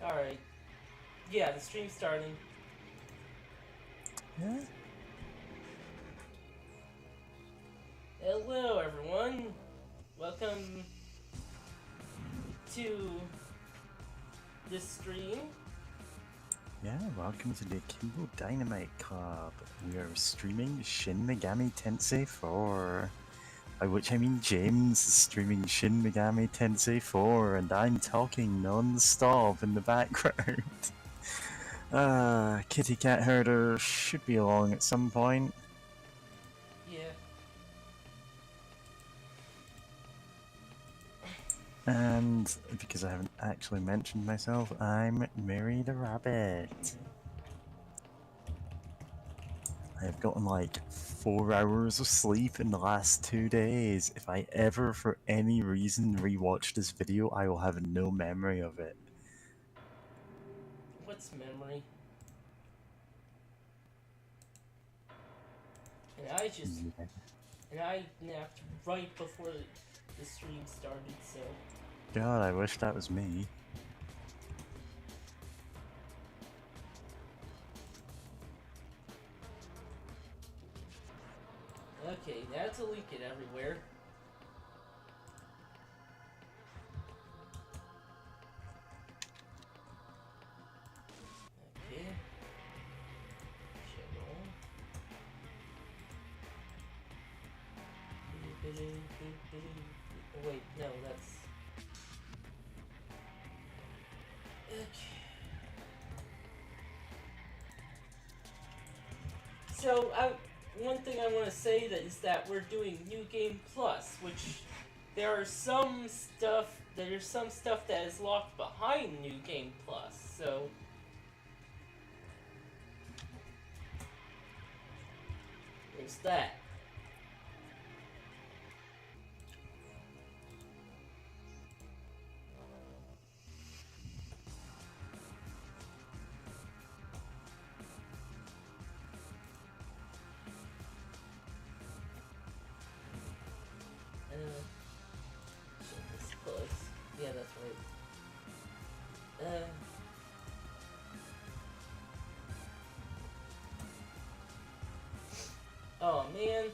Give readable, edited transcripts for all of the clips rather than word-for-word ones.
Alright. Yeah, the stream's starting. Yeah? Hello, everyone. Welcome to this stream. Yeah, welcome to the Kindle Dynamite Club. We are streaming Shin Megami Tensei 4. By which I mean James is streaming Shin Megami Tensei 4, and I'm talking non-stop in the background. Kitty Cat Herder should be along at some point. Yeah. And because I haven't actually mentioned myself, I'm Mary the Rabbit. I have gotten like 4 hours of sleep in the last 2 days. If I ever, for any reason, rewatch this video, I will have no memory of it. What's memory? And I just... Yeah. And I napped right before the stream started, so... God, I wish that was me. Okay, now to leak it everywhere. Okay. Channel. Oh, wait, no, that's... Okay. So, one thing I want to say is that we're doing New Game Plus, which there's some stuff that is locked behind New Game Plus. So there's that. This plus. Yeah, that's right. Oh man,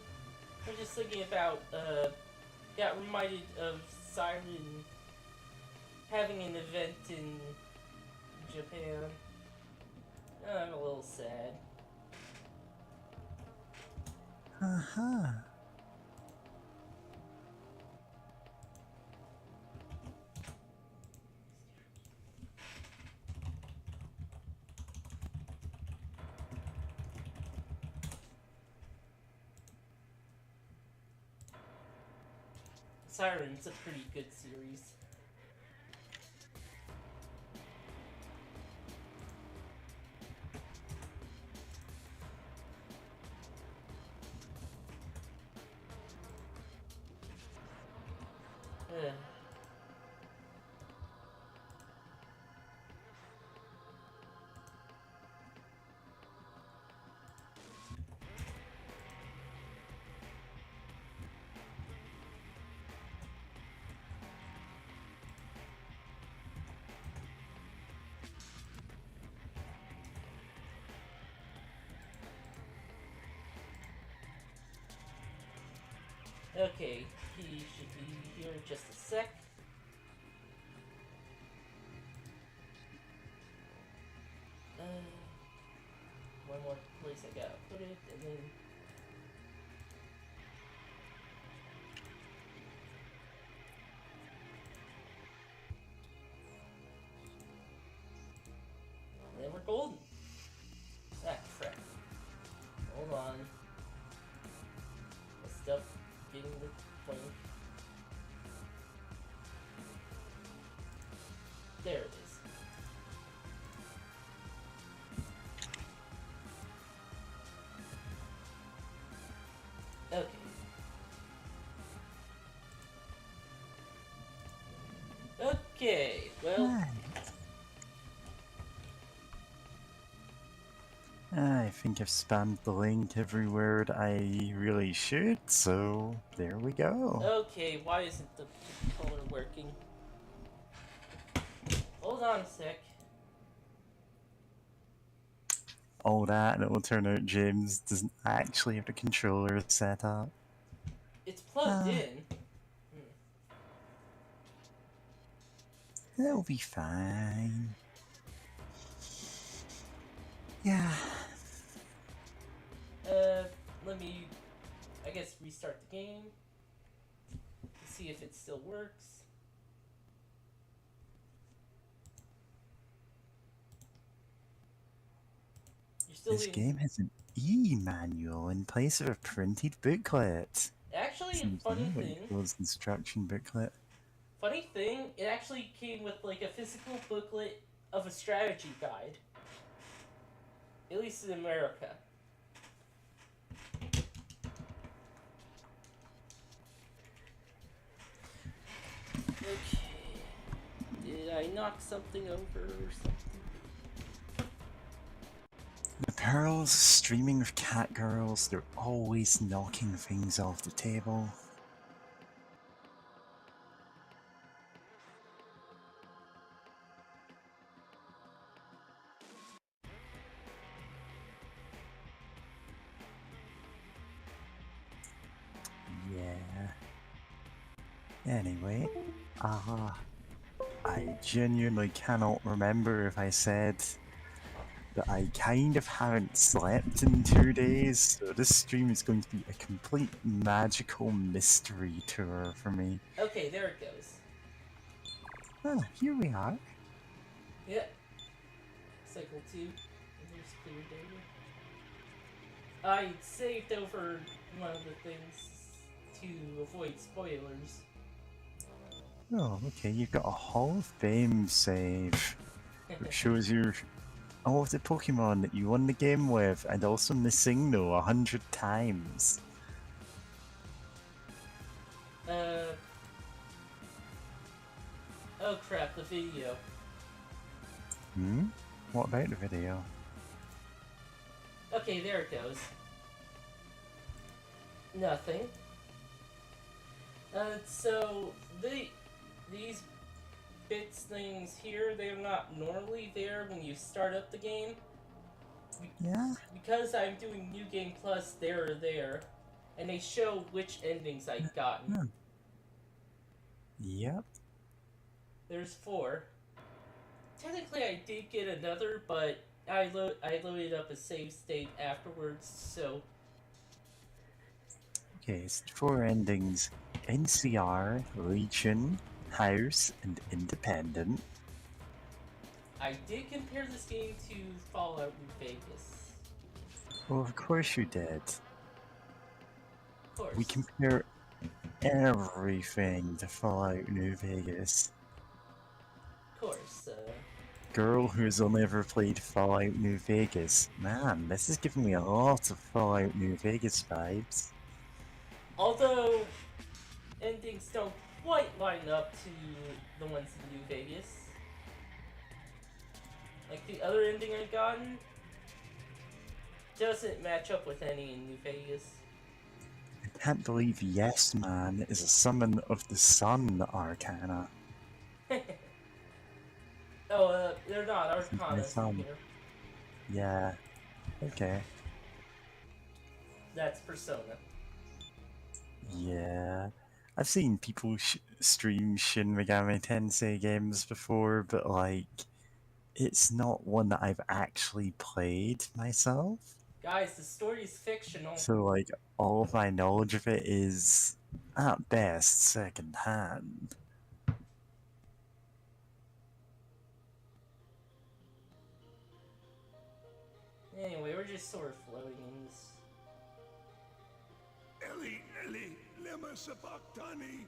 I'm just thinking about got reminded of Siren having an event in Japan. I'm a little sad. Uh-huh. Siren's a pretty good series. Okay, he should be here in just a sec. One more place I gotta put it, and then... And then we're golden. Ah, crap. Hold on. My stuff getting the point. There it is. Okay. Okay, well... Right. I think I've spammed the link every word I really should, so there we go. Okay, why isn't the color working? Hold on a sec. all that, and it will turn out James doesn't actually have the controller set up. It's plugged Ah, in. it'll be fine. Yeah. Let me, I guess, restart the game to see if it still works. You're still This being. game has an e-manual in place of a printed booklet. Actually, a Seems funny new, like thing. those instruction booklet. Funny thing, it actually came with like a physical booklet of a strategy guide. At least in America. Okay. Did I knock something over or something? The Pearls streaming with cat girls, they're always knocking things off the table. Yeah. Anyway, I genuinely cannot remember if I said that I kind of haven't slept in 2 days, so this stream is going to be a complete magical mystery tour for me. Okay, there it goes. Ah, here we are. Yep. Cycle 2. And there's clear data. I saved over one of the things to avoid spoilers. Oh, okay, you've got a Hall of Fame save, which shows your all of the Pokemon that you won the game with, and also missing though 100 times. Oh crap, the video. Hmm? What about the video? Okay, there it goes. Nothing. So these bits things here, they're not normally there when you start up the game. Yeah? Because I'm doing New Game Plus, they're there. And they show which endings I've gotten. Hmm. Yep. There's 4. Technically I did get another, but I loaded up a save state afterwards, so... Okay, so 4 endings. NCR, Legion, House, and Independent. I did compare this game to Fallout New Vegas. Well, of course you did. Of course. We compare everything to Fallout New Vegas. Of course, Girl who's only ever played Fallout New Vegas. Man, this is giving me a lot of Fallout New Vegas vibes. although endings don't quite line up to the ones in New Vegas. Like the other ending I've gotten doesn't match up with any in New Vegas. I can't believe Yes Man is a summon of the Sun Arcana. Oh, they're not Arcana Sun. here. Yeah. Okay. That's Persona. Yeah. I've seen people stream Shin Megami Tensei games before, but like, it's not one that I've actually played myself. Guys, the story is fictional. So like, all of my knowledge of it is, at best, second hand. Anyway, we're just sort of floating in this. Eli, lema sabachthani.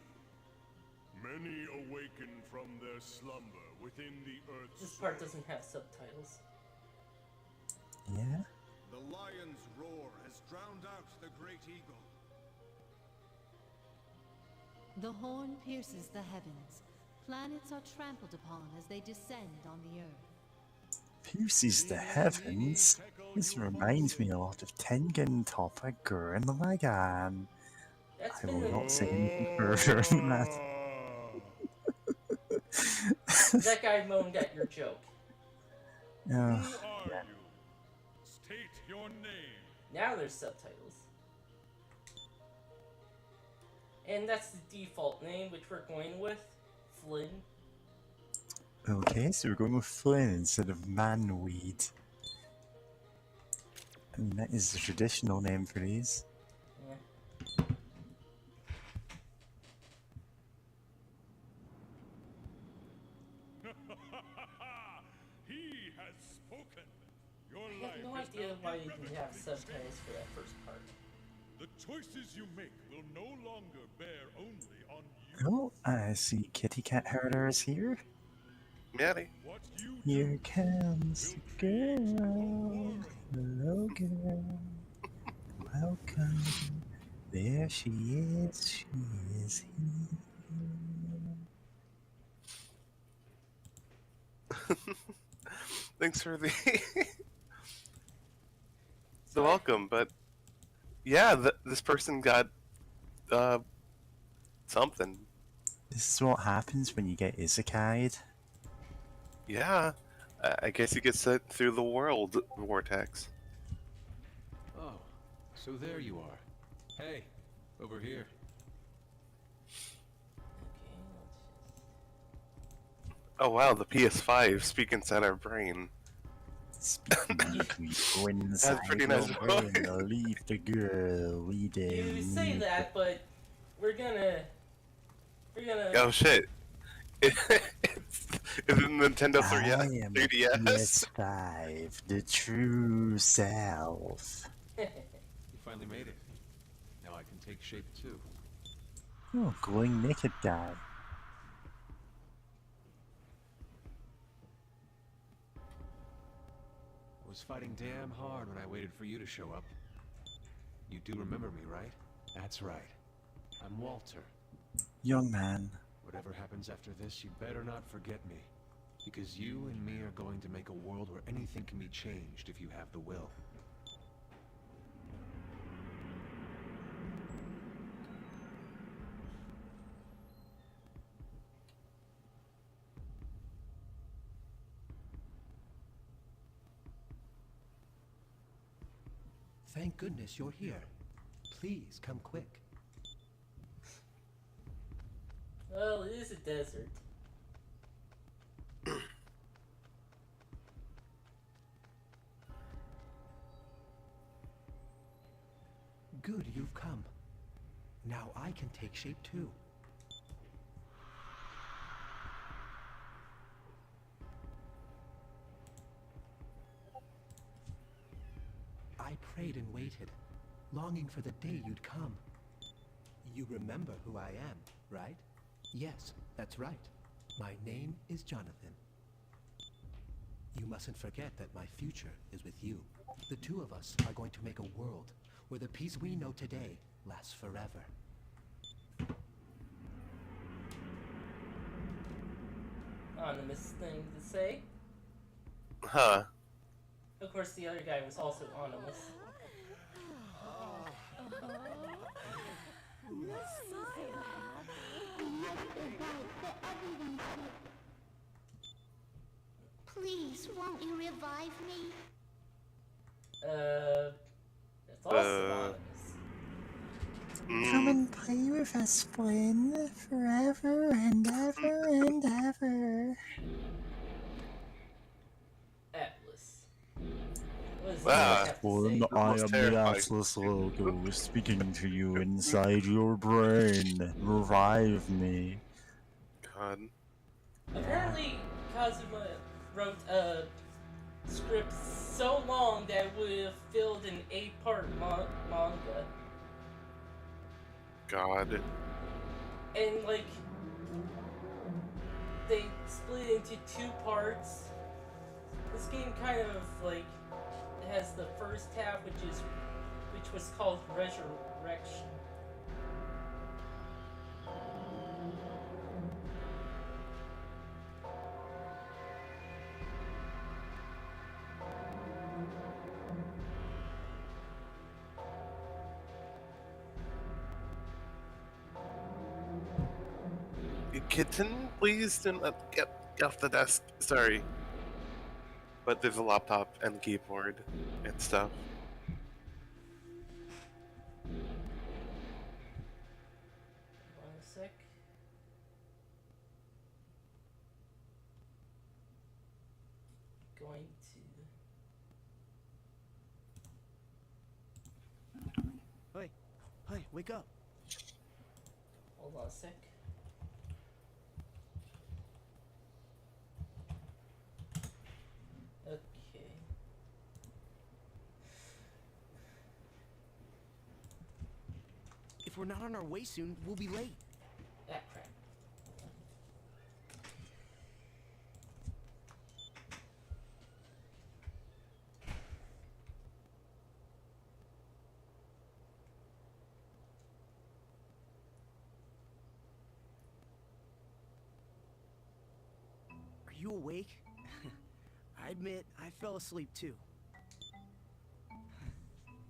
Many awaken from their slumber within the earth's This part doesn't have subtitles. Yeah? The lion's roar has drowned out the great eagle. The horn pierces the heavens. Planets are trampled upon as they descend on the earth. Pierces the heavens? This reminds me a lot of Tengen Toppa Gurren Lagann. That's I been will not say anything further than that. That guy moaned at your joke. Oh, Who are you? your name? Now there's subtitles. And that's the default name, which we're going with. Flynn. Okay, so we're going with Flynn instead of Manweed. I mean, that is the traditional name for these. Yeah. He has spoken. Your I have life no is idea now why you didn't have irrevocably subtitles for that first part. The choices you make will no longer bear only on you. Oh, I see Kitty Cat Herder is here. Matty. What you Here do comes will the create a girl. world. Hello, girl. Welcome. There she is. She is here. Thanks for the the Sorry. welcome, but yeah, this person got something. This is what happens when you get isekai'd. Yeah, I guess you get sent through the world vortex. Oh, so there you are. Hey, over here. Okay, let's Oh wow, the PS5 speak inside our brain. Speaking to go inside pretty your nice brain, voice. leave the girl leading. You say that, but we're gonna. Oh shit! Is it Nintendo 3DS? I am 3DS? PS5, the true self. You finally made it. Now I can take shape too. Oh, glowing naked guy. I was fighting damn hard when I waited for you to show up. You do remember me, right? That's right. I'm Walter. Young man. Whatever happens after this, you better not forget me. Because you and me are going to make a world where anything can be changed if you have the will. Thank goodness you're here. Please come quick. Well, it is a desert. Good you've come. Now I can take shape too. I prayed and waited, longing for the day you'd come. You remember who I am, right? Yes, that's right. My name is Jonathan. You mustn't forget that my future is with you. The two of us are going to make a world where the peace we know today lasts forever. Ominous thing to say. Huh. Of course, the other guy was also ominous. Please, won't you revive me? It's also ominous. Come and play with us, Flynn, forever and ever and ever. Atlas. What does Wow. that have to Flynn, say? I Most am the terrifying. Atlas logo speaking to you inside your brain. Revive me. God. Apparently, Kazuma wrote a script so long that it would have filled an 8-part manga. God. And, like, they split it into 2 parts. This game kind of, like, has the first half, which was called Resurrection. Kitten, please do not get off the desk. Sorry. But there's a laptop and keyboard and stuff. going to... Hey, wake up. Hold on a sec. Okay. If we're not on our way soon, we'll be late. Ah, crap. Are you awake? I admit, I fell asleep too.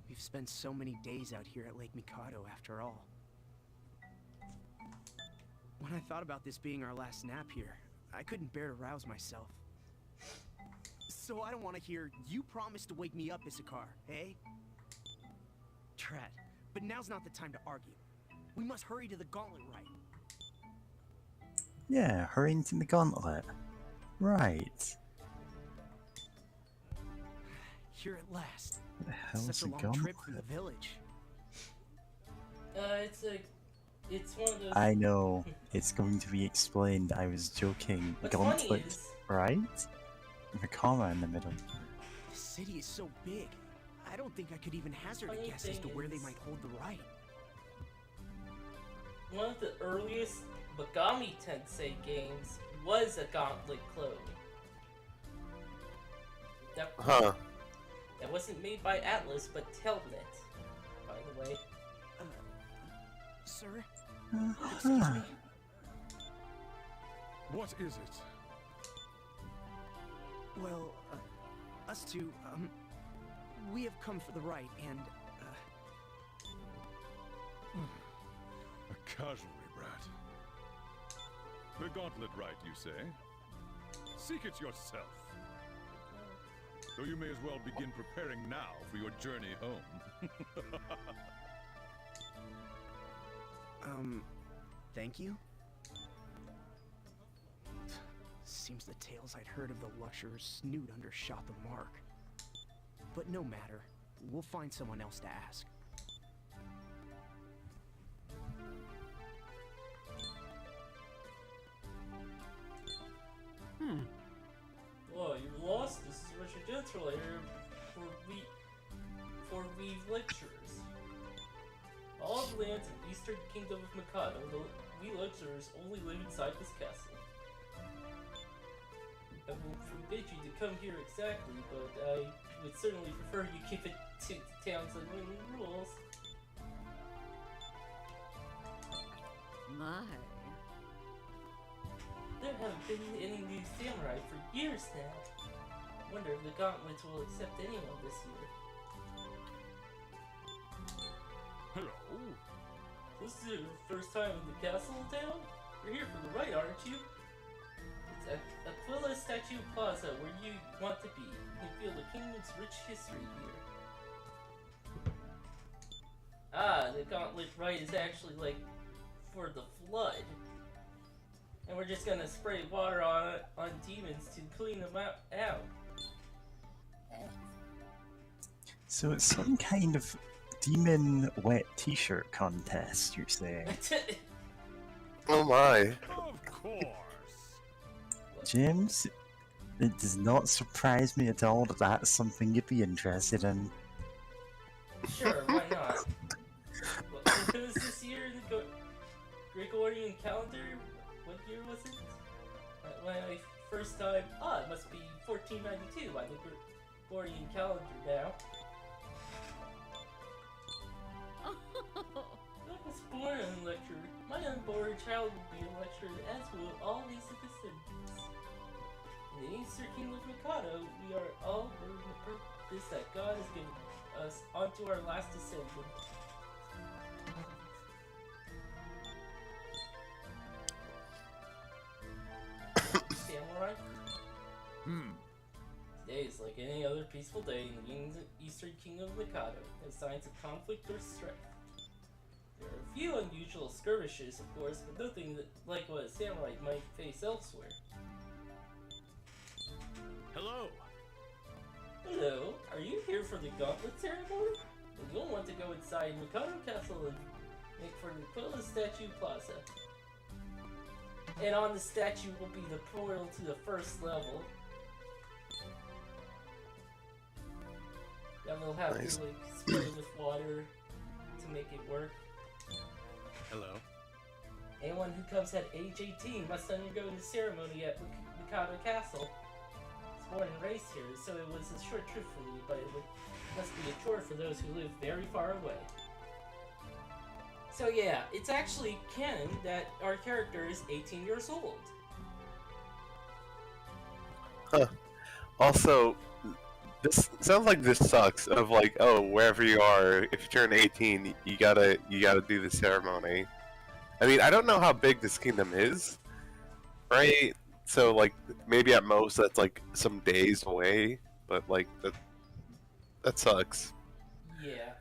We've spent so many days out here at Lake Mikado after all. When I thought about this being our last nap here, I couldn't bear to rouse myself. So I don't want to hear, "You promised to wake me up, Isakar," eh? Drat, but now's not the time to argue. We must hurry to the gauntlet rite. Yeah, hurrying to the gauntlet. Right. Here at last. What the hell's Such a a long gauntlet? trip from the village. It's one of those... I know. It's going to be explained. I was joking. What's funny Gauntlet, is... right? With a comma in the middle. The city is so big. I don't think I could even hazard a Funny guess as to thing where they is- might hold the rite. One of the earliest Megami Tensei games was a gauntlet clone. Huh. That wasn't made by Atlas, but Telnet, by the way. Sir? Uh-huh. What is it? Well, us two, we have come for the rite, and, A cavalry brat. The gauntlet rite, you say? Seek it yourself. Though you may as well begin preparing now for your journey home. thank you? Seems the tales I'd heard of the Lusher's snoot undershot the mark. But no matter, we'll find someone else to ask. Whoa, you're lost. This is Richard Gentile here for Weave Lecturers. All the lands of Eastern Kingdom of Mikado, the Wee Lecturers only live inside this castle. I won't forbid you to come here exactly, but I would certainly prefer you keep it to the town's unwritten rules. My. There haven't been any new samurai for years now. Wonder if the gauntlets will accept anyone this year. Hello? This is your first time in the castle town? You're here for the right, aren't you? It's Aquila Statue Plaza, where you want to be. You can feel the kingdom's rich history here. Ah, the gauntlet rite is actually like for the flood. And we're just gonna spray water on demons to clean them out. So it's some kind of demon wet t-shirt contest, you're saying? Oh my. Of course. James, it does not surprise me at all that that's something you'd be interested in. Sure, why not? What was this year in the Gregorian calendar? What year was it? When I first time... it must be 1492 by the Gregorian calendar now. I was born a lecturer. My unborn child will be a lecturer, as will all these descendants. In the Eastern Kingdom of Mikado, we are all burdened with the purpose that God has given us onto our last descendant. Samurai? Today is like any other peaceful day in the Eastern Kingdom of Mikado. No signs of conflict or strife. There are a few unusual skirmishes, of course, but nothing like what a samurai might face elsewhere. Hello. Hello, are you here for the gauntlet ceremony? Then you'll want to go inside Mikado Castle and make for the Aquila Statue Plaza. And on the statue will be the portal to the first level. Then we'll have Nice. to like spray it with water to make it work. Hello. Anyone who comes at age 18 must undergo the ceremony at Mikado Castle. It's born and raised here, so it was a short trip for me, but must be a chore for those who live very far away. So yeah, it's actually canon that our character is 18 years old. Huh. Also, this sounds like this sucks. Of like, oh, wherever you are, if you turn 18, you gotta do the ceremony. I mean, I don't know how big this kingdom is, right? So like, maybe at most that's like some days away, but like that sucks. Yeah.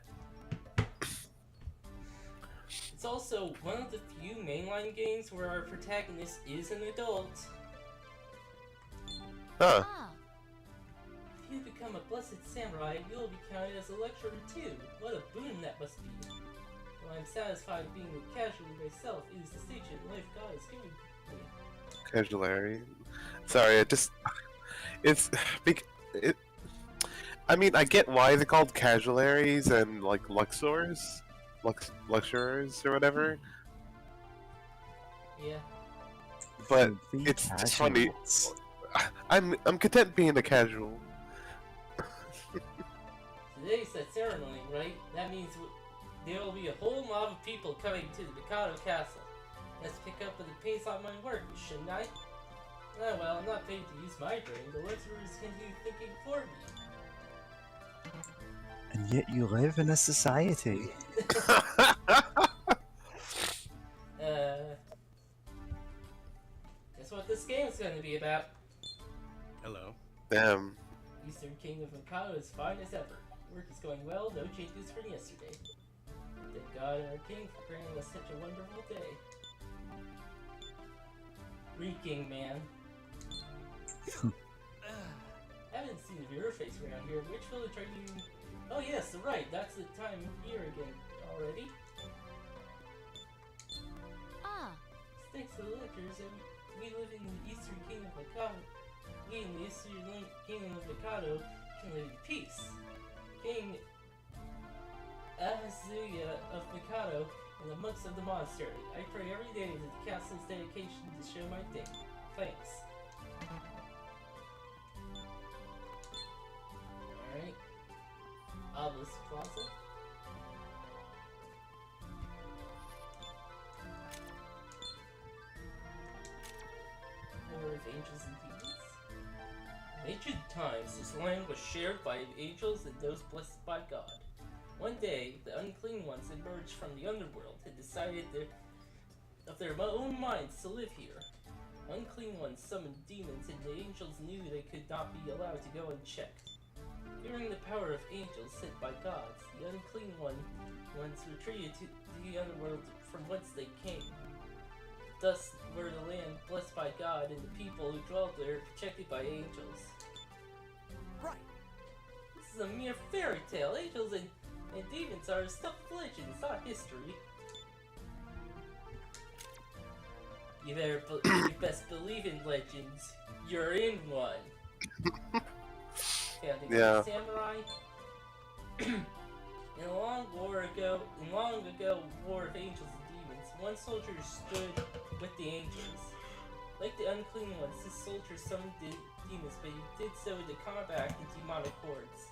It's also one of the few mainline games where our protagonist is an adult. Huh. Ah, If you become a blessed samurai, you'll be counted as a lecturer too. What a boon that must be. While I'm satisfied being a casual myself, it is the stage in life God has given me. Casualary. Sorry, it. I mean, I get why they're called casualaries and like luxors, lecturers or whatever, Yeah. but The it's just funny. casuals. I'm content being a casual. Today's that ceremony, right? That means there will be a whole mob of people coming to the Mikado Castle. Let's pick up at the pace on my work, shouldn't I? Oh well, I'm not paid to use my brain. The lecturers can do thinking for me. And yet you live in a society. Guess what this game is going to be about? Hello. Damn. Eastern King of Mikado is fine as ever. Work is going well, no changes from yesterday. Thank God and our King for granting us such a wonderful day. Reeking, man. Haven't seen your face around here. Which village are you? Oh yes, right. That's the time of year again already. ah, Thanks to the lectures, we live in the Eastern Kingdom of Mikado. We in the Eastern Kingdom of Mikado can live in peace. King Azuya of Mikado and the monks of the monastery. I pray every day that the castle's dedication to show my day. Thanks. Alright. Obelisk Plaza. War of Angels and Demons. In ancient times, this land was shared by angels and those blessed by God. One day, the unclean ones emerged from the underworld and decided of their own minds to live here. Unclean ones summoned demons, and the angels knew they could not be allowed to go unchecked. Fearing the power of angels sent by gods, the unclean ones retreated to the underworld from whence they came. Thus were the land blessed by God and the people who dwelt there protected by angels. Right. This is a mere fairy tale. Angels and demons are stuff of legends, not history. You best believe in legends. You're in one. Yeah. Samurai. In long ago war of angels and demons, one soldier stood with the angels. Like the unclean ones, this soldier summoned demons, but he did so to combat the demonic hordes.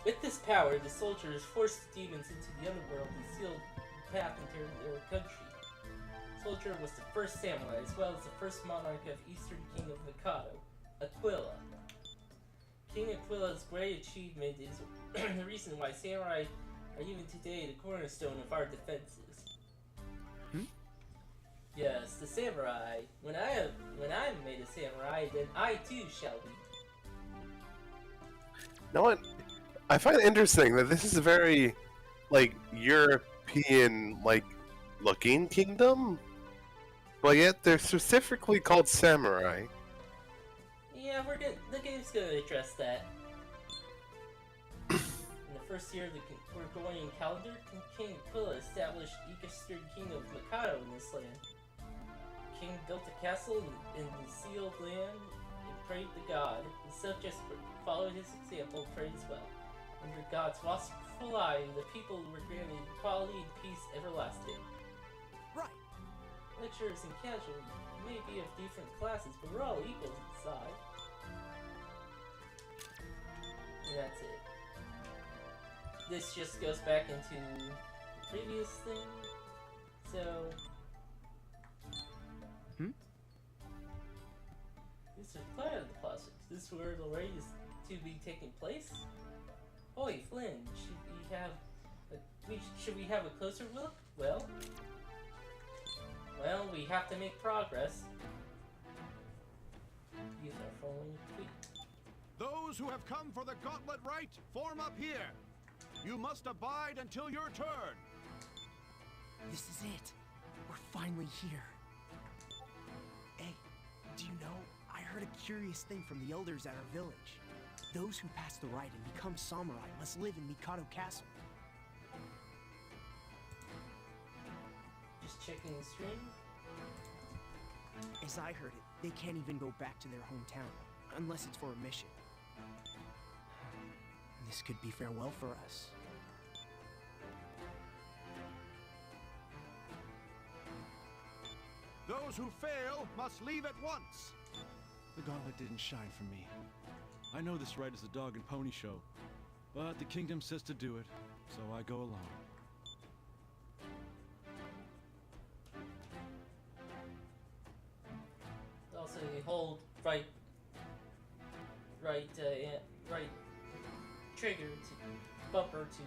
With this power, the soldiers forced the demons into the underworld and sealed the path into their country. The soldier was the first samurai, as well as the first monarch of Eastern King of Mikado, Aquila. King Aquila's great achievement is the reason why samurai are even today the cornerstone of our defenses. Yes, the samurai. When I'm made a samurai, then I too shall be. No one. I find it interesting that this is a very, like, European, like, looking kingdom, but yet they're specifically called samurai. Yeah, Yeah, the game's gonna address that. In the first year of the Gregorian calendar, King Aquila established Eastern King of Mikado in this land. The king built a castle in the sealed land and prayed to God. The subjects followed his example and prayed as well. Under God's watchful eye, the people were granted equality and peace everlasting. Right. Lecturers and casual may be of different classes, but we're all equals inside. And that's it. This just goes back into the previous thing. So... This is Planet of the Classics. This is where the raid is to be taking place? Oi, Flynn, should we have a closer look? Well, we have to make progress. Use our following tweet. Those who have come for the gauntlet rite, form up here. You must abide until your turn. This is it. We're finally here. Hey, do you know, I heard a curious thing from the elders at our village. Those who pass the rite and become samurai must live in Mikado Castle. Just checking the stream. As I heard it, they can't even go back to their hometown, unless it's for a mission. This could be farewell for us. Those who fail must leave at once. The gauntlet didn't shine for me. I know this rite is a dog and pony show, but the kingdom says to do it, so I go along. Also, you hold right trigger to bumper to.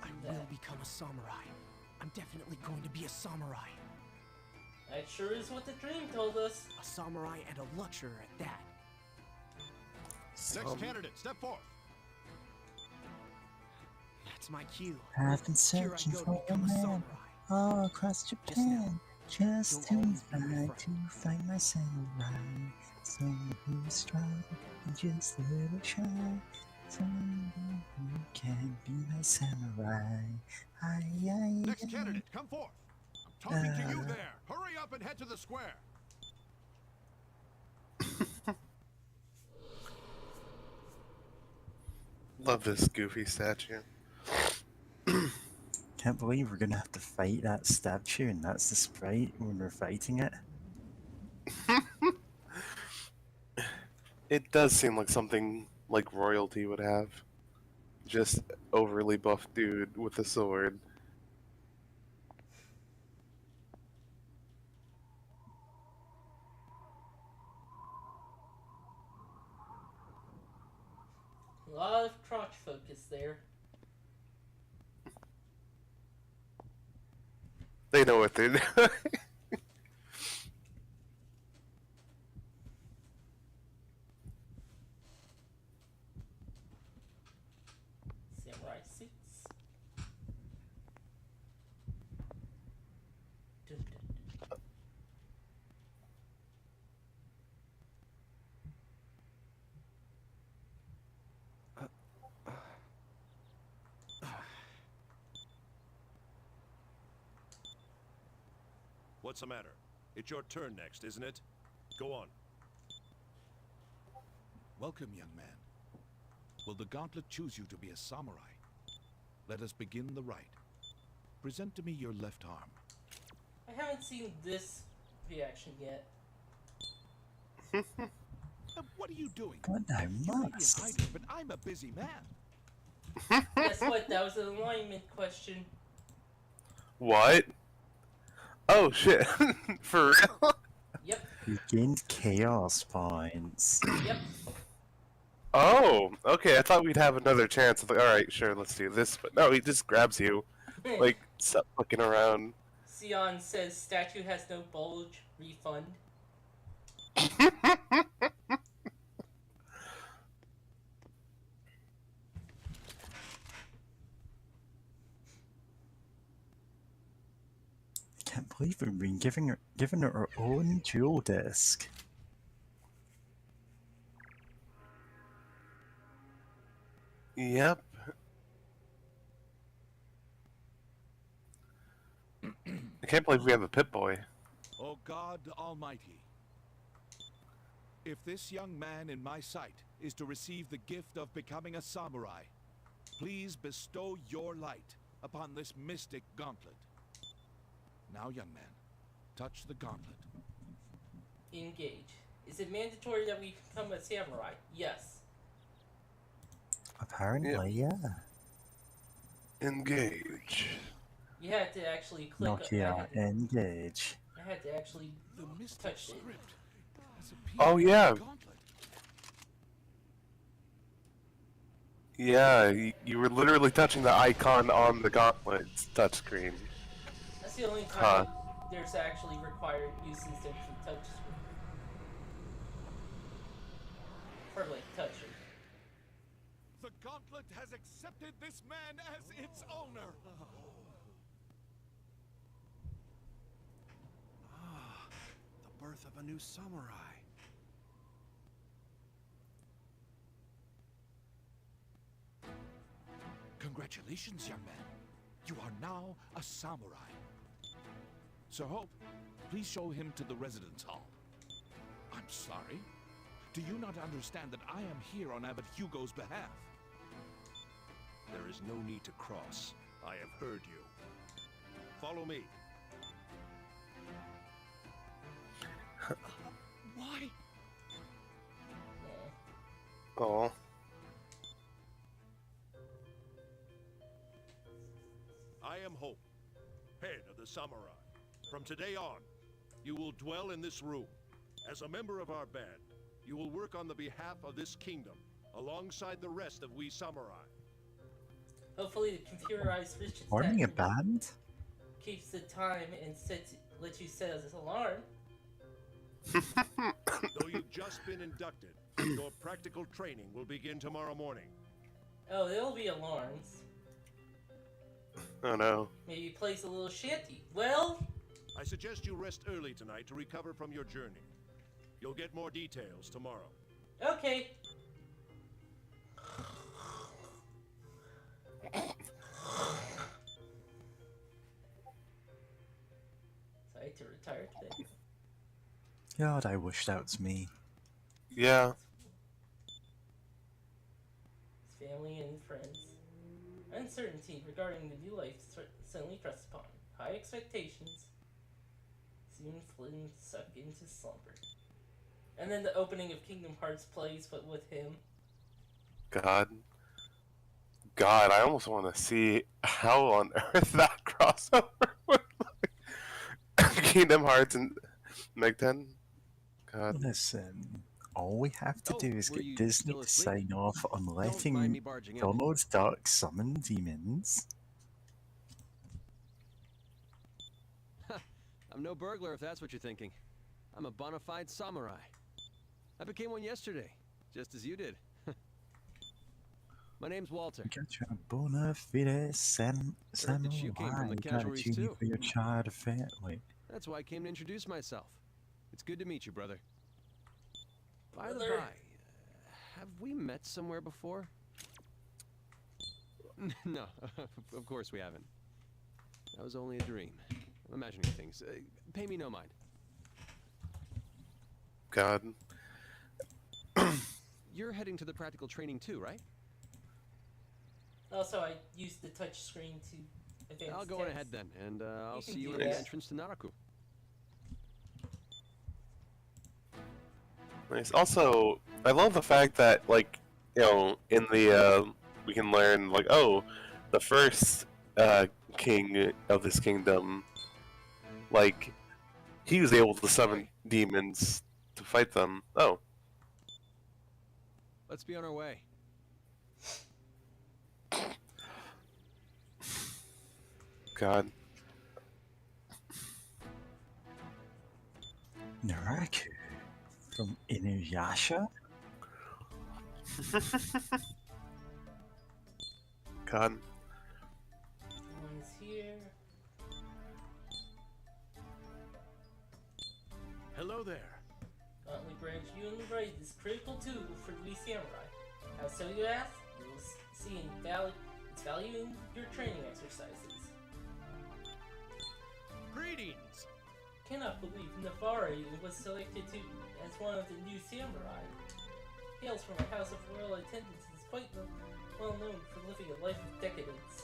I will become a samurai. I'm definitely going to be a samurai. That sure is what the dream told us. A samurai and a lecturer at that. Next candidate, step forth. That's my cue. I've been searching for a man all across Japan, just to find my samurai. Someone who's strong and just a little shy. Someone who can be my samurai. Next candidate, come forth. I'm talking to you there. Hurry up and head to the square. Love this goofy statue. Can't believe we're gonna have to fight that statue and that's the sprite when we're fighting it. It does seem like something like royalty would have. Just overly buff dude with a sword. A lot of crotch focus there. They know what they're doing. Samurai suits. Dun, dun, dun. What's the matter? It's your turn next, isn't it? Go on. Welcome, young man. Will the gauntlet choose you to be a samurai? Let us begin the rite. Present to me your left arm. I haven't seen this reaction yet. What are you doing? But I You may be must. hiding, but I'm a busy man. Guess what? That was an alignment question. What? Oh shit. For real? Yep. You gained chaos points. Yep. Oh, okay. I thought we'd have another chance. Like, alright, sure, let's do this. But no, he just grabs you. Like, stop fucking around. Sion says statue has no bulge. Refund. I can't believe we've been given her our own jewel disc. Yep. I can't believe we have a Pip-Boy. O God Almighty, if this young man in my sight is to receive the gift of becoming a samurai, please bestow your light upon this mystic gauntlet. Now, young man, touch the gauntlet. Engage. Is it mandatory that we become a samurai? Yes. Apparently, yeah. Engage. You had to actually click. Nokia, engage. I had to actually touch it. Oh yeah. Yeah, you were literally touching the icon on the gauntlet's touchscreen. That's the only time there's actually required uses of the touch screen. For like touching. The gauntlet has accepted this man as its owner. The birth of a new samurai. Congratulations, young man. You are now a samurai. Sir Hope, please show him to the residence hall. I'm sorry. Do you not understand that I am here on Abbot Hugo's behalf? There is no need to cross. I have heard you. Follow me. Why? Oh. I am Hope, head of the samurai. From today on, you will dwell in this room. As a member of our band, you will work on the behalf of this kingdom, alongside the rest of we samurai. Hopefully the computerized vision Forming a band? keeps the time and lets you set as an alarm. Though you've just been inducted, your practical training will begin tomorrow morning. Oh, there'll be alarms. Oh no. Maybe place a little shanty. Well, I suggest you rest early tonight to recover from your journey. You'll get more details tomorrow. okay. Sorry to retire today. God, I wish that was me. Yeah. His family and friends. Uncertainty regarding the new life suddenly pressed upon. High expectations. Soon Flynn sunk into slumber. And then the opening of Kingdom Hearts plays, but with him. God, I almost want to see how on earth that crossover would look. Kingdom Hearts and Meg 10. God. Listen, all we have to do is were get you Disney still to asleep? sign off on Don't mind letting me barging in. Donald Duck summon demons. I'm no burglar if that's what you're thinking. I'm a bona fide samurai. I became one yesterday, just as you did. My name's Walter. Got your bona fide samurai. that you came from the Got a casualties genie too. for your child family. That's why I came to introduce myself. It's good to meet you, brother. By the Brother. by, have we met somewhere before? No, of course we haven't. That was only a dream. I'm imagining things. Pay me no mind. God. You're heading to the practical training too, right? Also, I used the touch screen to advance I'll go on text. ahead then, and I'll You can see you do at the that. entrance to Naraku. Nice. Also, I love the fact that, like, you know, in the, we can learn, like, oh, the first, king of this kingdom, like, he was able to summon demons to fight them. Oh. Let's be on our way. God. Naraku? From Inuyasha? God. One's here. Hello there. Gauntlet grants you and the right this critical tool for the Samurai. How so, you ask? You will seeing its value in your training exercises. Greetings! Cannot believe Navarre was selected as one of the new samurai. Hails from a house of royal attendants and is quite well known for living a life of decadence.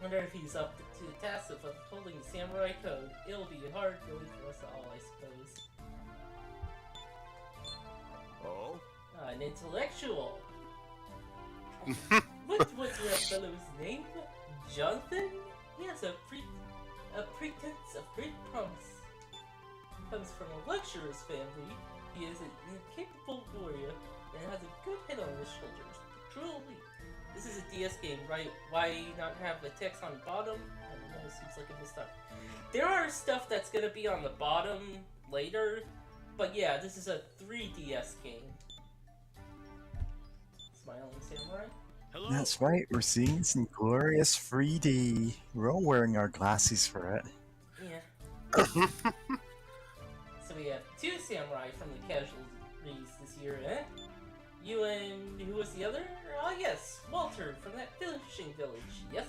Wonder if he's up to the task of upholding the samurai code. It'll be hard going for us all, I suppose. Oh? An intellectual. What was that fellow's name? Jonathan? He has a pretense of great promise. Comes from a lecturer's family. He is an incapable warrior and has a good head on his shoulders. Truly. This is a DS game, right? Why not have the text on the bottom? I don't know, it seems like a missed up. There are stuff that's gonna be on the bottom later, but yeah, this is a 3DS game. Smiling Samurai? Hello? That's right, we're seeing some glorious 3D. We're all wearing our glasses for it. Yeah. So we have 2 samurai from the casualties this year, eh? You and who was the other? Oh yes, Walter from that fishing village, yes.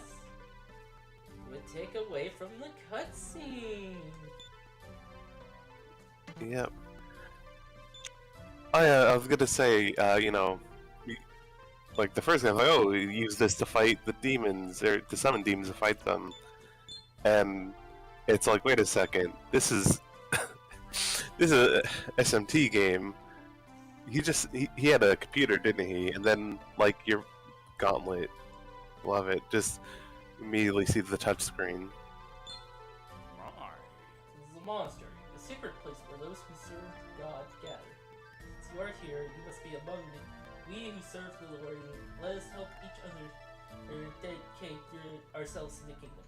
Would take away from the cutscene. Yep. Oh yeah, I was gonna say, you know, like the first guy, like, oh, you use this to fight the demons, or to summon demons to fight them. And it's like, wait a second, this is this is a SMT game. He had a computer, didn't he? And then like your gauntlet, love it. Just immediately see the touchscreen. This is a monster, a secret place where those who serve God gather. Since you are here, you must be among we who serve the Lord, and let us help each other or dedicate ourselves to the kingdom.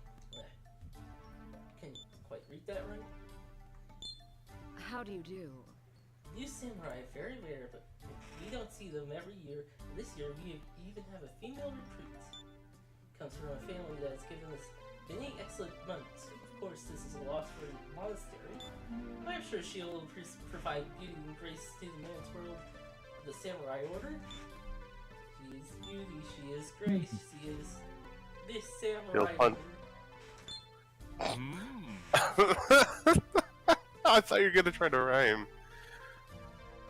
Can you quite read that right? How do you do? New samurai are very rare, but we don't see them every year. And this year, we even have a female recruit. Comes from a family that has given us many excellent months. Of course, this is a loss for the monastery. I'm sure she'll provide beauty and grace to the man's world of the samurai order. She is beauty, she is grace, she is this samurai order. I thought you were gonna try to rhyme.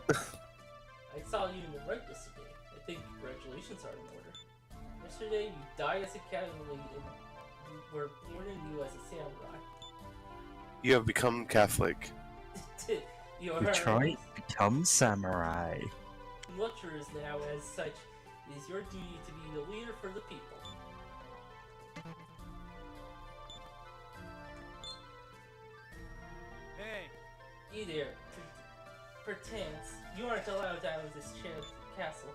I saw you in the right yesterday. I think congratulations are in order. Yesterday, you died as a casualty and were born anew as a samurai. You have become Catholic. Detroit becomes samurai. Lecturers now, as such, it is your duty to be the leader for the people. Hey! You there, pretends. You aren't allowed out of this castle.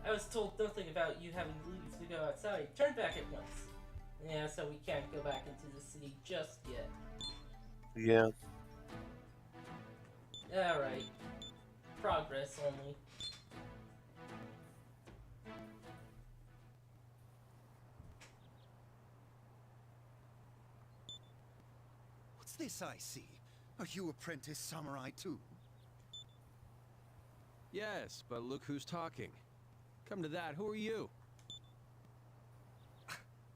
I was told nothing about you having leave to go outside. Turn back at once. Yeah, so we can't go back into the city just yet. Yeah. Alright. Progress only. What's this I see? Are you apprentice samurai too? Yes, but look who's talking. Come to that, who are you?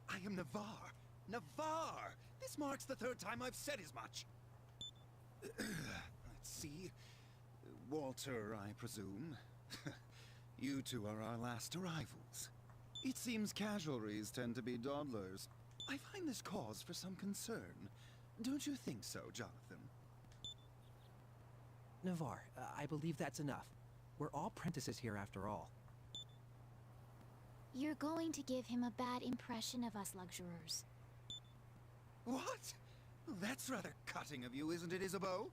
I am Navarre. Navarre! This marks the 3rd time I've said as much. Let's see. Walter, I presume. You two are our last arrivals. It seems casualties tend to be dawdlers. I find this cause for some concern. Don't you think so, Jonathan? Navarre, I believe that's enough. We're all apprentices here after all. You're going to give him a bad impression of us luxurers. What? That's rather cutting of you, isn't it, Isabeau?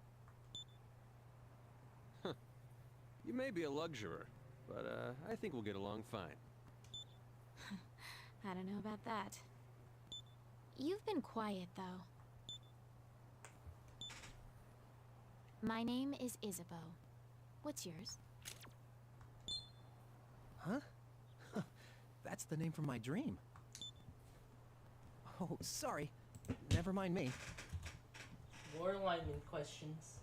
You may be a luxurer, but I think we'll get along fine. I don't know about that. You've been quiet, though. My name is Isabeau. What's yours? Huh? That's the name from my dream. Oh, sorry. Never mind me. More alignment questions.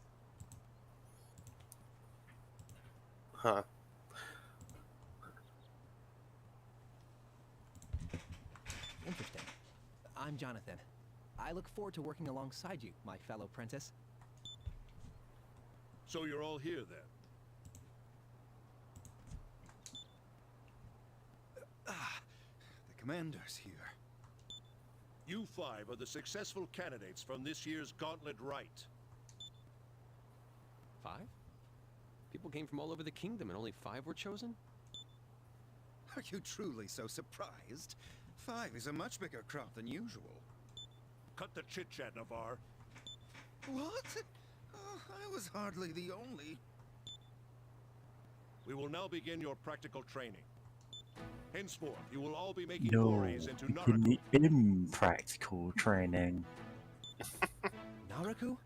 Huh. Interesting. I'm Jonathan. I look forward to working alongside you, my fellow apprentice. So you're all here then? The commander's here. You 5 are the successful candidates from this year's Gauntlet Rite. 5? People came from all over the kingdom and only 5 were chosen? Are you truly so surprised? 5 is a much bigger crop than usual. Cut the chit-chat, Navarre. What? Oh, I was hardly the only. We will now begin your practical training. Henceforth, you will all be making No, forays into in Naraku. the impractical training. Naraku?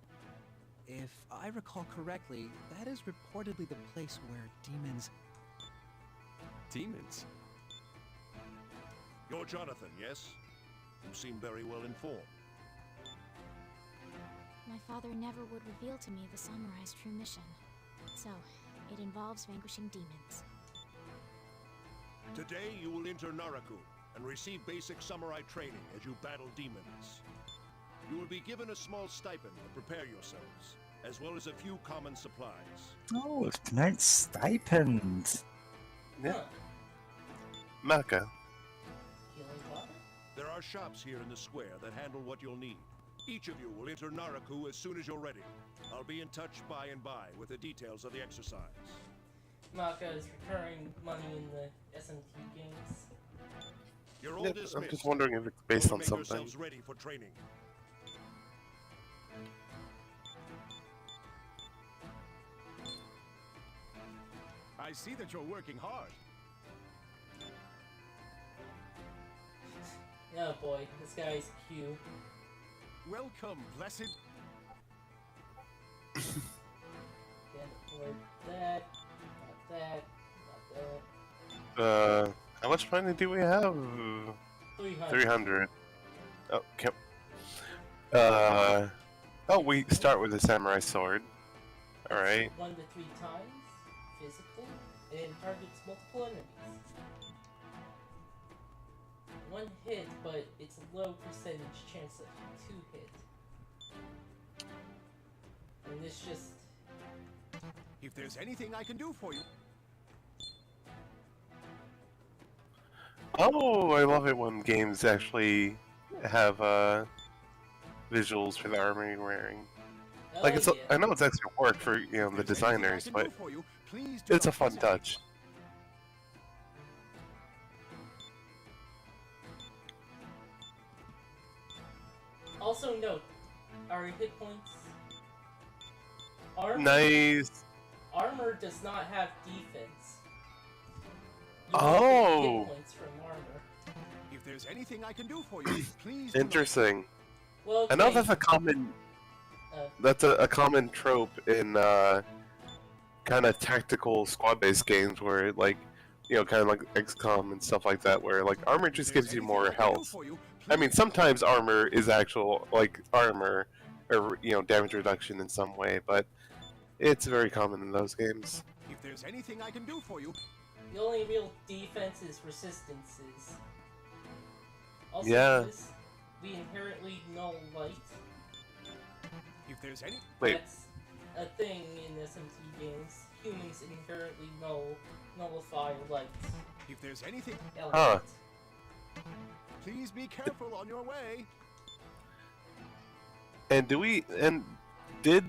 If I recall correctly, that is reportedly the place where demons... Demons? You're Jonathan, yes? You seem very well informed. My father never would reveal to me the samurai's true mission. So, it involves vanquishing demons. Today, you will enter Naraku and receive basic samurai training as you battle demons. You will be given a small stipend to prepare yourselves, as well as a few common supplies. Oh, it's pronounced stipend. Yeah. Maka. There are shops here in the square that handle what you'll need. Each of you will enter Naraku as soon as you're ready. I'll be in touch by and by with the details of the exercise. Maka is recurring money in the SMT games. You're all Yeah, dismissed. I'm just wondering if it's based Go on make something. yourselves ready for training. I see that you're working hard. Oh boy, this guy's Q. Welcome, blessed. Can't afford that. Not that. Not that. How much money do we have? 300. 300. Oh, oh, we start with a samurai sword. Alright. 1 to 3 times, physical, and targets multiple enemies. 1 hit, but it's a low percentage chance of 2 hit. And this just... If there's anything I can do for you... Oh, I love it when games actually have visuals for the armor you're wearing. Like it's, I know it's extra work for the designers, but it's a fun touch. Also note, our hit points... Nice. Armor does not have defense. You Oh. Hit points from armor. If there's anything I can do for you, please. Interesting. Well, I know okay. that's a common. That's a common trope in kind of tactical squad-based games where, like, kind of like XCOM and stuff like that, where like armor just gives you more health. I mean, sometimes armor is actual like armor or damage reduction in some way, but it's very common in those games. If there's anything I can do for you. The only real defense is resistances. Also, Yeah. we inherently null light. If there's any... Wait. That's a thing in SMT games. Humans inherently nullify light. If there's anything... Huh. Please be careful on your way. And did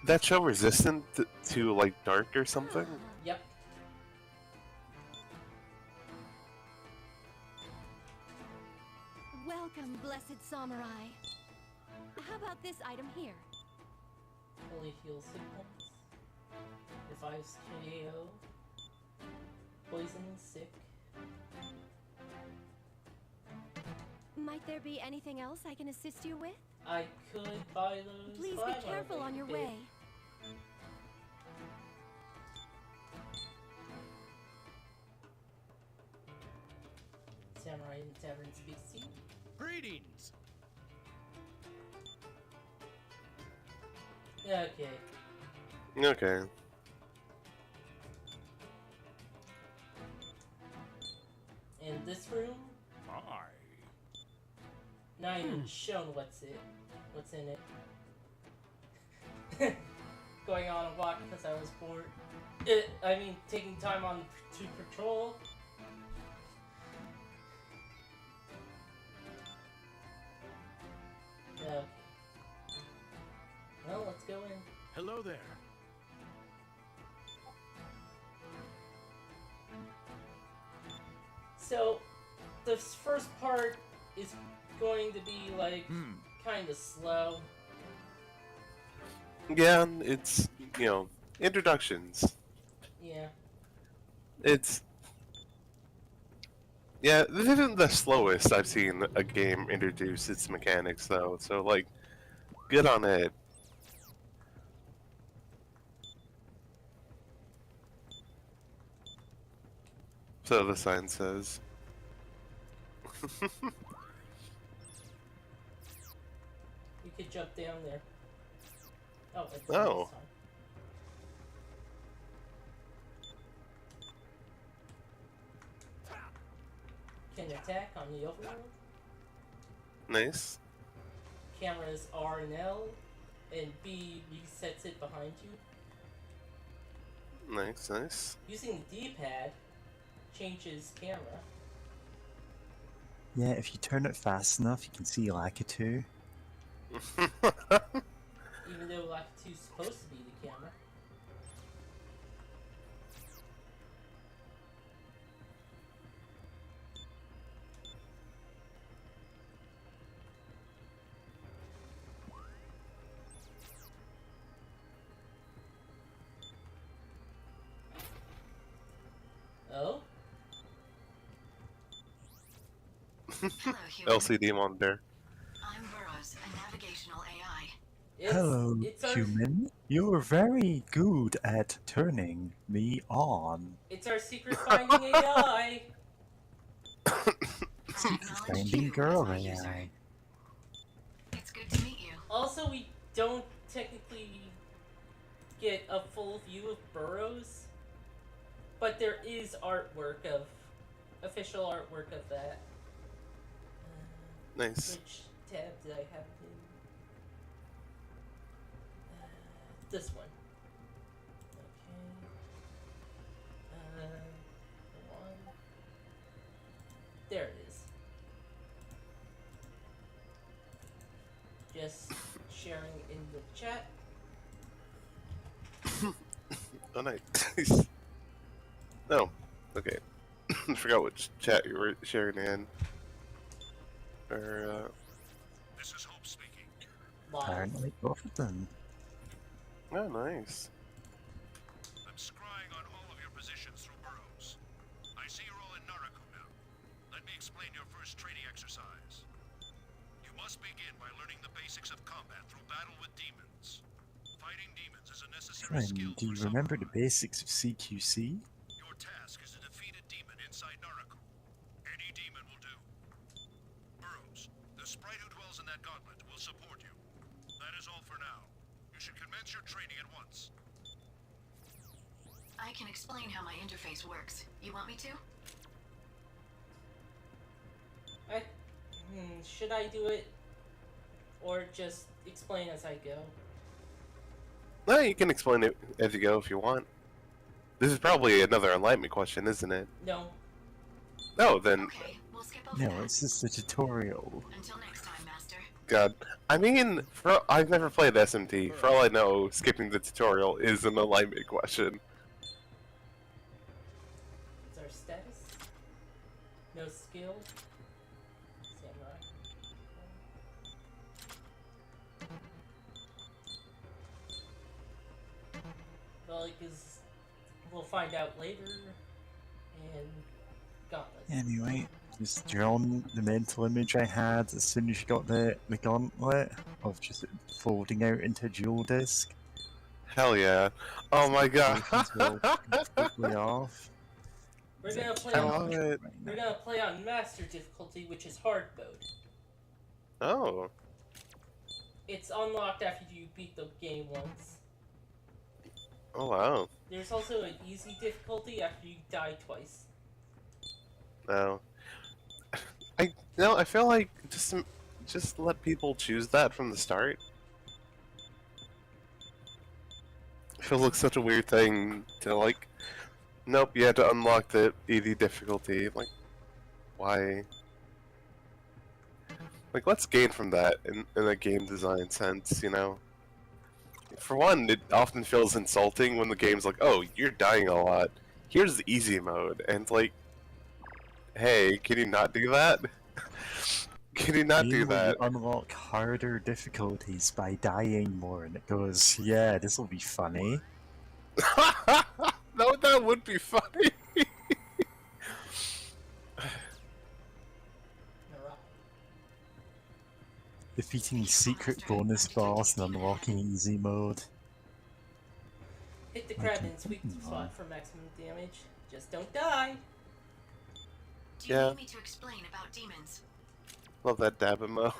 that show resistant to like dark or something? Yep. Welcome, blessed samurai. How about this item here? Fully heals hit points. Revives KO. Poison, sick. Might there be anything else I can assist you with? I could buy those. Please but be I wanna careful make on it your big. way. Samurai in the Tavern speaks to you. Greetings. Okay. Okay. In this room, Not even shown what's in it. Going on a walk because I was bored. Taking time on to patrol. Yeah. Well, let's go in. Hello there. So, this first part is going to be like kind of slow. Yeah, it's, introductions. Yeah. Yeah, this isn't the slowest I've seen a game introduce its mechanics, though, so, like, good on it. So the sign says. You could jump down there. Oh, it's Oh. Can attack on the overworld. Nice. Cameras R and L, and B resets it behind you. Nice, nice. Using the D-pad changes camera. Yeah, if you turn it fast enough, you can see Lakitu. Even though Lakitu is supposed to be the camera. Oh? LCD monitor. I'm Burroughs, a navigational AI. Hello, human. You're very good at turning me on. It's our secret finding AI! Finding girl AI. It's good to meet you. Also, we don't technically get a full view of Burroughs, but there is official artwork of that. Nice. Which tab did I have in? This one. Okay. One. There it is. Just sharing in the chat. Oh, nice. No. Okay. I forgot which chat you were sharing in. This is Hope speaking. Apparently both of them. Oh, nice. I'm scrying on all of your positions through Burroughs. I see you're all in Naraku now. Let me explain your first training exercise. You must begin by learning the basics of combat through battle with demons. Fighting demons is a necessary skill. Friend, do you remember the basics of CQC? Your task is to defeat a demon inside Naraku. Any demon will do. Burroughs, the sprite who dwells in that gauntlet will support you. That is all for now. You should commence your training at once. I can explain how my interface works. You want me to? Should I do it? Or just explain as I go? No, you can explain it as you go if you want. This is probably another enlightenment question, isn't it? No. No, then. Okay, we'll skip over No, that. it's just a tutorial. Until next time, Master. God. I mean, I've never played SMT. For all I know, skipping the tutorial is an alignment question. What's our status? No skill. Samurai. Well, because we'll find out later. And gauntlet. Anyway, just drawn the mental image I had as soon as you got the gauntlet of just it folding out into a dual disc. Hell yeah. Oh my god. Completely off. We're gonna play I on, love it. We're gonna play on master difficulty, which is hard mode. Oh. It's unlocked after you beat the game once. Oh wow. There's also an easy difficulty after you die twice. No. I feel like just just let people choose that from the start? It feels like such a weird thing to like. Nope, you had to unlock the easy difficulty. Like, why? Like, let's gain from that in a game design sense, you know? For one, it often feels insulting when the game's like, oh, you're dying a lot. Here's the easy mode. And it's like, hey, can you not do that? Can you not do Meanwhile, that? you unlock harder difficulties by dying more, and it goes, yeah, this will be funny. No, that would be funny. Defeating secret bonus boss and unlocking easy mode. Hit the crab in sweet spot for maximum damage. Just don't die. Do you need me to explain about demons? Love that Dabamo.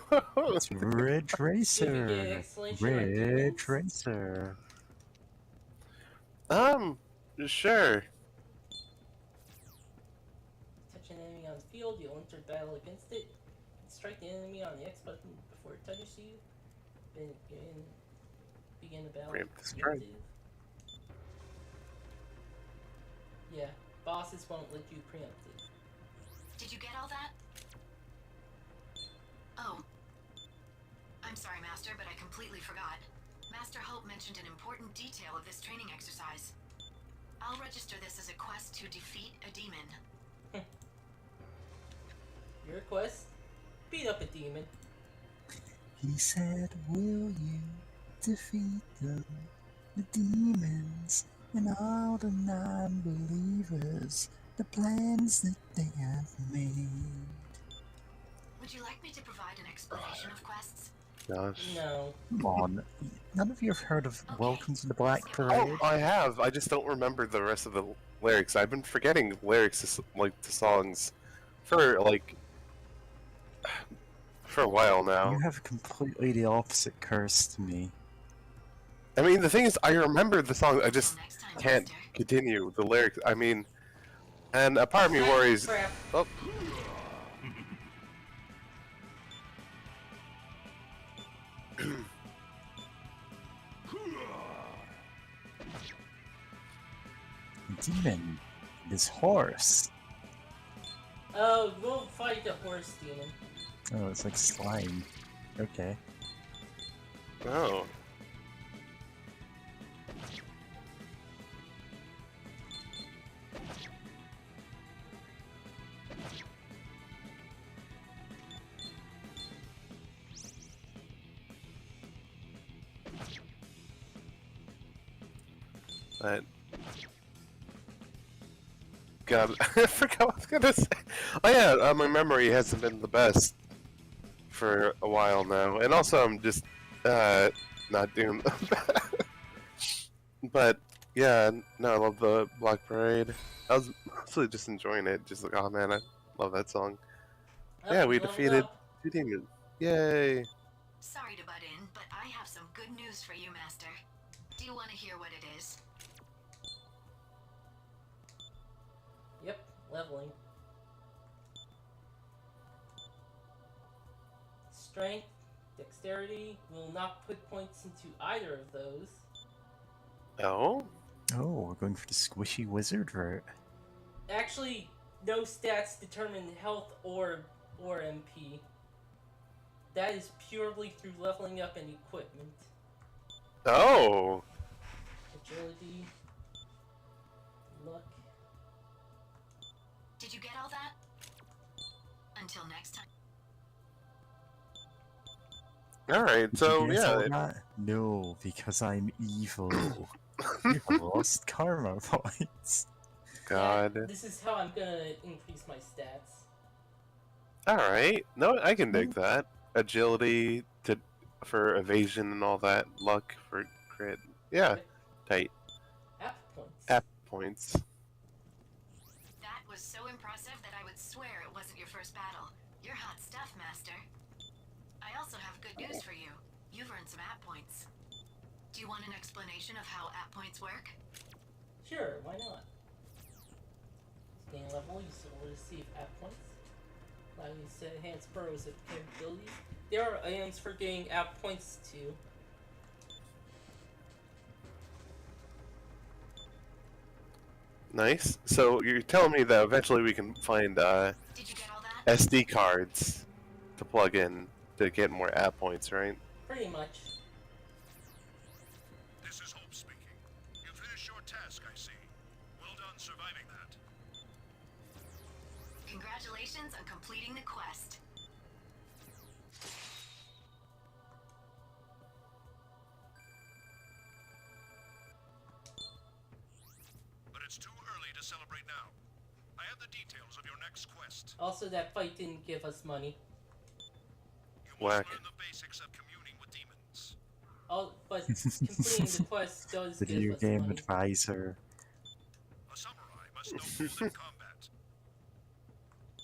It's Ridge Racer. Ridge Racer. Sure. Touch an enemy on the field, you'll enter battle against it. Strike the enemy on the X button before it touches you. Then begin the battle. Preemptive strike. Yeah, bosses won't let you preemptive. Did you get all that? Oh. I'm sorry, Master, but I completely forgot. Master Hope mentioned an important detail of this training exercise. I'll register this as a quest to defeat a demon. Your quest? Beat up a demon. He said, will you defeat them, the demons, and all the non-believers, the plans that they have made? Would you like me to provide an explanation of quests? Gosh. No. Come on. None of you have heard of Welcome to the Black Parade? Oh, I have. I just don't remember the rest of the lyrics. I've been forgetting lyrics to songs for for a while now. You have completely the opposite curse to me. I mean, the thing is, I remember the song. I just can't continue the lyrics. I mean, and a part of me worries. Oh. Demon. This horse. Oh, we'll fight the horse demon. Oh, it's like slime. Okay. Oh. But God, I forgot what I was gonna say. Oh yeah, my memory hasn't been the best for a while now, and also I'm just not doing But yeah, no, I love the Black Parade. I was mostly just enjoying it, just like, oh man, I love that song. Yeah, we defeated two demons. Yay! Sorry to butt in, but I have some good news for you, Master. Do you want to hear what it is? Yep, leveling. Strength, dexterity, will not put points into either of those. Oh? Oh, we're going for the squishy wizard route. Actually, no stats determine health or MP. That is purely through leveling up and equipment. Oh! Agility, luck. Did you get all that? Until next time. Alright, so Did you guess all yeah. that? No, because I'm evil. You have lost karma points. God. Yeah, this is how I'm gonna increase my stats. Alright. No, I can dig that. Agility for evasion and all that. Luck for crit. Yeah. Tight. App points. App points. That was so impressive that I would swear it wasn't your first battle. You're hot stuff, Master. I also have good news for you. You've earned some app points. Do you want an explanation of how app points work? Sure, why not? Gain level, you still receive app points. Allow you to enhance burrows of capabilities there are items for getting app points too. Nice. So you're telling me that eventually we can find SD cards to plug in to get more app points, right? Pretty much. This is Hope speaking. You finished your task, I see. Well done surviving that. Congratulations on completing the quest. But it's too early to celebrate now. I have the details of your next quest. Also, that fight didn't give us money. Whack. Learn the basics of communing with demons. Oh, but completing the quest does give Video us game money. advisor. A samurai must know rules in combat.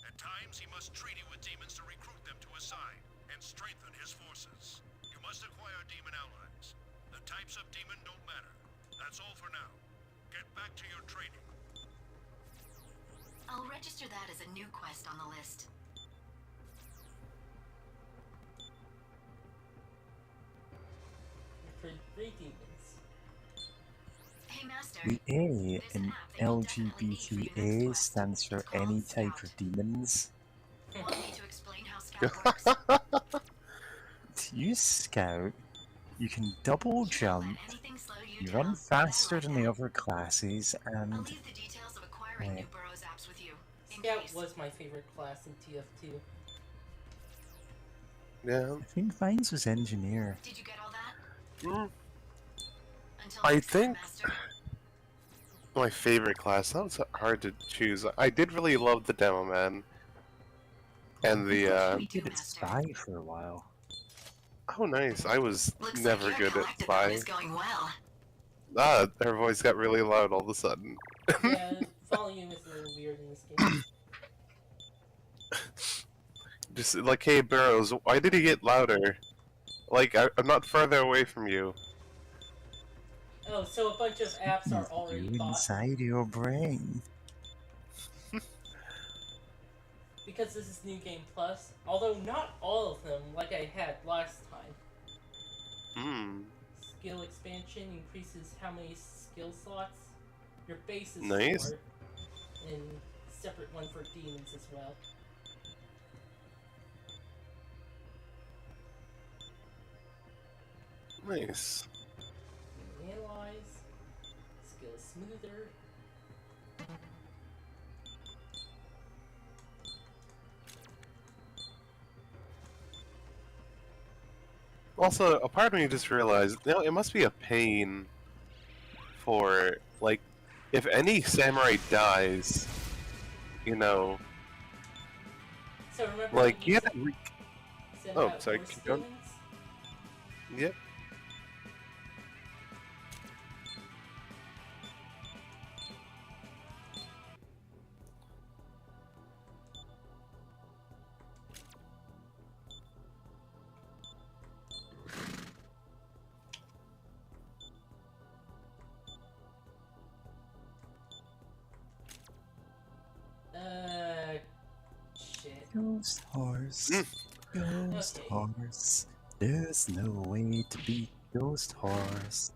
At times, he must treaty with demons to recruit them to his side and strengthen his forces. You must acquire demon allies. The types of demon don't matter. That's all for now. Get back to your training. I'll register that as a new quest on the list. For 3 demons. Hey, Master. The A in LGBTA stands for any type of demons. Want me to explain how Scout works? To use Scout, you can double jump, you run faster than the other classes, and I'll leave the details of acquiring new Burrows apps with you. Scout was my favorite class in TF2. Yeah. I think mine was engineer. Did you get all that? I think my favorite class. That was hard to choose. I did really love the demo man, and the. I did it spy for a while. Oh, nice! I was Looks never like your good at collective spy. is going well. Ah, her voice got really loud all of a sudden. Yeah, volume is a little weird in this game. Just like, hey Burrows, why did he get louder? Like, I'm not further away from you. Oh, so a bunch of apps are already You bought. inside your brain. Because this is New Game Plus, although not all of them like I had last time. Hmm. Skill expansion increases how many skill slots. Your base is Nice. 4, and separate one for demons as well. Nice. Analyze. Skill smoother. Also, a part of me just realized, you know, it must be a pain for, like, if any samurai dies, you know, So remember, like, you have to send Oh, out sorry, horse keep going. demons? Yep. Shit. Ghost horse. Ghost Okay. horse. There's no way to beat Ghost horse.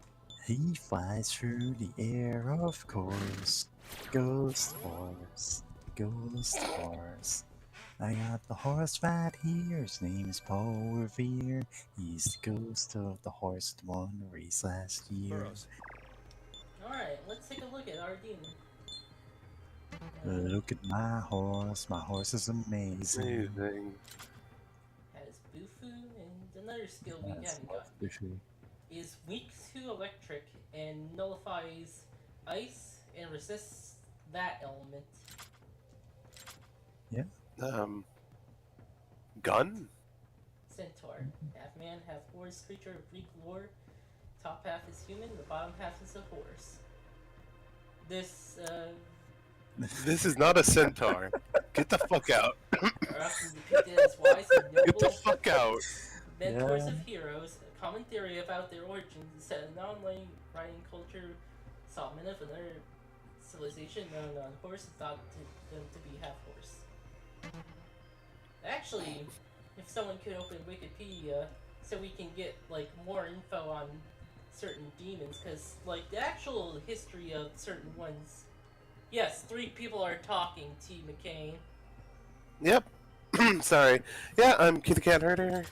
He flies through the air, of course. Ghost horse. Ghost horse. I got the horse right here. His name is Paul Revere. He's the ghost of the horse that won the race last year. Burrows. Alright, let's take a look at our demon. Look at my horse. My horse is amazing. Amazing. Has Bufu, and another skill we That's haven't got. fishy. Is weak to electric and nullifies ice and resists that element. Yeah. Gun? Centaur. Half man, half horse creature of Greek lore. Top half is human, the bottom half is a horse. This, This is not a centaur. Get the fuck out. are often depicted as wise and noble. Get the fuck out. Mentors Yeah. of heroes. A common theory about their origins is that an online writing culture saw men of another civilization known on horse and thought them to be half horse. Actually, if someone could open Wikipedia so we can get like more info on certain demons, because like the actual history of certain ones. Yes, 3 people are talking. T. McCain. Yep. Sorry. Yeah, I'm Kitty Cat Herder.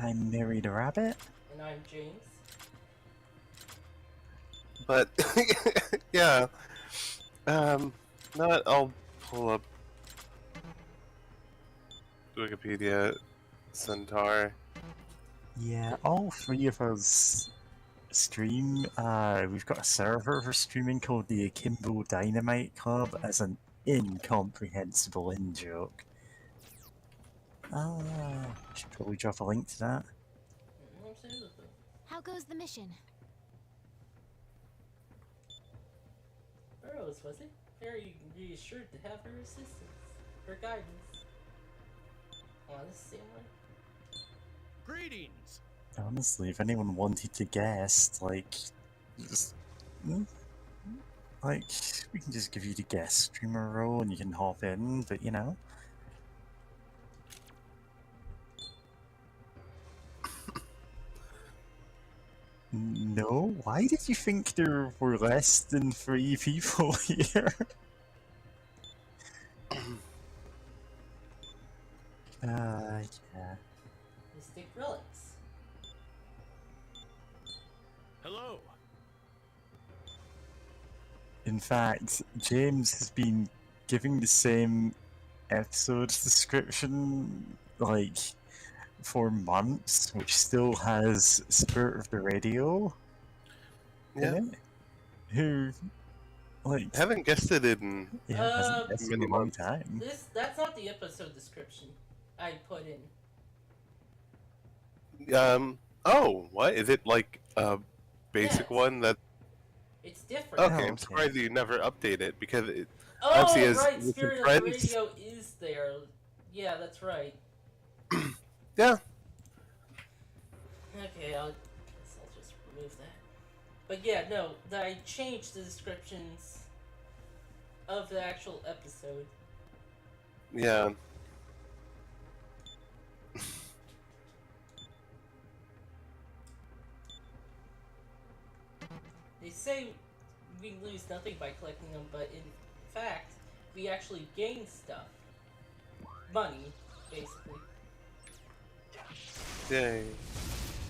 I'm Mary the Rabbit. And I'm James. But yeah. Not. I'll pull up Wikipedia. Centaur. Yeah, all 3 of us stream. We've got a server for streaming called the Akimbo Dynamite Club as an incomprehensible in-joke. Should probably drop a link to that. How goes the mission? Burroughs, was it? Very reassured to have her assistance, her guidance. Oh, this is the same one. Greetings! Honestly, if anyone wanted to guest, like, just, like, we can just give you the guest streamer role and you can hop in, but you know. No? Why did you think there were less than 3 people here? Yeah. Mystic relics. Hello. In fact, James has been giving the same episode description, like, for months, which still has Spirit of the Radio in it. Who, like... haven't guessed it in hasn't guessed in a long time. That's not the episode description I put in. Oh, what? Is it like a basic one that... It's different. Okay, I'm surprised you never update it, because it... Oh, obviously as right, with your Spirit of friends... the Radio is there. Yeah, that's right. Yeah. Okay, I'll just remove that. But yeah, no, I changed the descriptions of the actual episode. Yeah. They say we lose nothing by collecting them, but in fact, we actually gain stuff. Money, basically. Yay.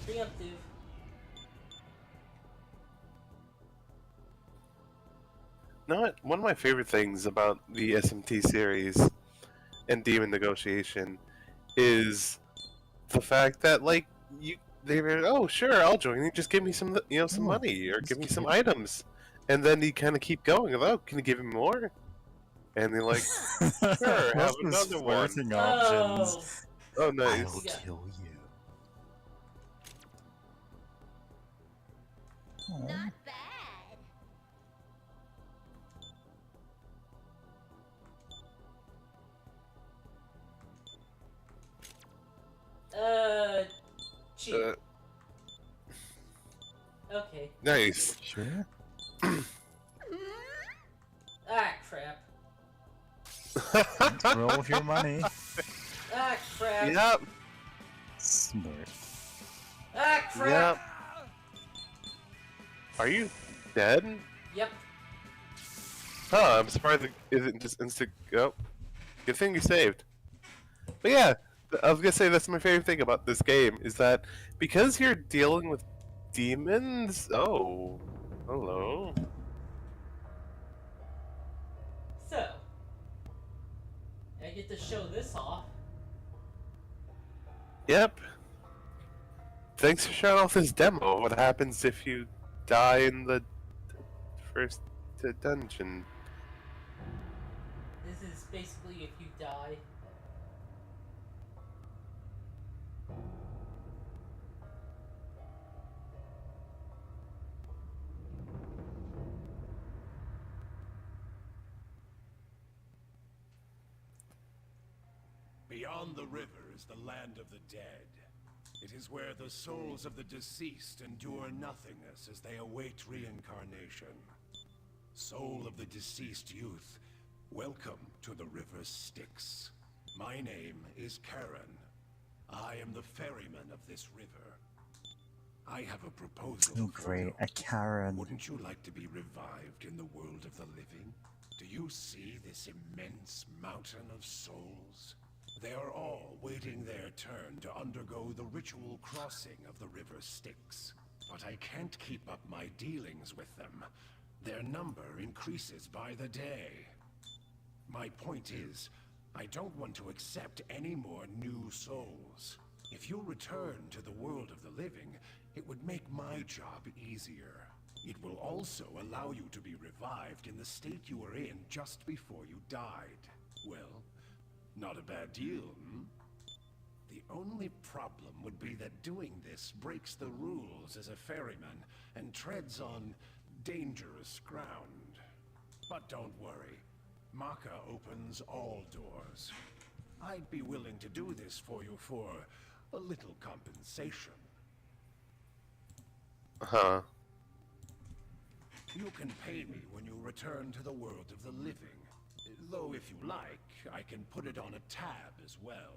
Preemptive. No, one of my favorite things about the SMT series and Demon Negotiation is the fact that, like, they were, oh sure, I'll join you. Just give me some, some money or give me some items, and then you kind of keep going. Oh, can you give me more? And they're like, sure, have another one. Options. Oh, nice. I'll kill you. Not bad. Cheap. Okay. Nice. Sure. Ah, crap. Roll with your money. Ah, crap. Yep. Smart. Ah, crap. Yep. Are you dead? Yep. Huh, I'm surprised it isn't just instant. Oh. Good thing you saved. But yeah, I was gonna say that's my favorite thing about this game is that because you're dealing with demons. Oh, hello. So, I get to show this off. Yep. Thanks for showing off this demo. What happens if you die in the first dungeon? This is basically if you die. Beyond the river is the land of the dead. It is where the souls of the deceased endure nothingness as they await reincarnation. Soul of the deceased youth, welcome to the river Styx. My name is Karen, I am the ferryman of this river. I have a proposal Oh for great, you. a Karen. Wouldn't you like to be revived in the world of the living? Do you see this immense mountain of souls? They are all waiting their turn to undergo the ritual crossing of the river Styx. But I can't keep up my dealings with them. Their number increases by the day. My point is, I don't want to accept any more new souls. If you return to the world of the living, it would make my job easier. It will also allow you to be revived in the state you were in just before you died. Well, not a bad deal, hmm? The only problem would be that doing this breaks the rules as a ferryman and treads on dangerous ground. But don't worry, Maka opens all doors. I'd be willing to do this for you for a little compensation. Huh. You can pay me when you return to the world of the living. Though if you like, I can put it on a tab as well.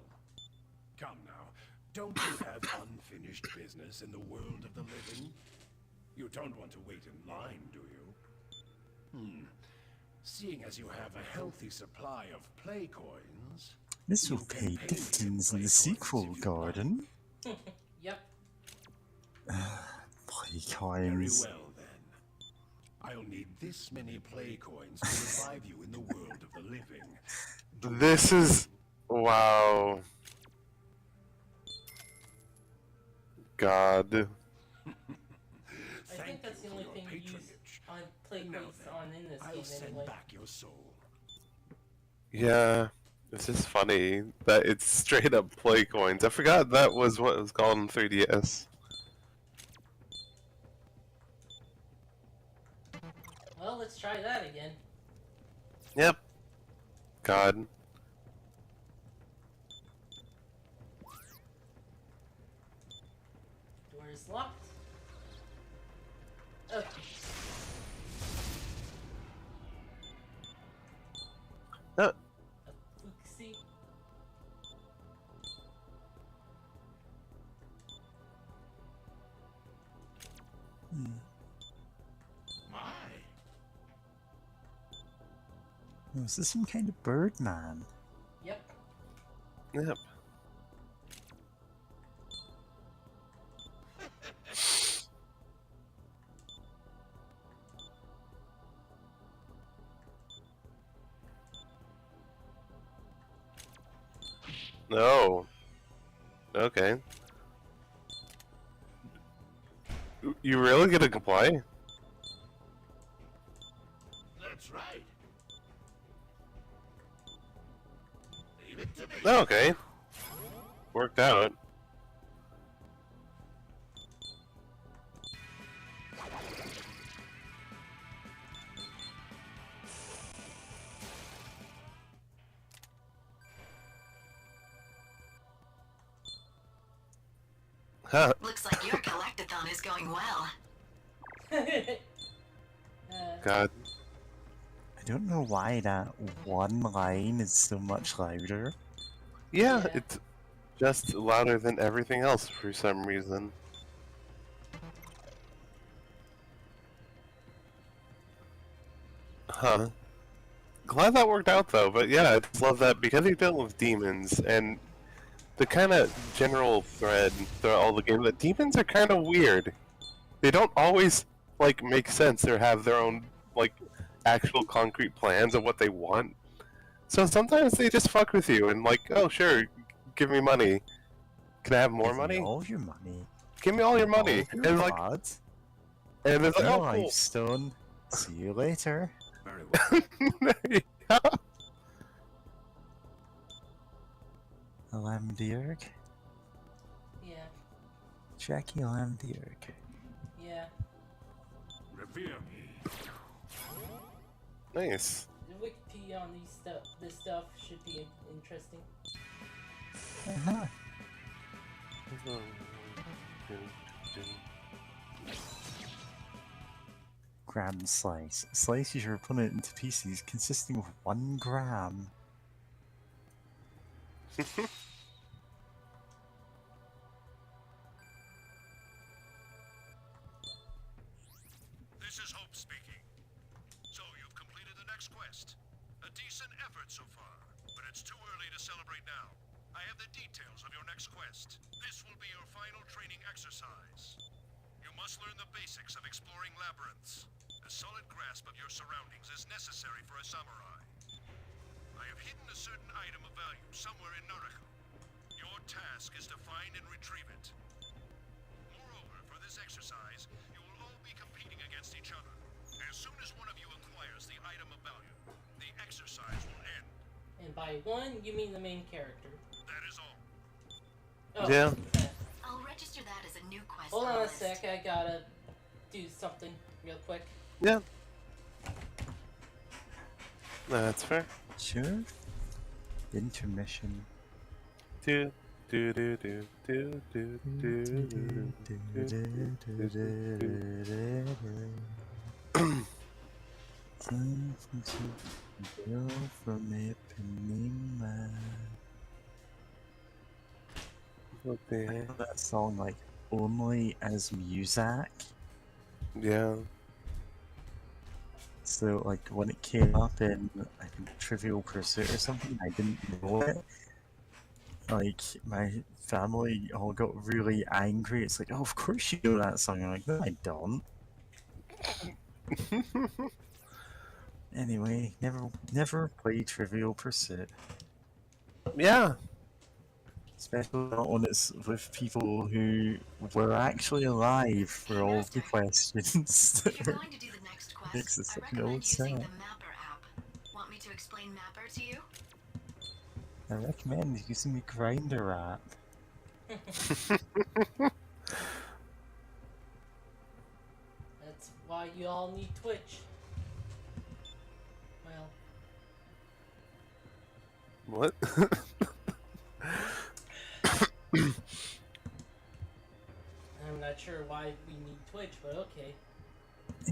Come now, don't you have unfinished business in the world of the living? You don't want to wait in line, do you? Seeing as you have a healthy supply of play coins... This will pay dividends in the sequel, Gordon. Yep. Play Very coins. well, then. I'll need this many play coins to revive you in the world of the living. This is... wow. God. I think that's the only thing you use on play coins on in this I'll game send anyway. back your soul. Yeah. It's just funny that it's straight up play coins. I forgot that was what it was called in 3DS. Well, let's try that again. Yep. God. Door is locked. Okay. No. Oopsie. Oh, is this some kind of bird man? Yep. Yep. No. Okay. You really gonna comply? That's right. Leave it to me. Okay. Worked out. Huh. Looks like your collectathon is going well. God. I don't know why that one line is so much louder. Yeah, it's just louder than everything else for some reason. Huh. Glad that worked out though, but yeah, I just love that because you're dealing with demons and the kind of general thread throughout all the game that demons are kind of weird. They don't always like make sense or have their own like actual concrete plans of what they want. So sometimes they just fuck with you and like, oh sure, give me money. Can I have more Give me money? all your money. Give me all your money. All your And like, blood. and it's like, Your oh cool. lifestone. See you later. Very well. Yeah. Lamdirg. Yeah. Jackie Lamdirg. Yeah. Revere me. Nice. The Wikipedia on this stuff should be interesting. Uh-huh. Grab and slice. Slices your opponent into pieces consisting of 1 gram. quest. A decent effort so far, but it's too early to celebrate now. I have the details of your next quest. This will be your final training exercise. You must learn the basics of exploring labyrinths. A solid grasp of your surroundings is necessary for a samurai. I have hidden a certain item of value somewhere in Naraka. Your task is to find and retrieve it. Moreover, for this exercise, you will all be competing against each other. As soon as one of you acquires the item of value, the exercise will end. And by one, you mean the main character. That is all. Oh, Yeah. I'll register that as a new quest. Hold on a list. sec, I gotta do something real quick. Yeah. That's fair. Sure. Intermission. Do do do do do do do Girl from Ipanema. Okay. I know that song like only as music. Yeah. So like when it came up in I think Trivial Pursuit or something, I didn't know it. Like my family all got really angry. It's like, oh, of course you know that song. I'm like, no, I don't. Anyway, never played Trivial Pursuit. Yeah. Especially not when it's with people who were actually alive for all of the questions. If you're going to do the next quest, Makes it I such an recommend old using set. the Mapper app. Want me to explain Mapper to you? I recommend using the Grinder app. That's why you all need Twitch. Well, What? I'm not sure why we need Twitch, but okay.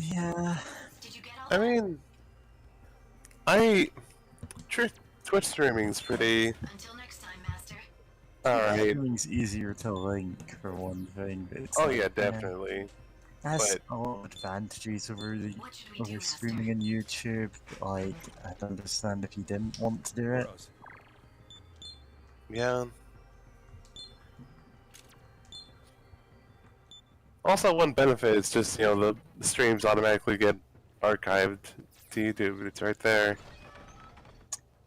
Yeah. Did you get all I mean, Twitch streaming's pretty. Until next time, Master. Alright. Streaming's easier to link for one thing, but it's Oh like, yeah, definitely. has But a lot of advantages over the What should we do, Master? streaming on YouTube. Like, I'd understand if you didn't want to do it. yeah. Also, one benefit is just, you know, the streams automatically get archived to YouTube. It's right there.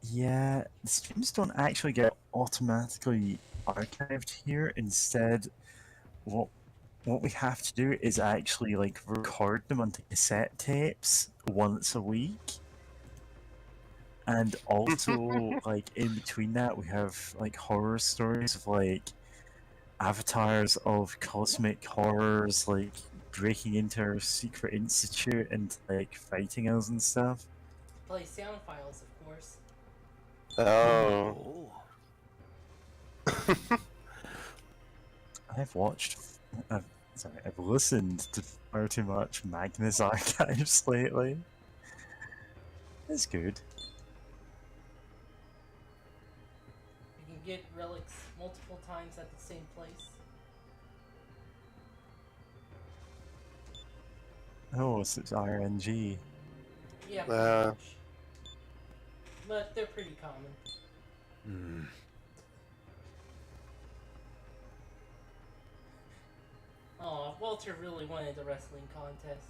Yeah, the streams don't actually get automatically archived here. Instead, what we have to do is actually like record them onto cassette tapes once a week. And also, like in between that, we have like horror stories of like avatars of cosmic horrors, like breaking into our secret institute and like fighting us and stuff. Play sound files, of course. Oh. I've listened to far too much Magnus Archives lately. It's good. You can get relics multiple times at the same place. Oh, so it's RNG. Yeah, pretty much. But they're pretty common. Oh, Walter really wanted the wrestling contest.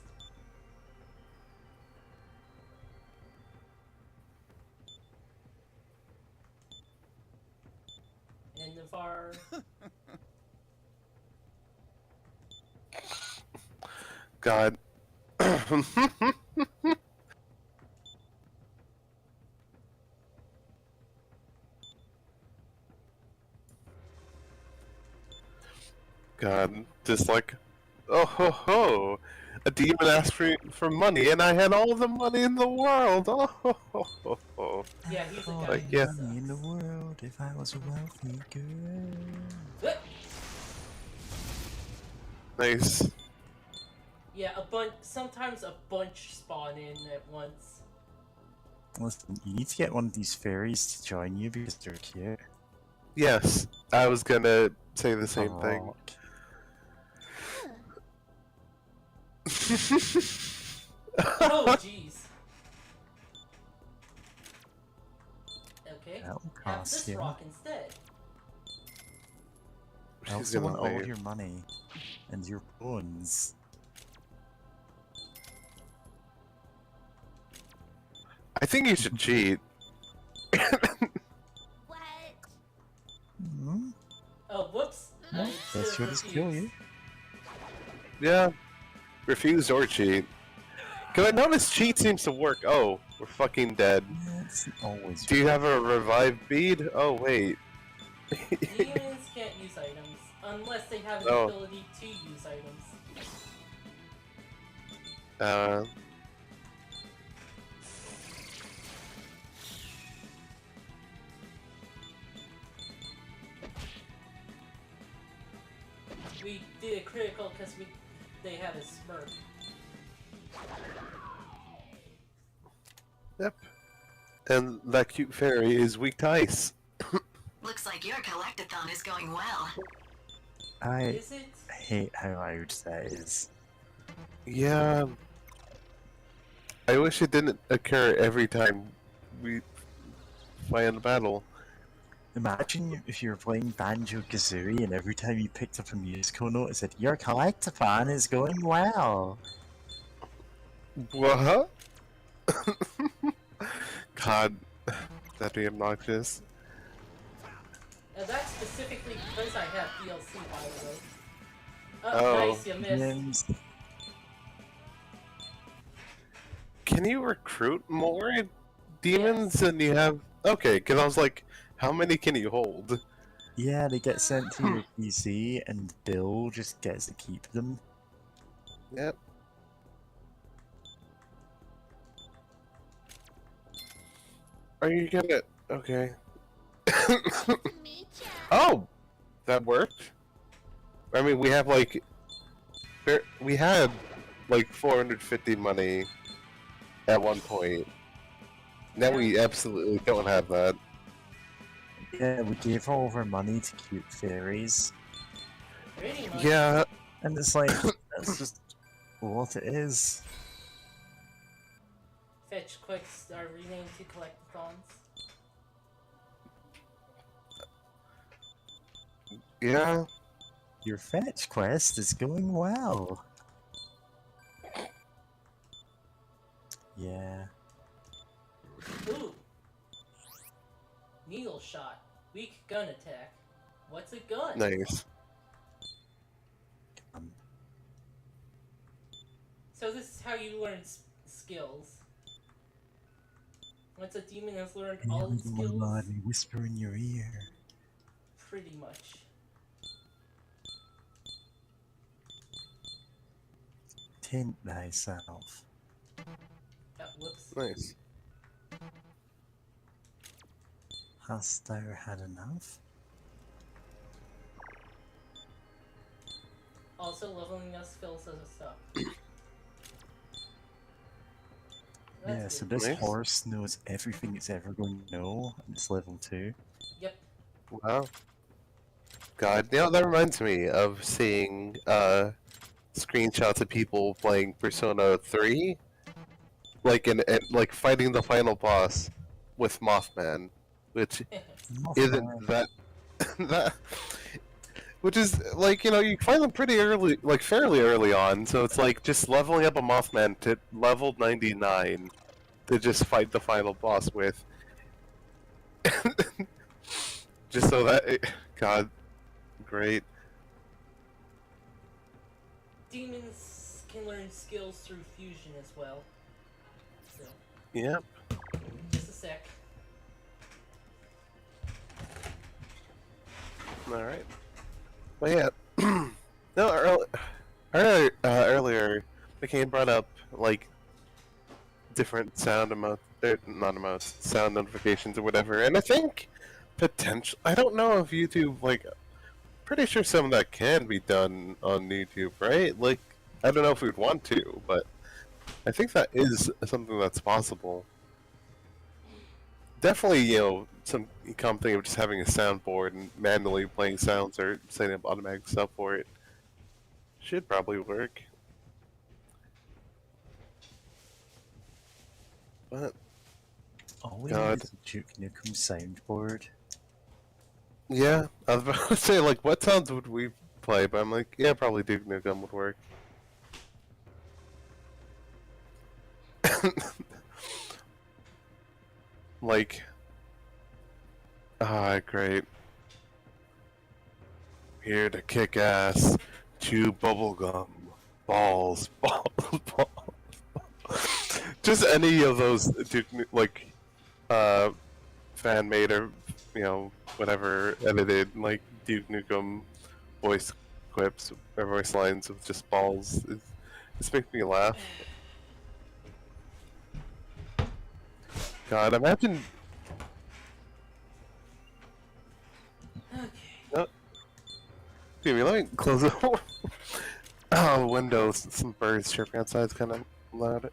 End of our... God. God, just like, oh ho ho, a demon asked for money, and I had all the money in the world. Oh ho ho ho ho. Yeah, he's a guy. Like, yeah. Money in the world if I was a wealthy girl. Nice. Yeah, sometimes a bunch spawn in at once. Listen, you need to get one of these fairies to join you because they're cute. Yes, I was gonna say the same thing. Oh, jeez. have Pass, this yeah. rock instead. I She's also gonna want all leave. your money and your bones. I think you should cheat. Hmm? Oh, whoops. No, I that should should just kill you. Yeah. Refuse or cheat. Cause I noticed cheat seems to work. Oh, we're fucking dead. It's always. Do you have a revive bead? Oh wait. Demons can't use items unless they have an Oh. ability to use items. We did a critical because they had a smirk. Yep. And that cute fairy is weak to ice. Looks like your collectathon is going well. I Is it? hate how loud that is. Yeah. I wish it didn't occur every time we fight in a battle. Imagine if you were playing Banjo-Kazooie and every time you picked up a musical note it said, "Your collectathon is going well." What? God, that'd be obnoxious. That's specifically because I have DLC, by the way. Oh. Nice, you missed. Can you recruit more demons than you have? Okay, because I was like, how many can you hold? Yeah, they get sent to your PC and Bill just gets to keep them. Yep. Are you gonna... Okay. Oh! That worked? I mean, we have like... We had like 450 money at one point. Now we absolutely don't have that. Yeah, we gave all of our money to cute fairies. Pretty much. Yeah. And it's like, that's just what it is. Fetch quests are renamed to collectathons. Yeah. Your fetch quest is going well. Yeah. Ooh. Needle shot. Weak gun attack. What's a gun? Nice. So this is how you learn skills. Once a demon has learned all its skills, Bloody whisper in your ear. pretty much. Tint thyself. Whoops. Nice. Hast thou had enough? Also, leveling us fills us up. Yeah, so this horse knows everything it's ever going to know, and it's level 2. Yep. Wow. God, you know, that reminds me of seeing screenshots of people playing Persona 3, like like fighting the final boss with Mothman, which isn't that which is like, you know, you find them pretty early, like fairly early on, so it's like just leveling up a Mothman to level 99 to just fight the final boss with. Just so that God, great. Demons can learn skills through fusion as well. So, Yep. just a sec. Alright. Well, yeah. No, earlier, McCain brought up, like, different sound sound notifications or whatever, and I think, I don't know if YouTube, like, pretty sure some of that can be done on YouTube, right? Like, I don't know if we'd want to, but I think that is something that's possible. Definitely, you know, some company of just having a soundboard and manually playing sounds or setting up automatic stuff for it should probably work. But All we God. need is a Duke Nukem soundboard. Yeah, I was about to say, like, what sounds would we play? But I'm like, yeah, probably Duke Nukem would work. Like, great. Here to kick ass, chew bubblegum, balls, balls, balls. Just any of those Duke like fan made or whatever edited like Duke Nukem voice clips or voice lines of just balls. It's making me laugh. God, imagine. Okay. Dude, let me close the windows. Some birds chirping outside is kind of loud.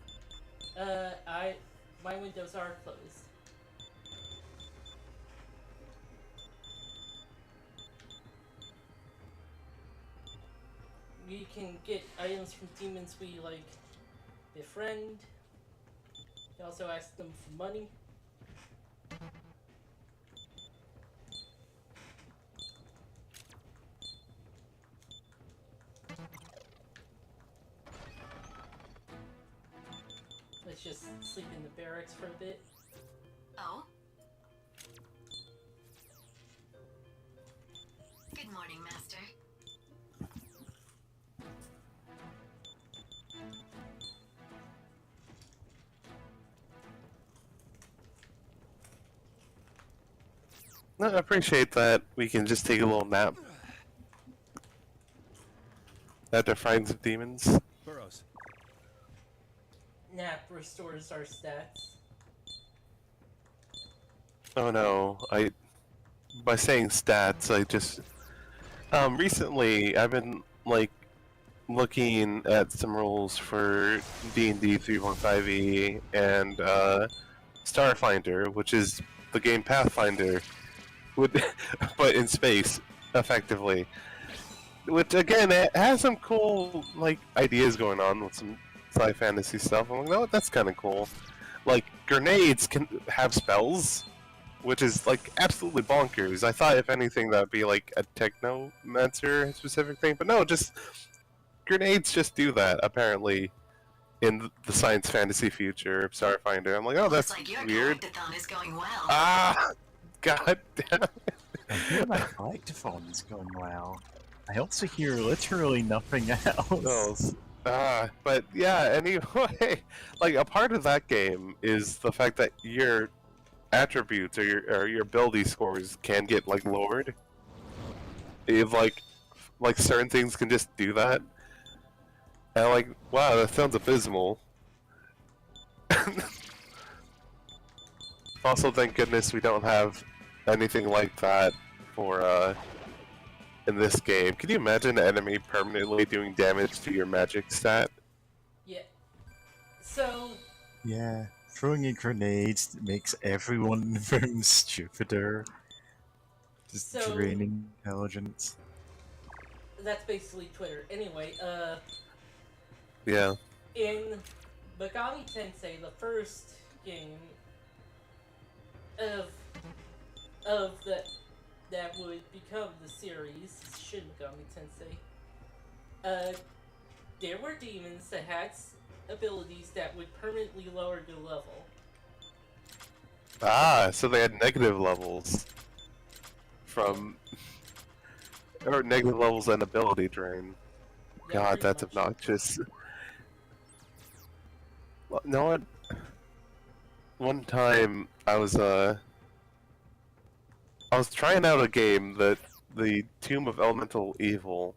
My windows are closed. We can get items from demons we like befriend. You also ask them for money. Let's just sleep in the barracks for a bit. Oh? Good morning, Master. No, I appreciate that. We can just take a little nap after fighting some demons. Burrows. Nap restores our stats. Oh no, by saying stats, I just recently I've been like looking at some rules for D&D 3.5e and Starfinder, which is the game Pathfinder, but in space, effectively. Which again, it has some cool like ideas going on with some sci fantasy stuff. I'm like, no, that's kind of cool. Like grenades can have spells, which is like absolutely bonkers. I thought if anything that'd be like a technomancer specific thing, but no, just grenades just do that apparently in the science fantasy future of Starfinder. I'm like, oh, that's Looks like your weird. collectathon is going well. Ah, god damn it. I hear my collectathon's going well. I also hear literally nothing else. But yeah, anyway, like a part of that game is the fact that your attributes or your ability scores can get like lowered. If like certain things can just do that. And like, wow, that sounds abysmal. Also, thank goodness we don't have anything like that for in this game. Can you imagine an enemy permanently doing damage to your magic stat? Yeah. So. Yeah, throwing a grenade makes everyone in the room stupider. Just draining intelligence. That's basically Twitter. Anyway, Yeah. in Megami Tensei, the first game of that would become the series, Shin Megami Tensei, there were demons that had abilities that would permanently lower your level. Ah, so they had negative levels from, or negative levels and ability drain. Yeah, God, pretty that's much. obnoxious. No one. One time I was trying out a game that the Tomb of Elemental Evil,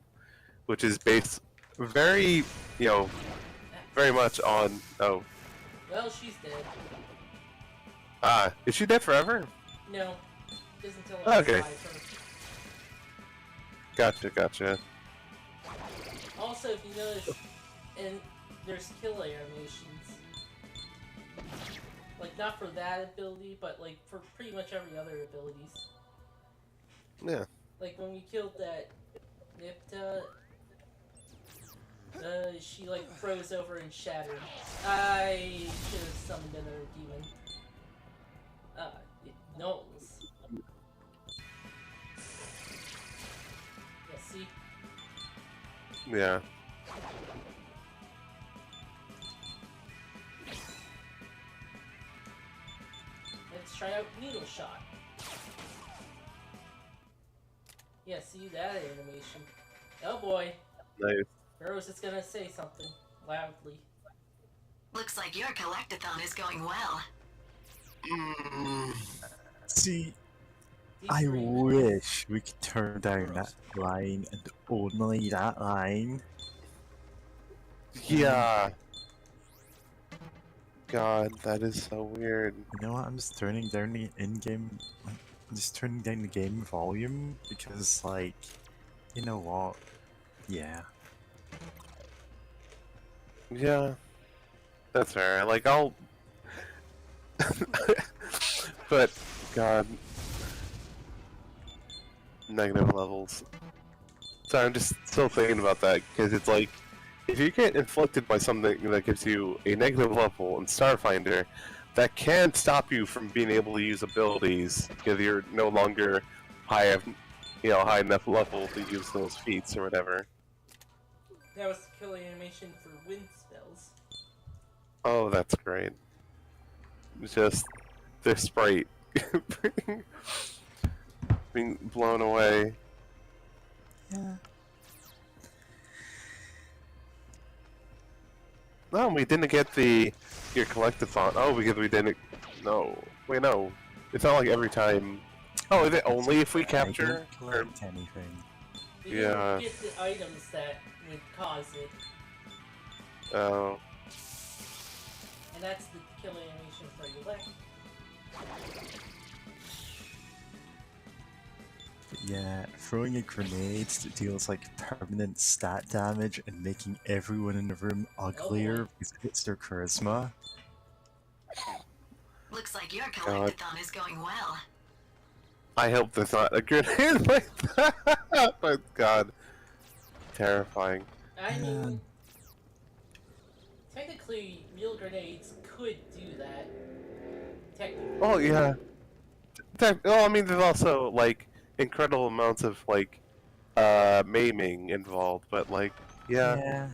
which is based very very much on Well, she's dead. Ah, is she dead forever? No, doesn't tell us. Okay. Gotcha. Also, if you notice, and there's kill animations. Like, not for that ability, but like for pretty much every other abilities. Yeah. Like when we killed that Nipta, she like froze over and shattered. I should have summoned another demon. Yeah. Let's try out Needle Shot. Yeah, see that animation. Oh boy. Nice. Rose is gonna say something loudly. Looks like your collectathon is going well. See, I wish we could turn down that line and only that line. Yeah. God, that is so weird. You know what? I'm just turning down the in-game. I'm just turning down the game volume because, like, you know what? Yeah. Yeah. That's fair. Like, I'll. But, God. Negative levels. Sorry, I'm just still thinking about that because it's like, if you get inflicted by something that gives you a negative level in Starfinder, that can stop you from being able to use abilities because you're no longer high enough level to use those feats or whatever. That was the kill animation for wind spells. Oh, that's great. It's just the sprite being blown away. Yeah. No, we didn't get your collectathon. Oh, because we didn't. No, wait, no. It's not like every time. Oh, is it only if we capture? I don't collect anything. You don't get the items that would cause it. Oh. And that's the kill animation for your leg. Yeah, throwing a grenade that deals like permanent stat damage and making everyone in the room uglier because it hits their charisma. Looks like your collectathon is going well. I hope there's not a grenade like that. But God, terrifying. I mean, technically, real grenades could do that. Technically. Oh yeah. Well, I mean, there's also like incredible amounts of like maiming involved, but like, yeah.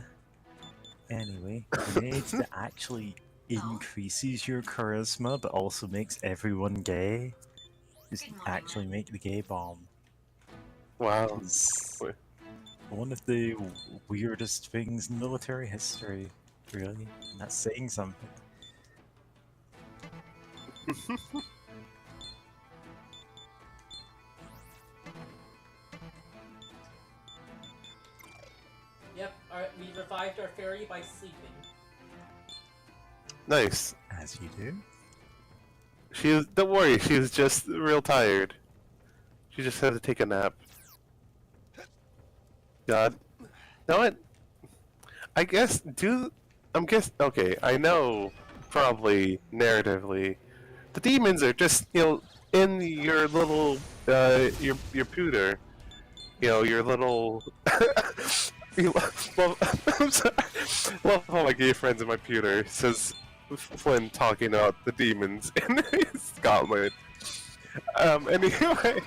Anyway, grenades that actually increases your charisma but also makes everyone gay. Just actually make the gay bomb. Wow. It's one of the weirdest things in military history, really. And that's saying something. Yep, we revived our fairy by sleeping. Nice. As you do. Don't worry, she was just real tired. She just had to take a nap. God. You know what? Okay, I know, probably, narratively, the demons are just, in your little, your pewter. Your little... I'm sorry. Love how my gay friends in my pewter says Flynn talking about the demons in Scotland. Anyway...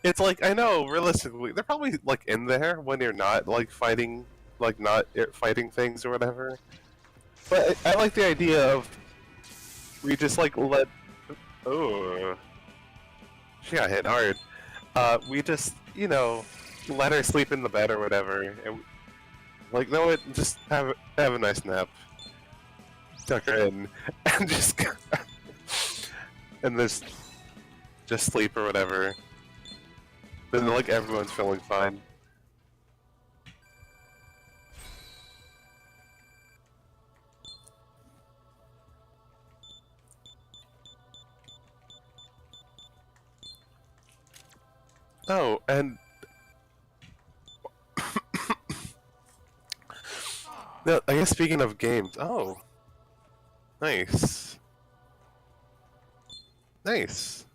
It's like, I know, realistically, they're probably, like, in there when you're not, like, fighting things or whatever. But I like the idea of, we just, like, oh, she got hit hard. We just, let her sleep in the bed or whatever, and, like, no, just have a nice nap. Tuck her in, and just, and just sleep or whatever. Then, like, everyone's feeling fine. Oh, and... no, I guess speaking of games... Oh. Nice. Nice.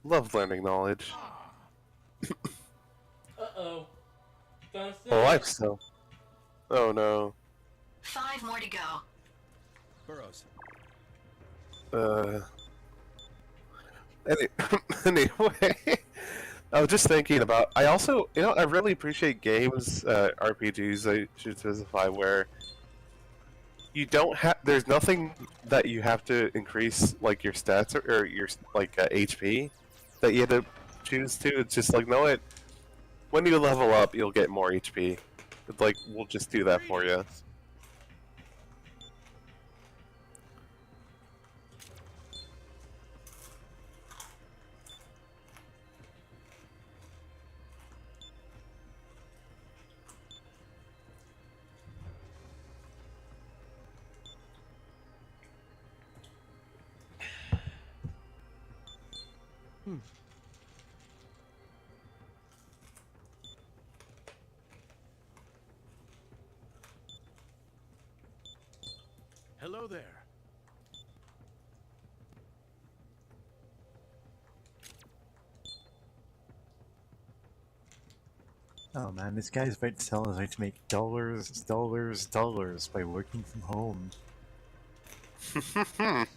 Love learning knowledge. Uh-oh. Oh, I'm still. Oh no. 5 more to go. Burrows. Anyway, I was just thinking about. I also, I really appreciate games, RPGs. I should specify where you don't have. There's nothing that you have to increase, like your stats or your like HP, that you had to choose to. It's just like, no, it. When you level up, you'll get more HP. It's like we'll just do that for you. Hello there. Oh man, this guy's about to tell us how to make dollars, dollars, dollars by working from home. At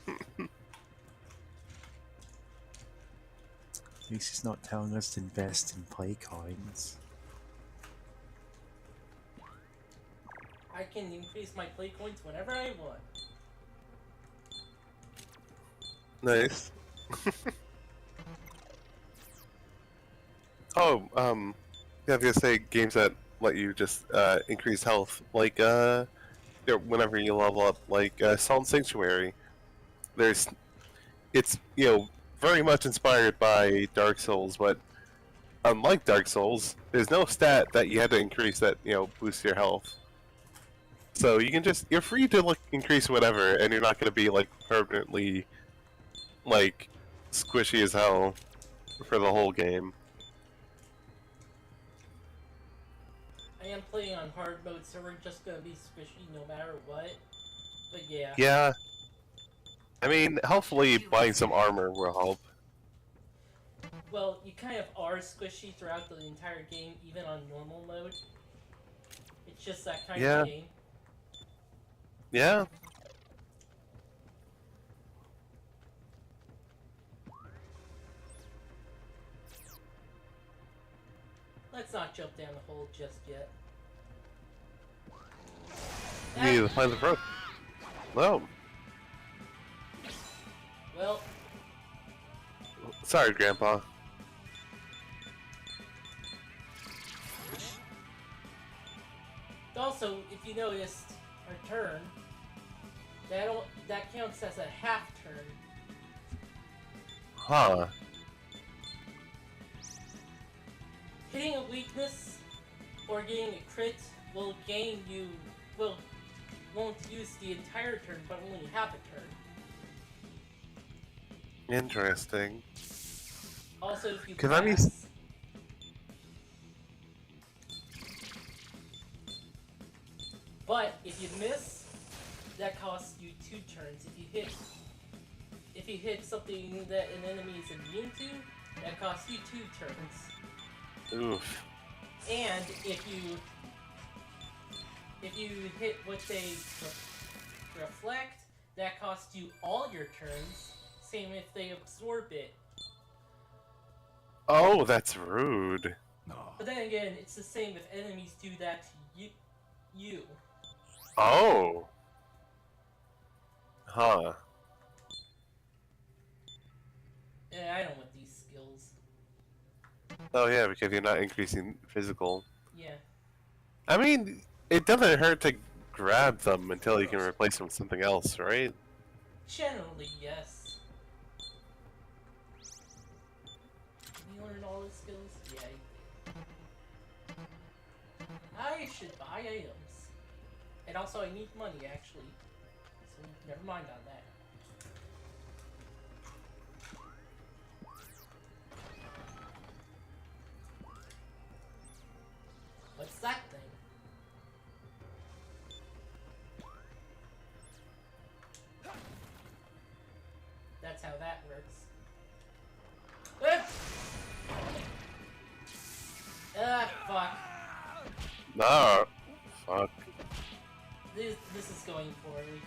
least he's not telling us to invest in play coins. I can increase my play coins whenever I want. Nice. Oh, yeah, I was gonna say games that let you just increase health, like whenever you level up, like Salt and Sanctuary. It's very much inspired by Dark Souls, but unlike Dark Souls, there's no stat that you had to increase that boosts your health. So you're free to increase whatever, and you're not gonna be like permanently like squishy as hell for the whole game. I am playing on hard mode, so we're just gonna be squishy no matter what. But yeah. Yeah. I mean, hopefully buying some armor will help. Well, you kind of are squishy throughout the entire game, even on normal mode. It's just that kind of game. Yeah. Let's not jump down the hole just yet. You need to find the rope. No. Well. Sorry, Grandpa. Also, if you noticed our turn, that counts as a half turn. Huh. Hitting a weakness or getting a crit will won't use the entire turn, but only half a turn. Interesting. Also, if you pass, but if you miss, that costs you 2 turns. If you hit something that an enemy is immune to, that costs you 2 turns. Oof. And if you hit what they reflect, that costs you all your turns. Same if they absorb it. Oh, that's rude. But then again, it's the same if enemies do that to you. Oh. Huh. Yeah, I don't want these skills. Oh yeah, because you're not increasing physical. Yeah. I mean, it doesn't hurt to grab them until you can replace them with something else, right? Generally, yes. You learned all the skills? Yeah, you did. I should buy items. And also, I need money, actually. So, never mind on that. What's that thing? That's how that works. Fuck. No. Fuck. This is going poorly.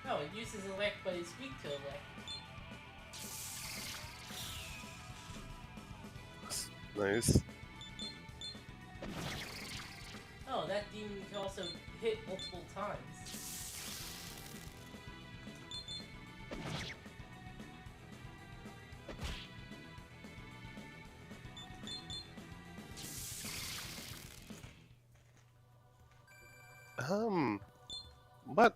No, it uses elect, but it's weak to elect. Nice. Oh, that demon can also hit multiple times. What?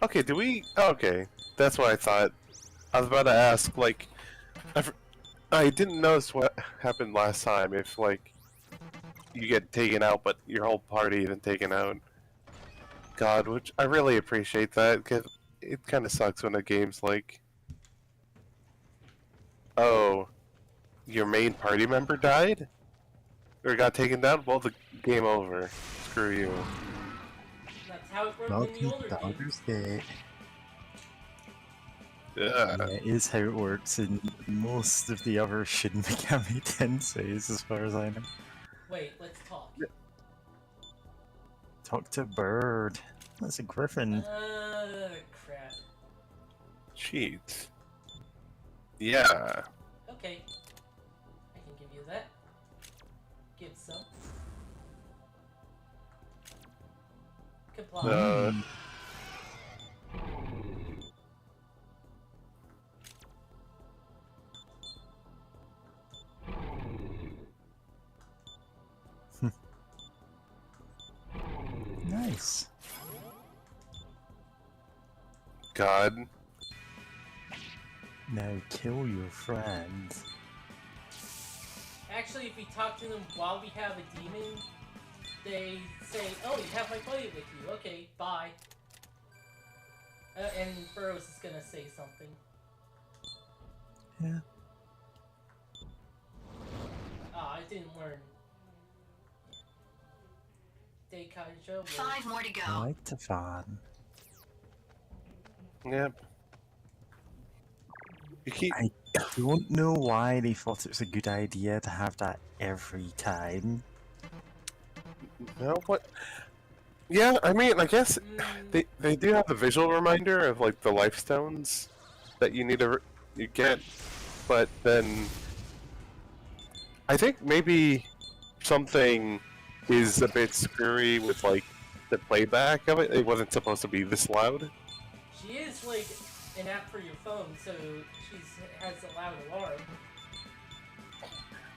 Okay, do we? Oh, okay, that's what I thought. I was about to ask, like, I didn't notice what happened last time. If like you get taken out, but your whole party isn't taken out. God, which I really appreciate that, because it kind of sucks when a game's like, oh, your main party member died? Or got taken down? Well, the game over. Screw you. That's how it worked in Welcome the older to games. Baldur's Gate. Yeah. Yeah, it is how it works in most of the other Shin Megami Tenseis, as far as I know. Wait, let's talk. Talk to Bird. That's a griffin. Crap. Cheats. Yeah. Okay. I can give you that. Give some. Comply. Nice. God. Now kill your friend. Actually, if we talk to them while we have a demon, they say, "Oh, you have my buddy with you. Okay, bye." And Burroughs is gonna say something. Yeah. Ah, I didn't learn. Deikaijo. 5 more to go. I like to farm. Yep. You keep. I don't know why they thought it was a good idea to have that every time. No, what? Yeah, I mean, I guess they do have a visual reminder of like the life stones that you need to you get, but then I think maybe something is a bit screwy with like the playback of it. It wasn't supposed to be this loud. She is like an app for your phone, so she has a loud alarm.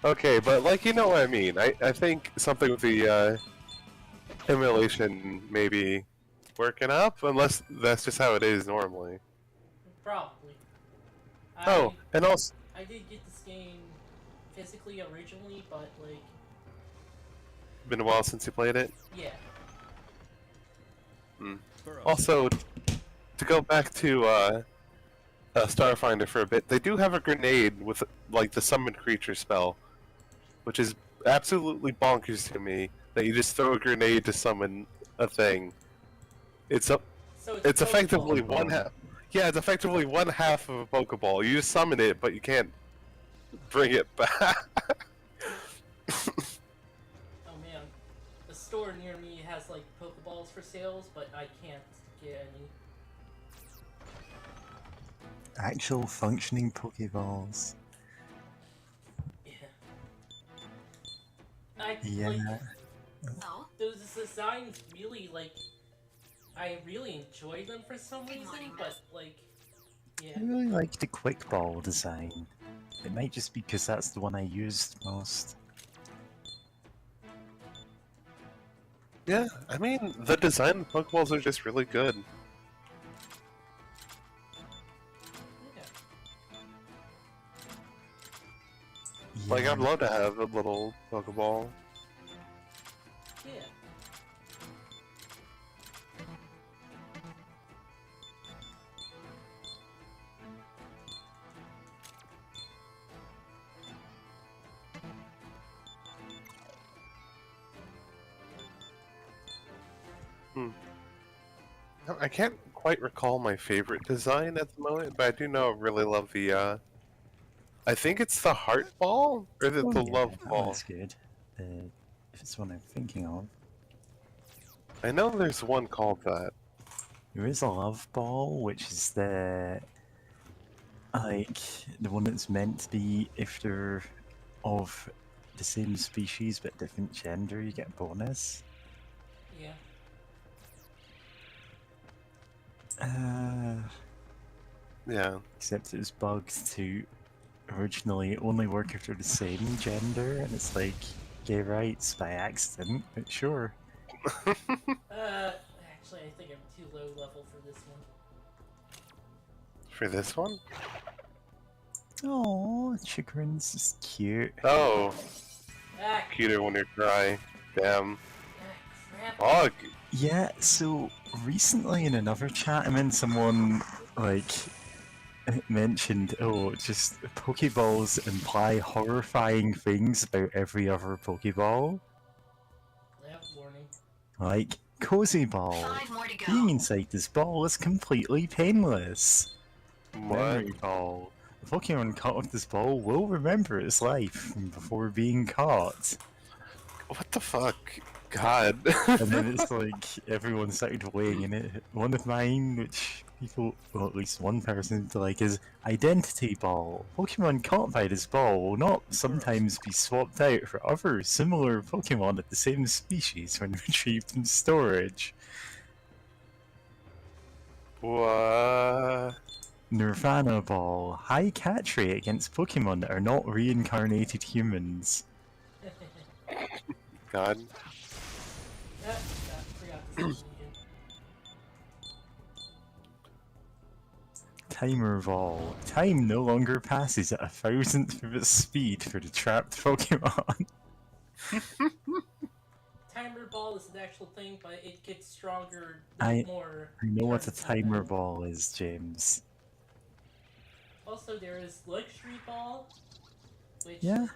Okay, but like you know what I mean. I think something with the emulation maybe working up, unless that's just how it is normally. Probably. Oh, and also. I did get this game physically originally, but like. Been a while since you played it? Yeah. Also, to go back to Starfinder for a bit, they do have a grenade with like the summon creature spell, which is absolutely bonkers to me. That you just throw a grenade to summon a thing. It's effectively one half. Yeah, it's effectively one half of a Pokeball. You just summon it, but you can't bring it back. Oh man, the store near me has like Pokeballs for sales, but I can't get any. Actual functioning Pokeballs. Yeah. Yeah. Those designs really like. I really enjoy them for some reason, but like, yeah. I really like the quick ball design. It might just be because that's the one I used most. Yeah, I mean, the design of Pokeballs are just really good. Yeah. Like, I'd love to have a little Pokeball. Yeah. I can't quite recall my favorite design at the moment, but I do know I really love the, I think it's the Heart Ball? Or is it the Love Ball? That's good. If it's one I'm thinking of. I know there's one called that. There is a Love Ball, which is the... like the one that's meant to be if they're of the same species but different gender, you get a bonus. Yeah. Yeah. Except it was bugged to originally only work if they're the same gender, and it's like gay rights by accident, but sure. Actually, I think I'm too low level for this one. For this one? Oh, Chagrin's is cute. Oh. Ah. Cuter when you cry. Damn. Crap. Oh. Yeah, so recently in another chat, I mean, someone like mentioned, oh, just Pokeballs imply horrifying things about every other Pokeball. Yep, warning. Like, Cozy Ball. Being inside this ball is completely painless. What? Memory Ball. A Pokemon caught with this ball will remember its life from before being caught. What the fuck? God. And then it's like, everyone started weighing in it. One of mine, which people, well, at least one person to like, is Identity Ball. Pokemon caught by this ball will not sometimes be swapped out for other similar Pokemon of the same species when retrieved from storage. What? Nirvana Ball. High catch rate against Pokemon that are not reincarnated humans. God. Forgot this one again. Timer Ball. Time no longer passes at 1,000th of its speed for the trapped Pokemon. Timer ball is an actual thing, but it gets stronger I more. know what a turns Timer Ball is, James. Also, there is luxury ball, which Yeah.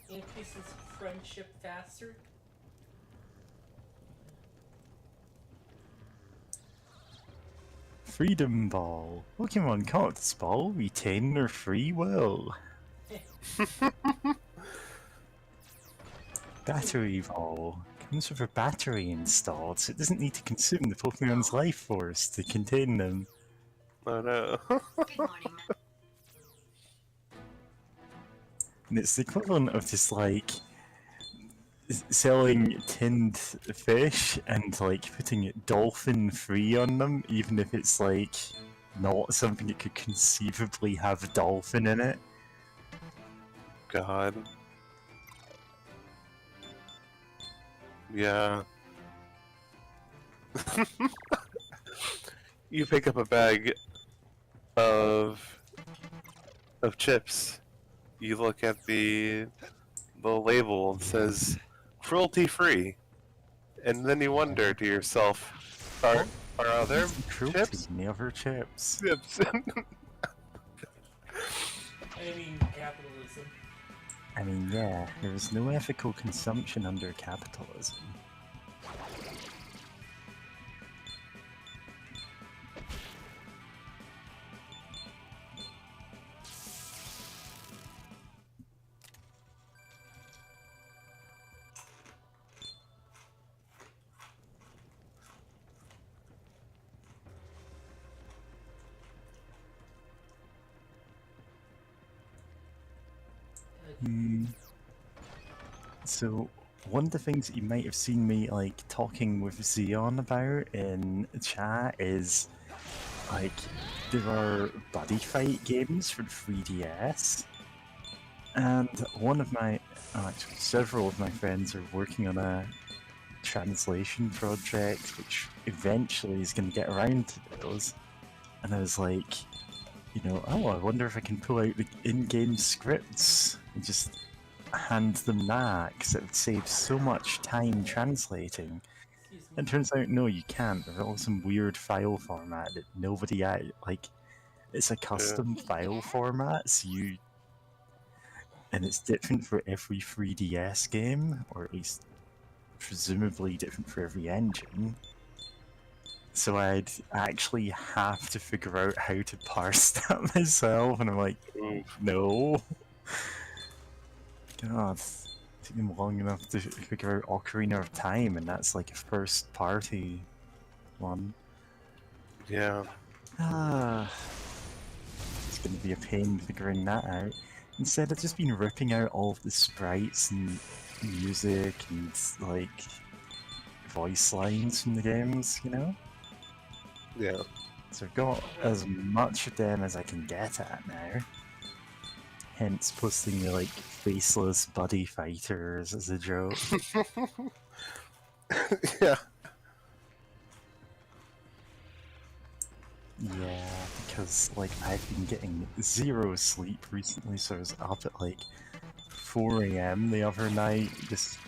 increases friendship faster. Freedom Ball. Pokemon caught this ball retain their free will. Battery Ball. Comes with a battery installed, so it doesn't need to consume the Pokemon's life force to contain them. Oh no. And it's the equivalent of just like selling tinned fish and like putting dolphin free on them, even if it's like not something that could conceivably have dolphin in it. God. Yeah. You pick up a bag of chips. You look at the label. It says cruelty free, and then you wonder to yourself, are there chips? Never chips. Chips. I mean, capitalism. I mean, yeah, there is no ethical consumption under capitalism. So, one of the things that you might have seen me like talking with Xeon about in chat is like there are buddy fight games for the 3DS, and one of my, actually several of my friends are working on a translation project which eventually is going to get around to those, and I was like, you know, oh, I wonder if I can pull out the in-game scripts and just hand them that, because it would save so much time translating. And it turns out, no, you can't. There's all some weird file format that nobody, like, it's a custom file format, so you... And it's different for every 3DS game, or at least presumably different for every engine. So I'd actually have to figure out how to parse that myself, and I'm like, no. God, it took them long enough to figure out Ocarina of Time, and that's like a first party one. Yeah. Ah. It's going to be a pain figuring that out. Instead, I've just been ripping out all of the sprites and music and, like, voice lines from the games, you know? Yeah. So I've got as much of them as I can get at now. Hence posting the, like, faceless buddy fighters as a joke. Yeah. Yeah, because, like, I've been getting zero sleep recently, so I was up at, like, 4 AM the other night, just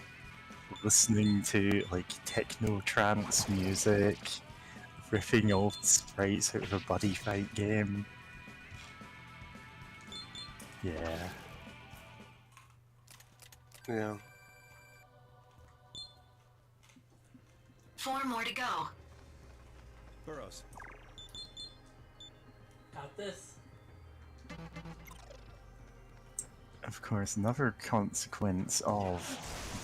listening to, like, techno-trance music, ripping all the sprites out of a buddy fight game. Yeah. Yeah. 4 more to go. Burrows. Got this. Of course, another consequence of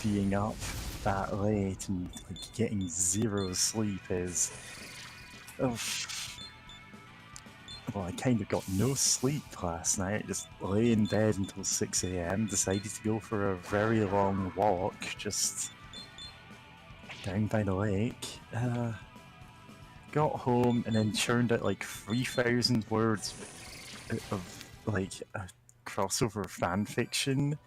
being up that late and, like, getting zero sleep is... well, I kind of got no sleep last night, just lay in bed until 6 AM, decided to go for a very long walk, just down by the lake. Got home and then churned out like 3,000 words of like a crossover fanfiction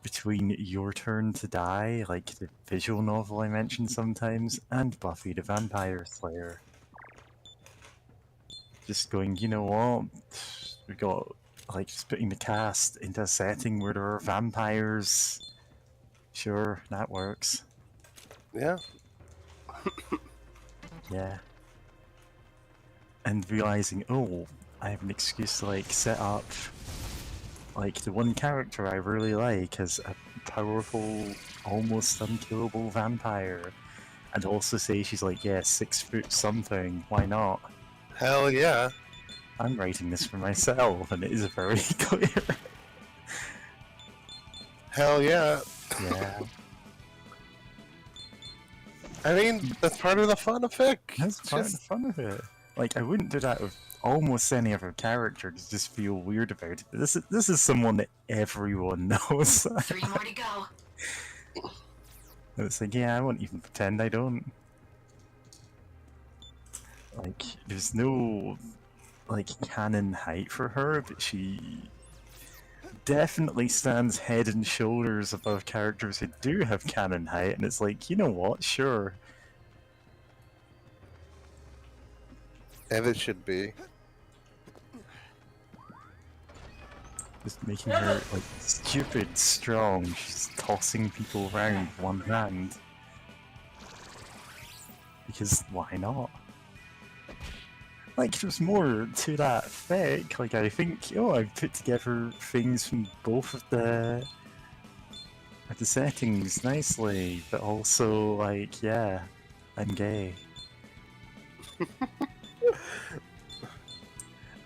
between Your Turn to Die, like the visual novel I mentioned sometimes, and Buffy the Vampire Slayer. Just going, you know what, we got, like, just putting the cast into a setting where there are vampires. Sure, that works. Yeah. Yeah. And realizing, oh, I have an excuse to, like, set up, like, the one character I really like as a powerful, almost unkillable vampire. And also say she's like, yeah, 6 foot something, why not? Hell yeah. I'm writing this for myself, and it is very clear. Hell yeah. Yeah. I mean, that's part of the fun of fic. That's part of the fun of it. Like, I wouldn't do that with almost any other character, to just feel weird about it. But this is someone that everyone knows. 3 more to go. And it's like, yeah, I won't even pretend I don't. Like, there's no, like, canon height for her, but she definitely stands head and shoulders above characters who do have canon height, and it's like, you know what, sure. And it should be. Just making her, like, stupid strong, she's tossing people around with one hand. Because why not? Like, there's more to that fic. Like, I think, I've put together things from both of the settings nicely, but also, like, yeah, I'm gay.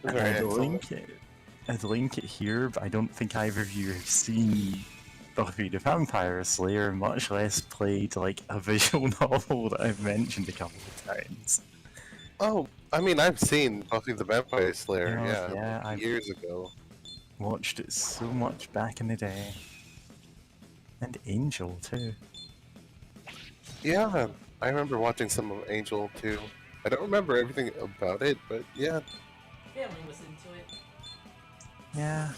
And I'd link it here, but I don't think either of you have seen Buffy the Vampire Slayer, much less played, like, a visual novel that I've mentioned a couple of times. Oh, I mean, I've seen Buffy the Vampire Slayer, Yeah, I've years ago. Watched it so much back in the day. And Angel, too. Yeah, I remember watching some of Angel, too. I don't remember everything about it, but yeah. Family was into it. Yeah.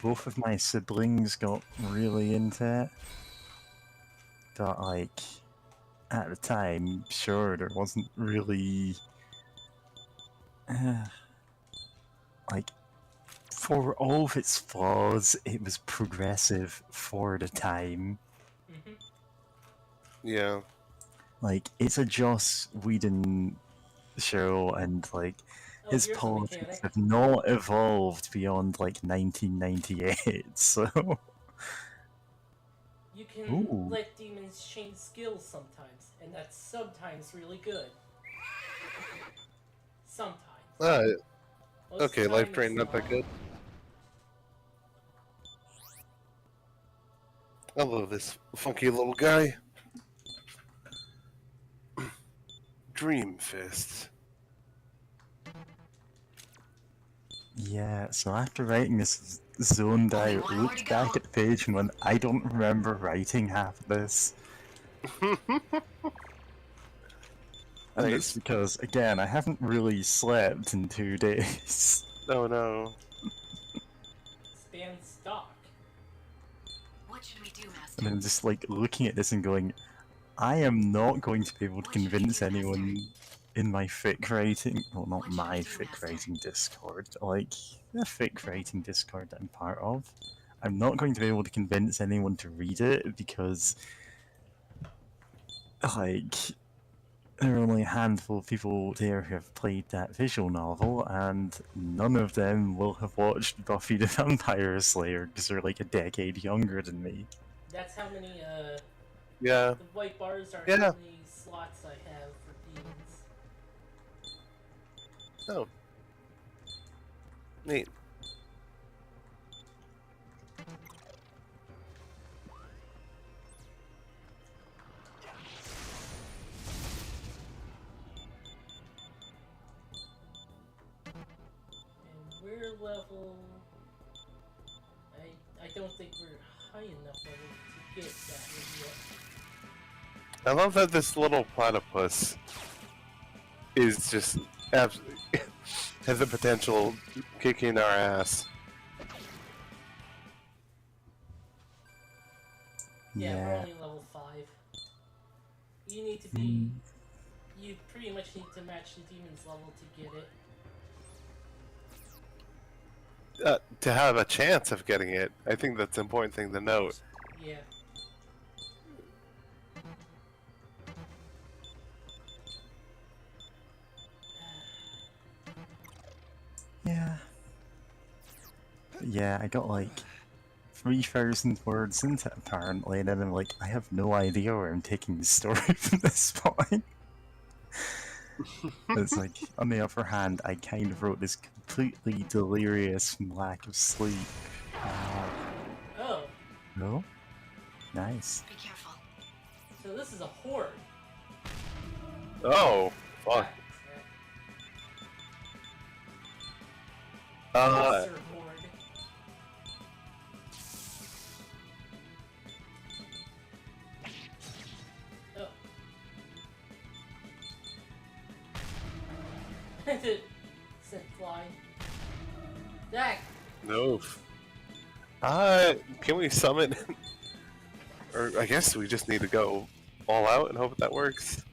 Both of my siblings got really into it. But, like, at the time, sure, there wasn't really... like, for all of its flaws, it was progressive for the time. Yeah. Like, it's a Joss Whedon show, and, like, his politics have not evolved beyond, like, 1998, so... You can let demons change skills sometimes, and that's sometimes really good. Sometimes. Okay, Life Drain not that good. I love this funky little guy. Dream Fists. Yeah, so after writing this zoned out, looked back at the page and went, I don't remember writing half of this. And it's because, again, I haven't really slept in 2 days. Oh no. Span stock. What should we do, Master? And I'm just like looking at this and going, I am not going to be able to convince anyone in my fic writing, well, not my fic writing Discord, like the fic writing Discord that I'm part of. I'm not going to be able to convince anyone to read it because, like, there are only a handful of people there who have played that visual novel, and none of them will have watched Buffy the Vampire Slayer because they're like a decade younger than me. That's how many, Yeah. the white bars are Yeah. how many slots I have for demons. Oh. Neat. And we're level... I don't think we're high enough level to get that one yet. I love that this little platypus is just absolutely has the potential kicking our ass. Yeah, we're only level 5. You need to be... You pretty much need to match the demon's level to get it. To have a chance of getting it, I think that's an important thing to note. Yeah. Yeah. Yeah, I got like 3,000 words into it apparently, and then I'm like, I have no idea where I'm taking the story from this point. It's like, on the other hand, I kind of wrote this completely delirious from lack of sleep. Oh, No? Nice. Be careful. so this is a horde. Oh, fuck. Lesser horde. Oh. Sent fly. Dak! No. Can we summon? Or I guess we just need to go all out and hope that works.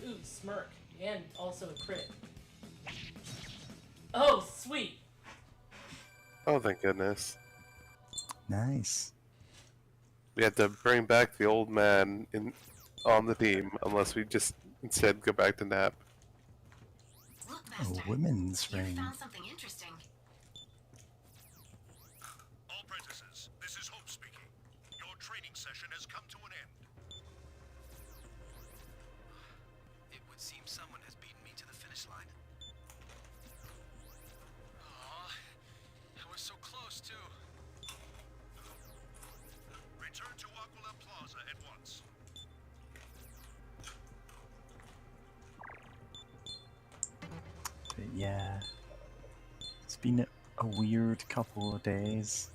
Ooh, smirk. And also a crit. Oh, sweet! Oh, thank goodness. Nice. We had to bring back the old man on the team, unless we just instead go back to nap. Look, A Master. women's You ring. found something interesting. All apprentices, this is Hope speaking. Your training session has come to an end. It would seem someone has beaten me to the finish line. Aw, I was so close too. Return to Aquila Plaza at once. But yeah, it's been a weird couple of days.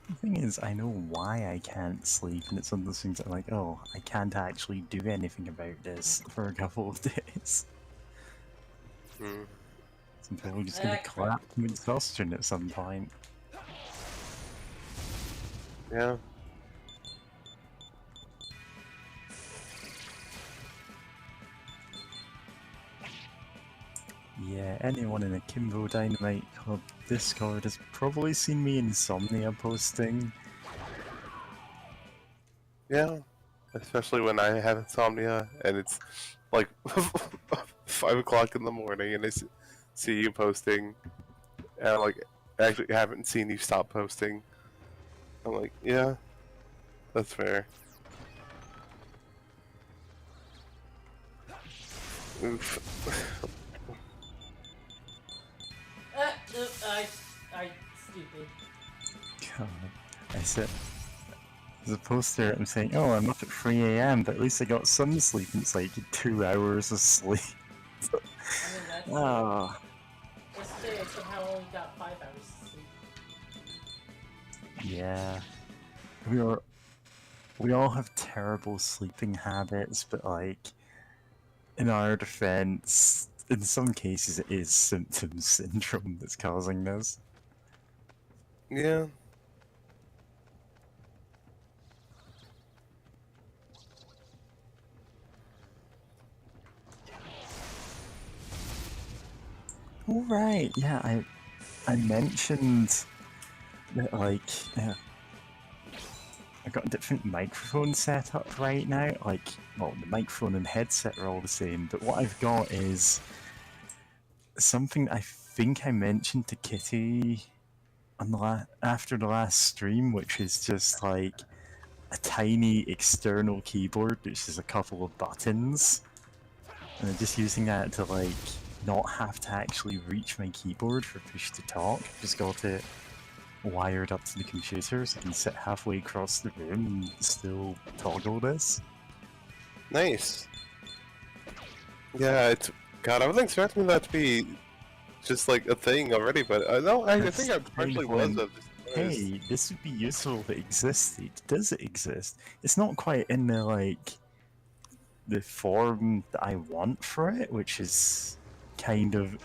The thing is, I know why I can't sleep, and it's one of those things that I'm like, oh, I can't actually do anything about this for a couple of days. So I'm probably just gonna collapse from exhaustion at some point. Yeah. Yeah, anyone in a Kimbo Dynamite Club Discord has probably seen me insomnia posting. Yeah. Especially when I have insomnia and it's like 5 o'clock in the morning and I see you posting. And I'm like, I actually haven't seen you stop posting. I'm like, yeah, that's fair. Oof. I stupid. God, I said As opposed to I'm saying, oh, I'm up at 3 a.m., but at least I got some sleep, and it's like 2 hours of sleep. I mean, that's Oh. Yesterday I somehow only got 5 hours of sleep. Yeah. We all have terrible sleeping habits, but like, in our defense, in some cases it is symptom syndrome that's causing this. Yeah. Oh right, yeah, I mentioned that like I got a different microphone set up right now. Like, well, the microphone and headset are all the same, but what I've got is something I think I mentioned to Kitty on the after the last stream, which is just like a tiny external keyboard, which is a couple of buttons, and I'm just using that to like not have to actually reach my keyboard for push to talk. Just got it wired up to the computer so I can sit halfway across the room and still toggle this. Nice. Yeah, it's God. I wasn't expecting that to be just like a thing already, but I think I partially was. Hey, this would be useful if it existed. Does it exist? It's not quite in the like the form that I want for it, which is kind of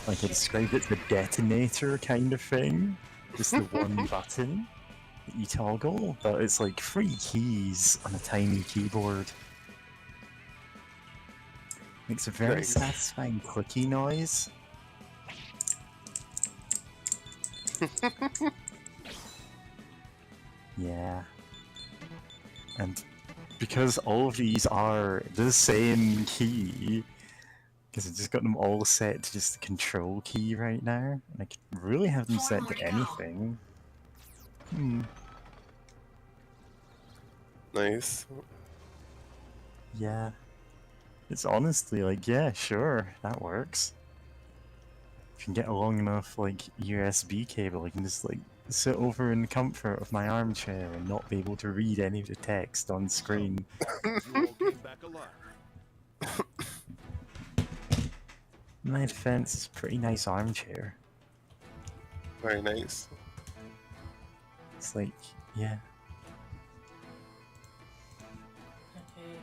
like I described it, the detonator kind of thing. Just the one button that you toggle, but it's like 3 keys on a tiny keyboard. Makes a very Nice. satisfying clicky noise. Yeah. And because all of these are the same key, because I've just got them all set to just the control key right now, and I could really have them set to anything. Nice. Yeah. It's honestly like, yeah, sure, that works. If you can get a long enough, like, USB cable, I can just, like, sit over in the comfort of my armchair and not be able to read any of the text on screen. You all came back alive. In my defense, it's a pretty nice armchair. Very nice. It's like, yeah. Okay,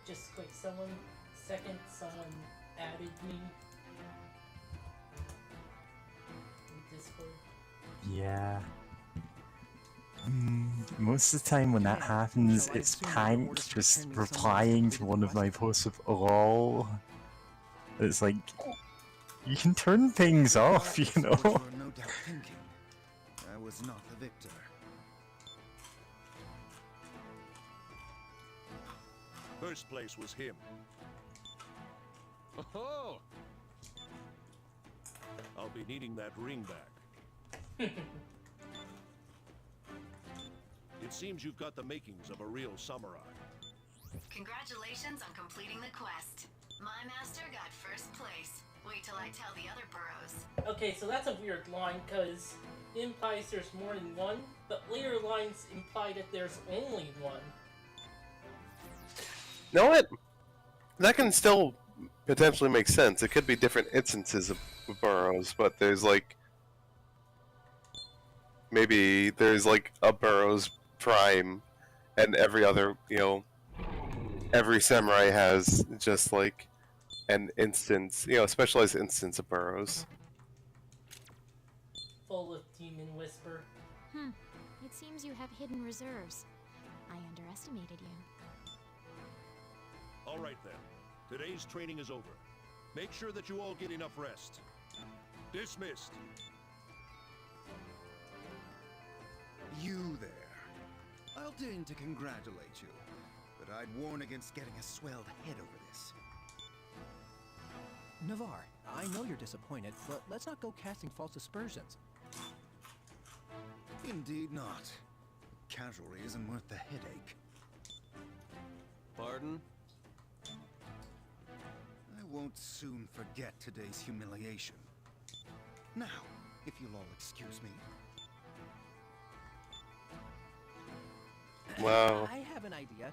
just wait someone added me in Discord. Yeah. Most of the time when that happens, it's Pank just replying to one of my posts with lol. It's like, you can turn things off, you know? You were no doubt thinking. I was not the victor. First place was him. Oh! I'll be needing that ring back. It seems you've got the makings of a real samurai. Congratulations on completing the quest. My master got first place. Wait till I tell the other burrows. Okay, so that's a weird line, because it implies there's more than one, but later lines imply that there's only one. You know what? That can still potentially make sense. It could be different instances of burrows, but there's like... Maybe there's like a Burrows Prime, and every other, you know... Every samurai has just like an instance, you know, a specialized instance of burrows. Full of demon whisper. It seems you have hidden reserves. I underestimated you. Alright then. Today's training is over. Make sure that you all get enough rest. Dismissed. You there. I'll deign to congratulate you, but I'd warn against getting a swelled head over this. Navarre, I know you're disappointed, but let's not go casting false aspersions. Indeed not. Casualty isn't worth the headache. Pardon? I won't soon forget today's humiliation. Now, if you'll all excuse me. Wow. I have an idea.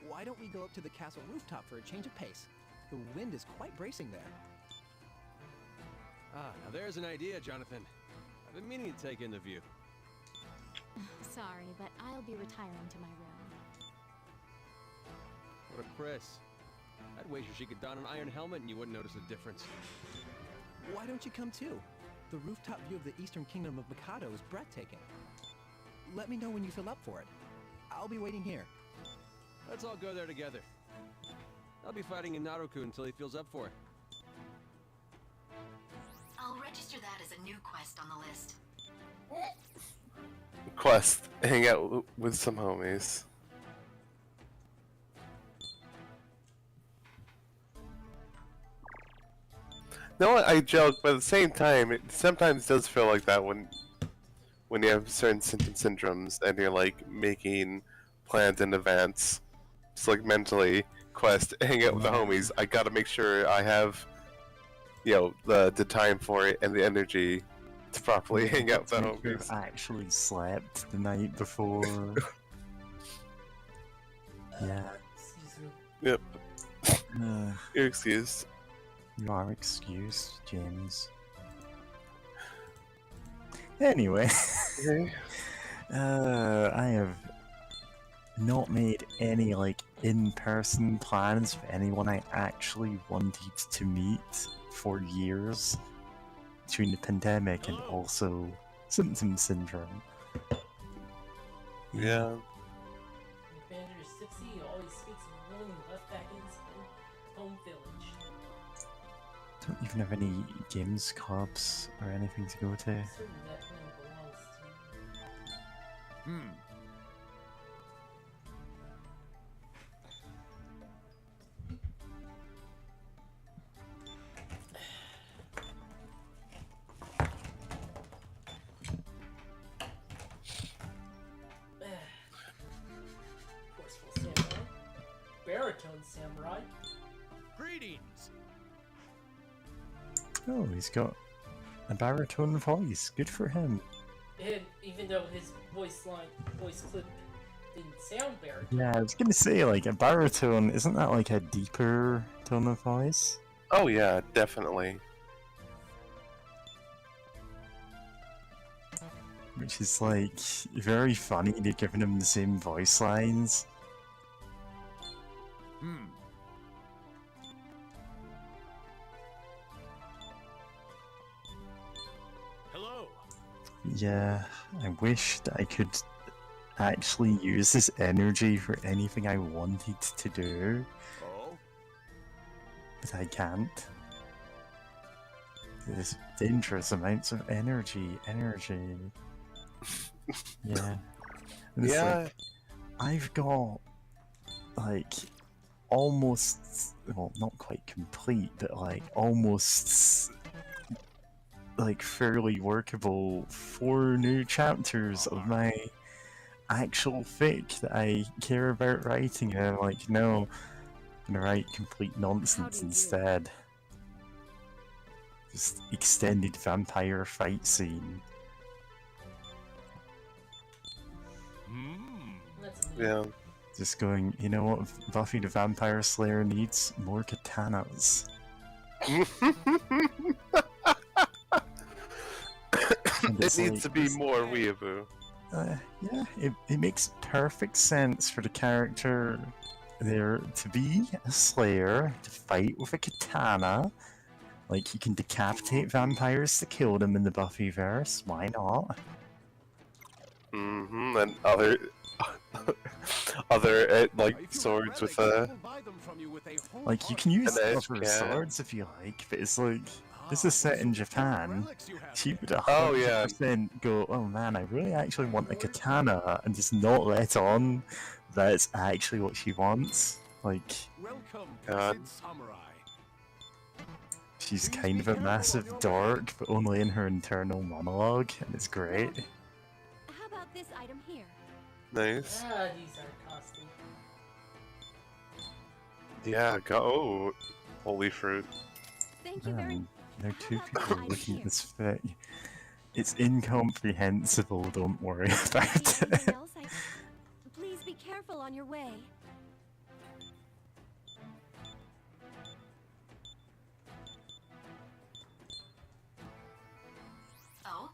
Why don't we go up to the castle rooftop for a change of pace? The wind is quite bracing there. Ah, now there's an idea, Jonathan. I've been meaning to take in the view. Sorry, but I'll be retiring to my room. What a Chris. I'd wager she could don an iron helmet and you wouldn't notice a difference. Why don't you come too? The rooftop view of the Eastern Kingdom of Mikado is breathtaking. Let me know when you feel up for it. I'll be waiting here. Let's all go there together. I'll be fighting in Naruku until he feels up for it. I'll register that as a new quest on the list. Quest. Hang out with some homies. No, I joke, but at the same time, it sometimes does feel like that when you have certain syndromes and you're like making plans in advance. Just like mentally, quest, hang out with the homies. I gotta make sure I have, the time for it and the energy to properly hang out with the homies. Actually slept the night before. Yeah. Yep. You're excused. You are excused, James. Anyway, I have not made any in-person plans for anyone I actually wanted to meet for years between the pandemic and also symptom syndrome. Yeah. Commander 60 always speaks of willing left back in his home village. Don't even have any games clubs or anything to go to. Certain that man belongs to. Forceful samurai. Baritone samurai. Greetings. Oh, he's got a baritone voice. Good for him. And even though his voice clip didn't sound baritone. Yeah, I was gonna say, a baritone, isn't that a deeper tone of voice? Oh yeah, definitely. Which is, very funny, they're giving him the same voice lines. Hello. Yeah, I wish that I could actually use this energy for anything I wanted to do. Oh? But I can't. There's dangerous amounts of energy. Yeah. And it's Yeah. I've got, almost, well, not quite complete, but, almost, fairly workable 4 new chapters of my actual fic that I care about writing, and I'm like, no, I'm gonna write complete nonsense instead. Just extended vampire fight scene. Yeah. Just going, you know what Buffy the Vampire Slayer needs? More katanas. It needs to be more weeaboo. Yeah, it makes perfect sense for the character there to be a slayer, to fight with a katana. He can decapitate vampires to kill them in the Buffyverse, why not? Mm-hmm, and other swords with you can use other swords if you like, but it's this is set in Japan. She would 100% go, oh man, I really actually want a katana, and just not let on that it's actually what she wants. God. She's kind of a massive dork, but only in her internal monologue, and it's great. How about this item here? Nice. Ah, these are costly. Yeah, go. Oh, holy fruit. Thank you very much. There are 2 people looking at this fic. It's incomprehensible, don't worry about it. Please be careful. careful on your way. Oh?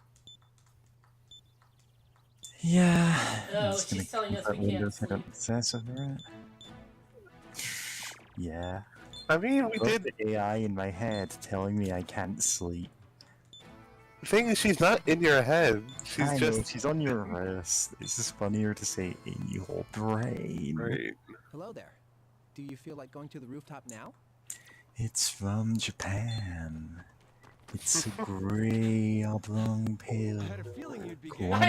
Yeah. I'm Oh, just gonna she's telling close us we that can't window so I sleep. don't obsess over it. Yeah. I mean, we Love did. the AI in my head telling me I can't sleep. The thing is, she's not in your head. She's I just. know, she's on your wrist. It's just funnier to say in your brain. Right. Hello there. Do you feel like going to the rooftop now? It's from Japan. It's a grey oblong pill. I had a feeling you'd be gay. Quantum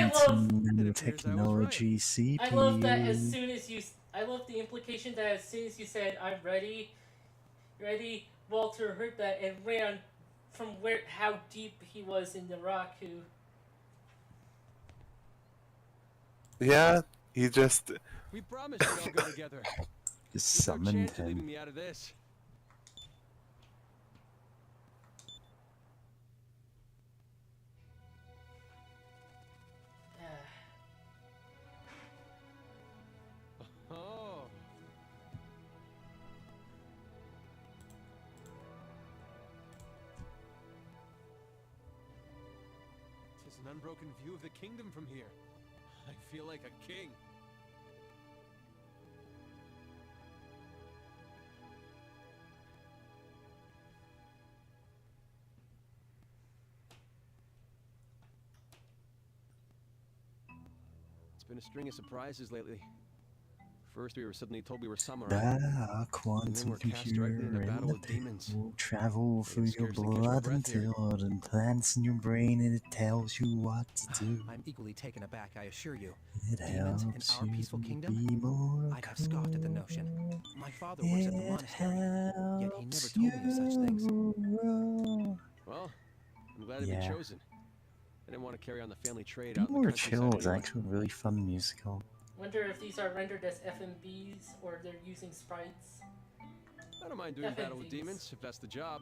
It appears I was right. nanotechnology CPU. I love that as soon as you. I love the implication that as soon as you said "I'm ready," Walter heard that and ran from how deep he was in the Raku. Yeah, he just. We promised we'd all go together. Just There's no summoned chance of him. leaving me out of this. Oh. Tis an unbroken view of the kingdom from here. I feel like a king. It's been a string of surprises lately. First, we were suddenly told we were samurai. A And then quantum we're cast directly computer into in battle the with demons. will travel through your scarcely catch my blood breath here. until it implants in your brain and it tells you what to do. I'm equally taken aback, I assure you. It Demons in helps our you peaceful kingdom? be more I'd have scoffed at the notion. My father works at the It monastery, yet he never helps told me of such things. you. Well, I'm glad to Yeah. be chosen. I didn't want to carry on the family trade Be out in the More countryside Chill is anyway. actually a really fun musical. Wonder if these are rendered as FMVs or they're using sprites. I don't mind doing battle with FMVs. demons if that's the job.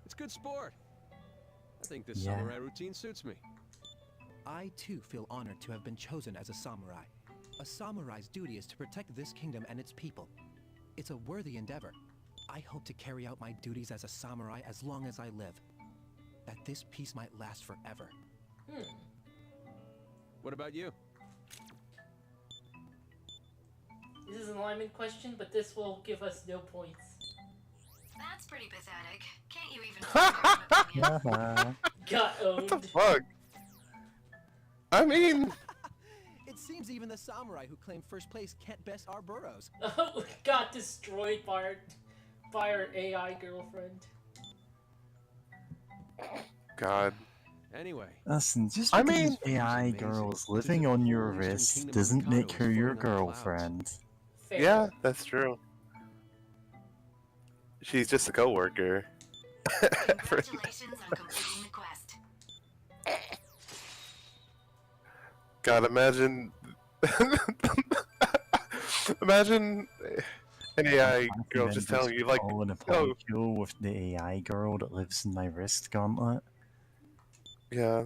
It's good sport. I think this Yeah. samurai routine suits me. I too feel honored to have been chosen as a samurai. A samurai's duty is to protect this kingdom and its people. It's a worthy endeavor. I hope to carry out my duties as a samurai as long as I live. That this peace might last forever. What about you? This is an alignment question, but this will give us no points. That's pretty pathetic. Can't you even Got owned. What the fuck? I mean, It seems even the samurai who claim first place can't best our burrows. Oh, got destroyed by our AI girlfriend. God. Anyway. Listen, just I because mean- AI girls living on your wrist doesn't make her your girlfriend. Fair. Yeah, that's true. She's just a coworker. Congratulations on completing the quest. God, imagine. Imagine an AI girl just telling you, like, oh, oh, kill with the AI girl that lives in my wrist gauntlet. yeah.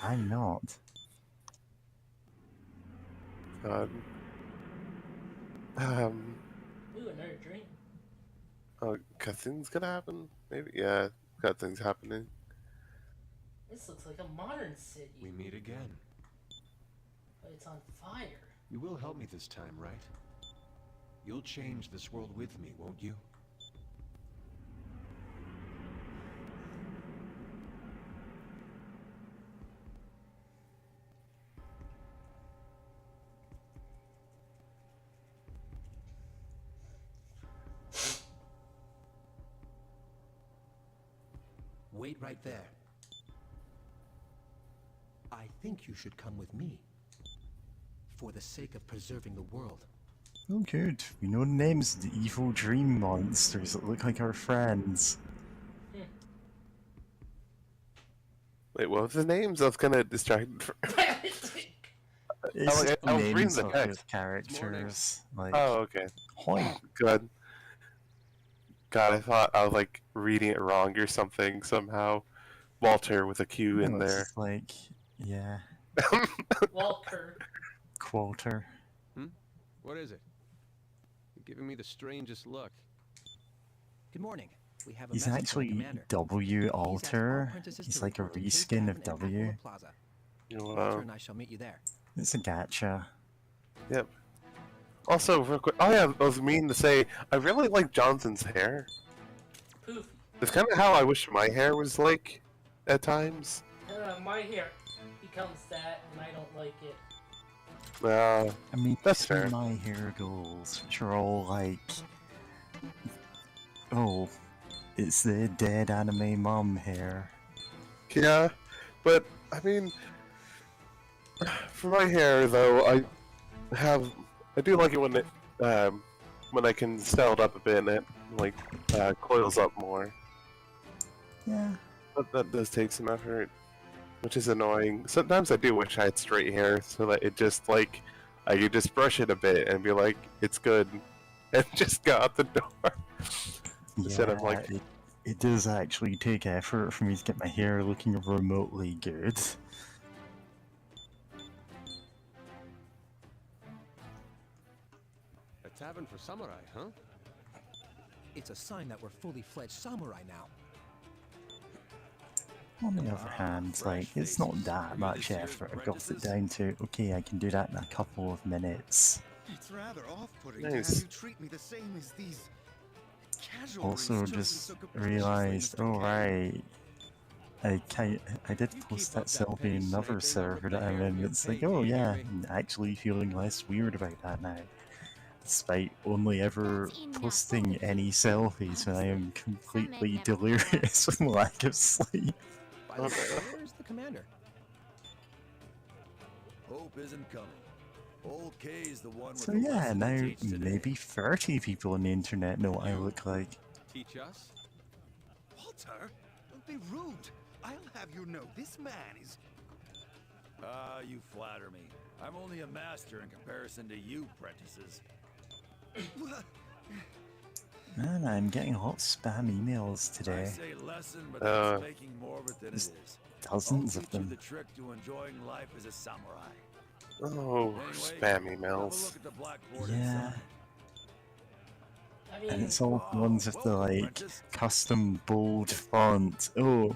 I'm not. God. Ooh, another dream. Oh, cutscene's gonna happen? Maybe? Yeah, cutscene's happening. This looks like a modern city, We meet again. but it's on fire. You will help me this time, right? You'll change this world with me, won't you? Wait right there. I think you should come with me. For the sake of preserving the world. Oh, good. We know the names of the evil dream monsters that look like our friends. Wait, what was the names? I was gonna distract. It's just I was names reading the of text. characters. Like, Oh, okay. Hoi. Good. God, I thought I was like reading it wrong or something somehow. Walter with a Q in no, it's there. just like, yeah. Walker. Qualter. What is it? You're giving me the strangest look. Good morning. We have a He's message from the actually commander. W Please ask all Alter. apprentices He's to like a report to Cave reskin Tavern of and W. Aquila Plaza. Wow. Walter and I shall meet you there. It's a gacha. Yep. Also, real quick, oh yeah, I was meaning to say, I really like Johnson's hair. Poofy. It's kind of how I wish my hair was like, at times. My hair becomes that, and I don't like it. I mean, that's fair. My hair goals, which are all like, oh, it's the dead anime mom hair. Yeah, but I mean, for my hair though, I do like it when I can style it up a bit and it like coils up more. Yeah. But that does take some effort, which is annoying. Sometimes I do wish I had straight hair so that it just like I could just brush it a bit and be like, it's good, and just go out the door. Instead of like, it does actually take effort for me to get my hair looking remotely good. A tavern for samurai, huh? It's a sign that we're fully fledged samurai now. On the other hand, like, it's not that much effort. I've got it down to, okay, I can do that in a couple of minutes. It's rather off-putting Nice. to have you treat me the same as these casual. Also, just realized, oh right, I did post that selfie in another server that I'm in. It's like, oh yeah, I'm actually feeling less weird about that now. Despite only ever posting any selfies when I am completely delirious with lack of sleep. By the way, where's the commander? Hope isn't coming. Old K's the one with So the yeah, lesson to now teach today. maybe 30 people on the internet know what I look like. Teach us? Walter, don't be rude. I'll have you know this man is. Ah, you flatter me. I'm only a master in comparison to you, prentices. Man, I'm getting a lot of spam emails I today. say lesson, but that's making more of it than it there's is. dozens I'll of teach you them. the trick to enjoying life as a samurai. oh, spam emails. Yeah. I mean, And it's all ones with the like custom bold font. Oh,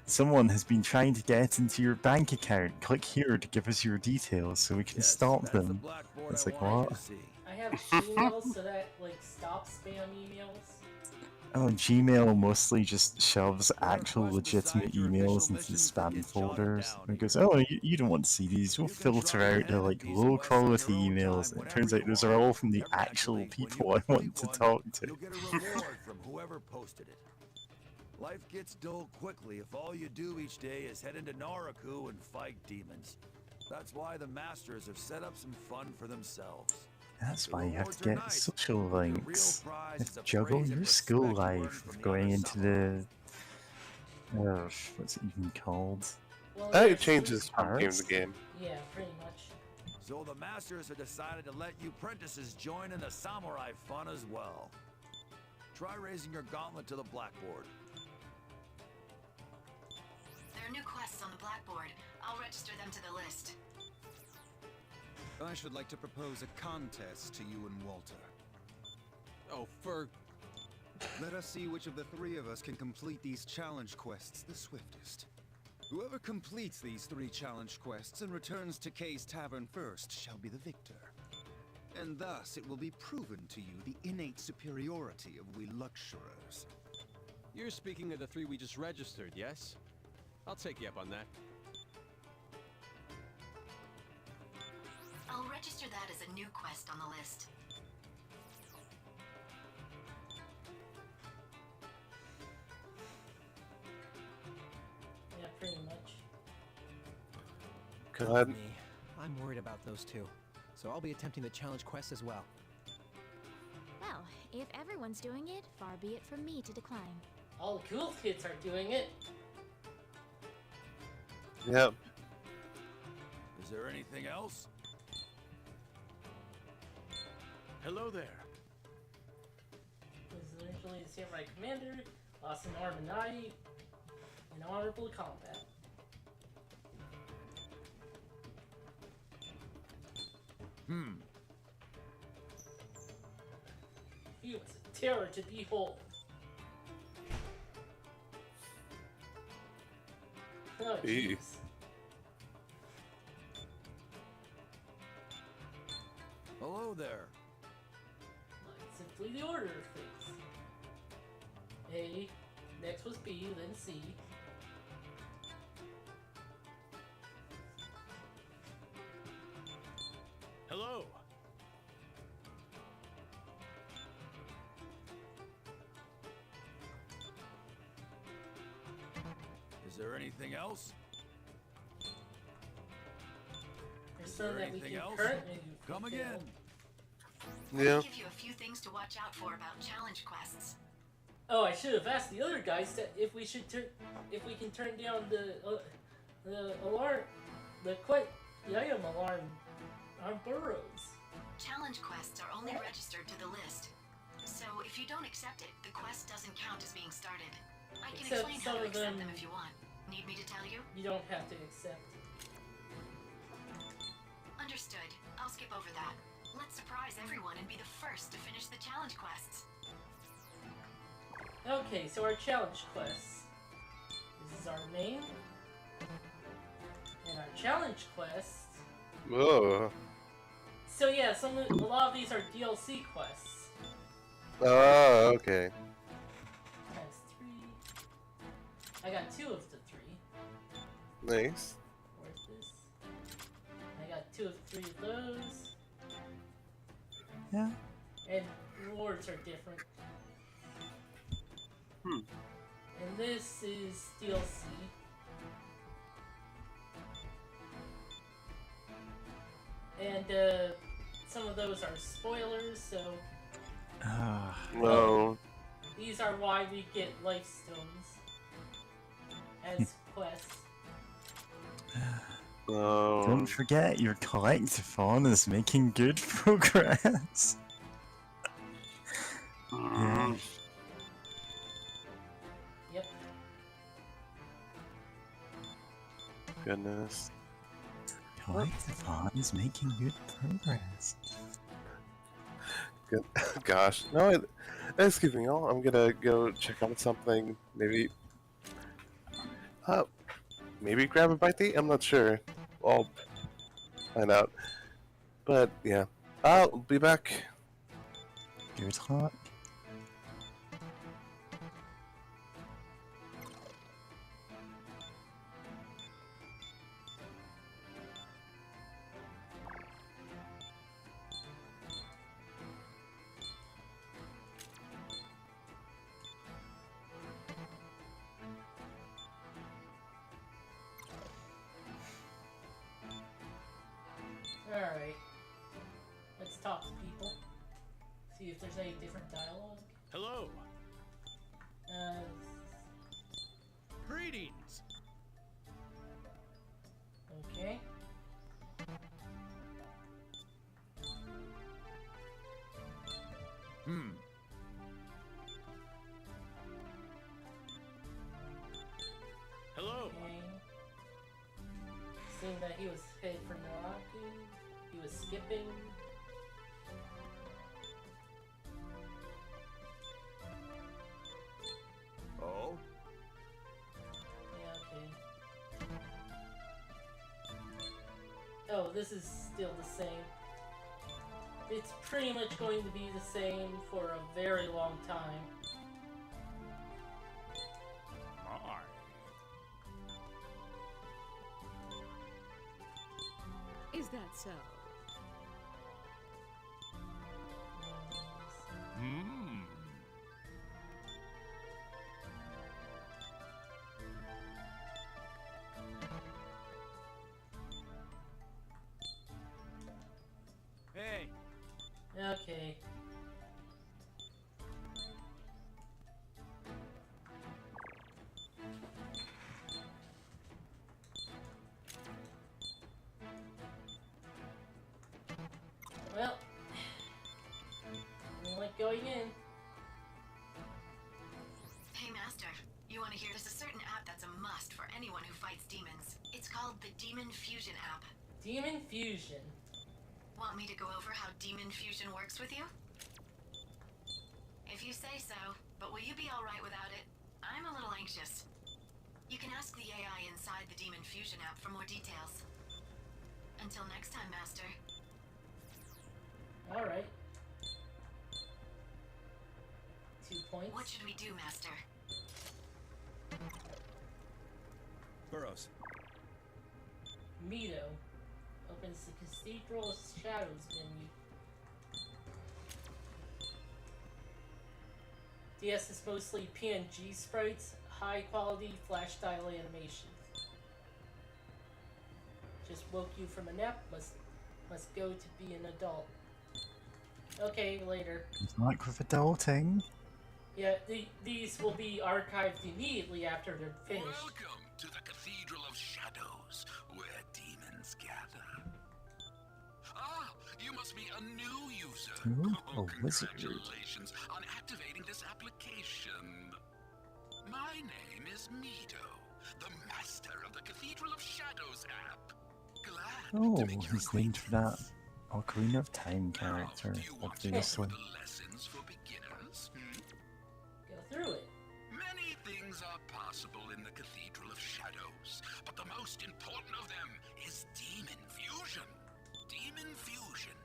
someone has been trying to get into your bank account. Click here to give us your details so we can stop them. It's like, what? I have Gmail so that like stops spam emails. Oh, Gmail mostly just shoves actual legitimate emails into the spam folders. And it goes, oh, you don't want to see these. We'll filter out the like low quality emails. And it turns out those are all from the actual people I want to talk to. You'll get a reward from whoever posted it. Life gets dull quickly if all you do each day is head into Naraku and fight demons. That's why the masters have set up some fun for themselves. That's why you have to get social links. You have to juggle your school life with going into the... what's it even called? Well, That there's changes from game Arts? to game. Yeah, pretty much. So the masters have decided to let you prentices join in the samurai fun as well. Try raising your gauntlet to the blackboard. There are new quests on the blackboard. I'll register them to the list. I should like to propose a contest to you and Walter. Oh, for... Let us see which of the three of us can complete these challenge quests the swiftest. Whoever completes these 3 challenge quests and returns to Kay's Tavern first shall be the victor. And thus it will be proven to you the innate superiority of we luxurers. You're speaking of the 3 we just registered, yes? I'll take you up on that. I'll register that as a new quest on the list. Yeah, pretty much. God. Me. I'm worried about those two. So I'll be attempting the challenge quest as well. Well, if everyone's doing it, far be it from me to decline. All the cool kids are doing it. Yep. Is there anything else? Hello there. Was originally the Samurai Commander, lost an arm and eye, in honorable combat. terror to behold. Oh, jeez. Hello there. Simply the order of things. A, next was B, then C. Hello. Is there anything else? There's Is some there that we anything can else? currently Come fulfill. again. Yeah. I'll give you a few things to watch out for about challenge quests. Oh, I should have asked the other guys that if we can turn down the alarm, the item alarm on burrows. Challenge quests are only registered to the list. So if you don't accept it, the quest doesn't count as being started. I can Except explain some how to of accept them- them if you want. Need me to tell you? You don't have to accept. Understood. I'll skip over that. Let's surprise everyone and be the first to finish the challenge quests. Okay, so our challenge quests. This is our name. And our challenge quests. Oh. So yeah, a lot of these are DLC quests. Oh, okay. Times 3. I got 2 of the 3. Nice. Where's this? I got 2 of 3 of those. Yeah. And rewards are different. Hmm. And this is DLC. And some of those are spoilers, so No. these are why we get life stones as quests. No. Don't forget, your collectathon is making good progress. Yeah. Yep. Goodness. Collectathon is making good progress. Good. Gosh. No, excuse me, y'all. I'm gonna go check out something. Maybe. Maybe grab a bite to eat? I'm not sure. I'll find out. But yeah, I'll be back. Good luck. Alright. Let's talk to people. See if there's any different dialogue. Hello. Uh, Greetings. okay. Hello. Okay. Seeing that he was headed for Naraku, he was skipping. Oh? Yeah, okay. Oh, this is still the same. It's pretty much going to be the same for a very long time. My. Is that so? Hmm. Hey. Okay. Well, I don't like going in. Hey, Master. You want to hear? There's a certain app that's a must for anyone who fights demons. It's called the Demon Fusion app. Demon Fusion. Want me to go over how Demon Fusion works with you? If you you say so, but will you be alright without it? I'm a little anxious. You can ask the AI inside the Demon Fusion app for more details. Until next time, Master. Alright. 2 points. What should we do, Master? Burrows. Mito opens the Cathedral of Shadows menu. DS is mostly PNG sprites, high quality flash style animation. Just woke you from a nap, must go to be an adult. Okay, later. Good luck with adulting. Yeah, these will be archived immediately after they're finished. Welcome to the Cathedral of Shadows, where demons gather. Ah, you must be a new user. Ooh, a wizard. Congratulations on activating this application. My name is Mito, the master of the Cathedral of Shadows app. Glad Oh, to make your he's named for that Ocarina of Time character, obviously. the lessons for beginners. Go through it. Many things are possible in the Cathedral of Shadows, but the most important of them is demon fusion. Demon fusion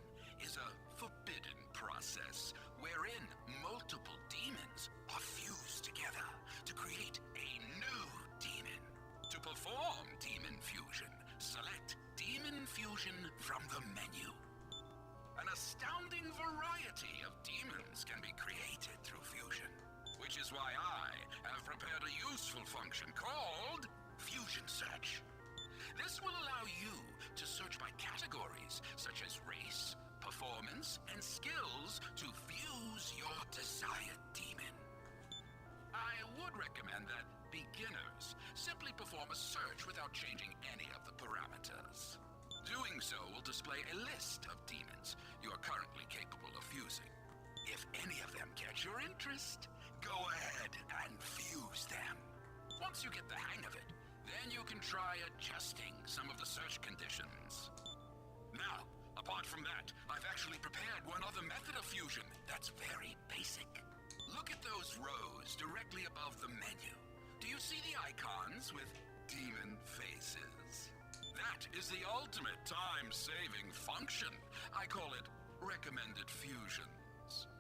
is a forbidden process wherein multiple demons are fused together to create a new demon. To perform demon fusion, select Demon Fusion from the menu. An astounding variety of demons can be created through fusion, which is why I have prepared a useful function called Fusion Search. This will allow you to search by categories such as race, performance, and skills to fuse your desired demon. I would recommend that beginners simply perform a search without changing any of the parameters. Doing so will display a list of demons you are currently capable of fusing. If any of them catch your interest, go ahead and fuse them. Once you get the hang of it, then you can try adjusting some of the search conditions. Now, apart from that, I've actually prepared one other method of fusion that's very basic. Look at those rows directly above the menu. Do you see the icons with demon faces? That is the ultimate time-saving function. I call it recommended fusions.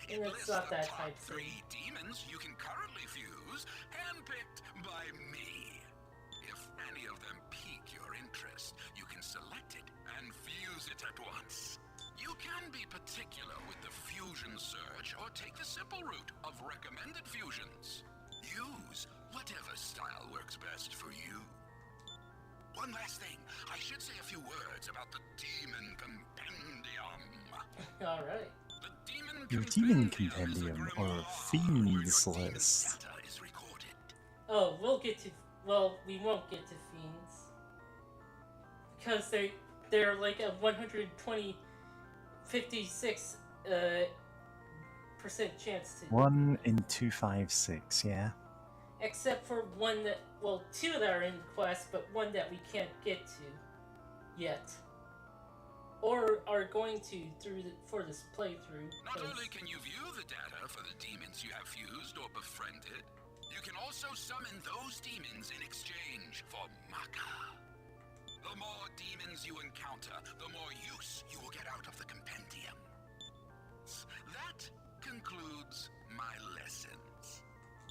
It And lists it's not the that top type 3 demons you can currently fuse, handpicked by me. If any of them pique your interest, you can select it and fuse it at once. You can be particular with the fusion search or take the simple route of recommended fusions. Use whatever style works best for you. One last thing, I should say a few words about the Demon Compendium. Alright. The Demon Your demon compendium or fiends list. Oh, we'll get to. Well, we won't get to fiends because they're like a 56% chance to. 1 in 256, yeah. Except for one that, well, 2 that are in quest, but one that we can't get to yet, or are going to for this playthrough. Not only can you view the data for the demons you have fused or befriended, you can also summon those demons in exchange for Maka. The more demons you encounter, the more use you will get out of the compendium. That concludes my lessons.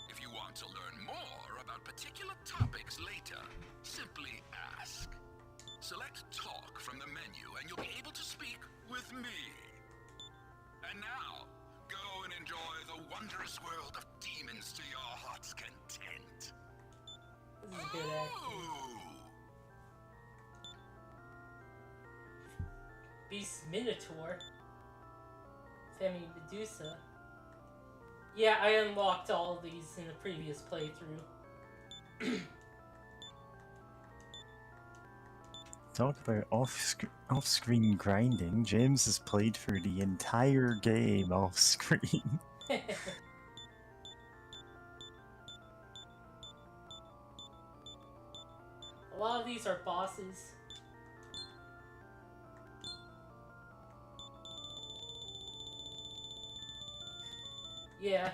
If you want to learn more about particular topics later, simply ask. Select Talk from the menu and you'll be able to speak with me. And now, go and enjoy the wondrous world of demons to your heart's content. This is good acting. Beast Minotaur. Femi Medusa. Yeah, I unlocked all of these in a previous playthrough. Talk about off-screen grinding. James has played through the entire game off-screen. A lot of these are bosses. Yeah.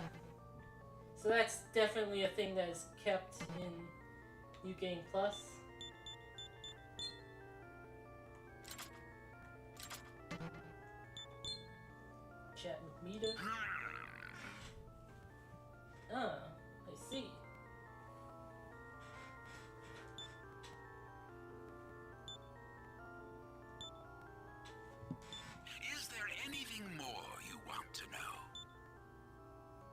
So that's definitely a thing that is kept in New Game Plus. Chat with Mita. Ah, I see. Is there anything more you want to know?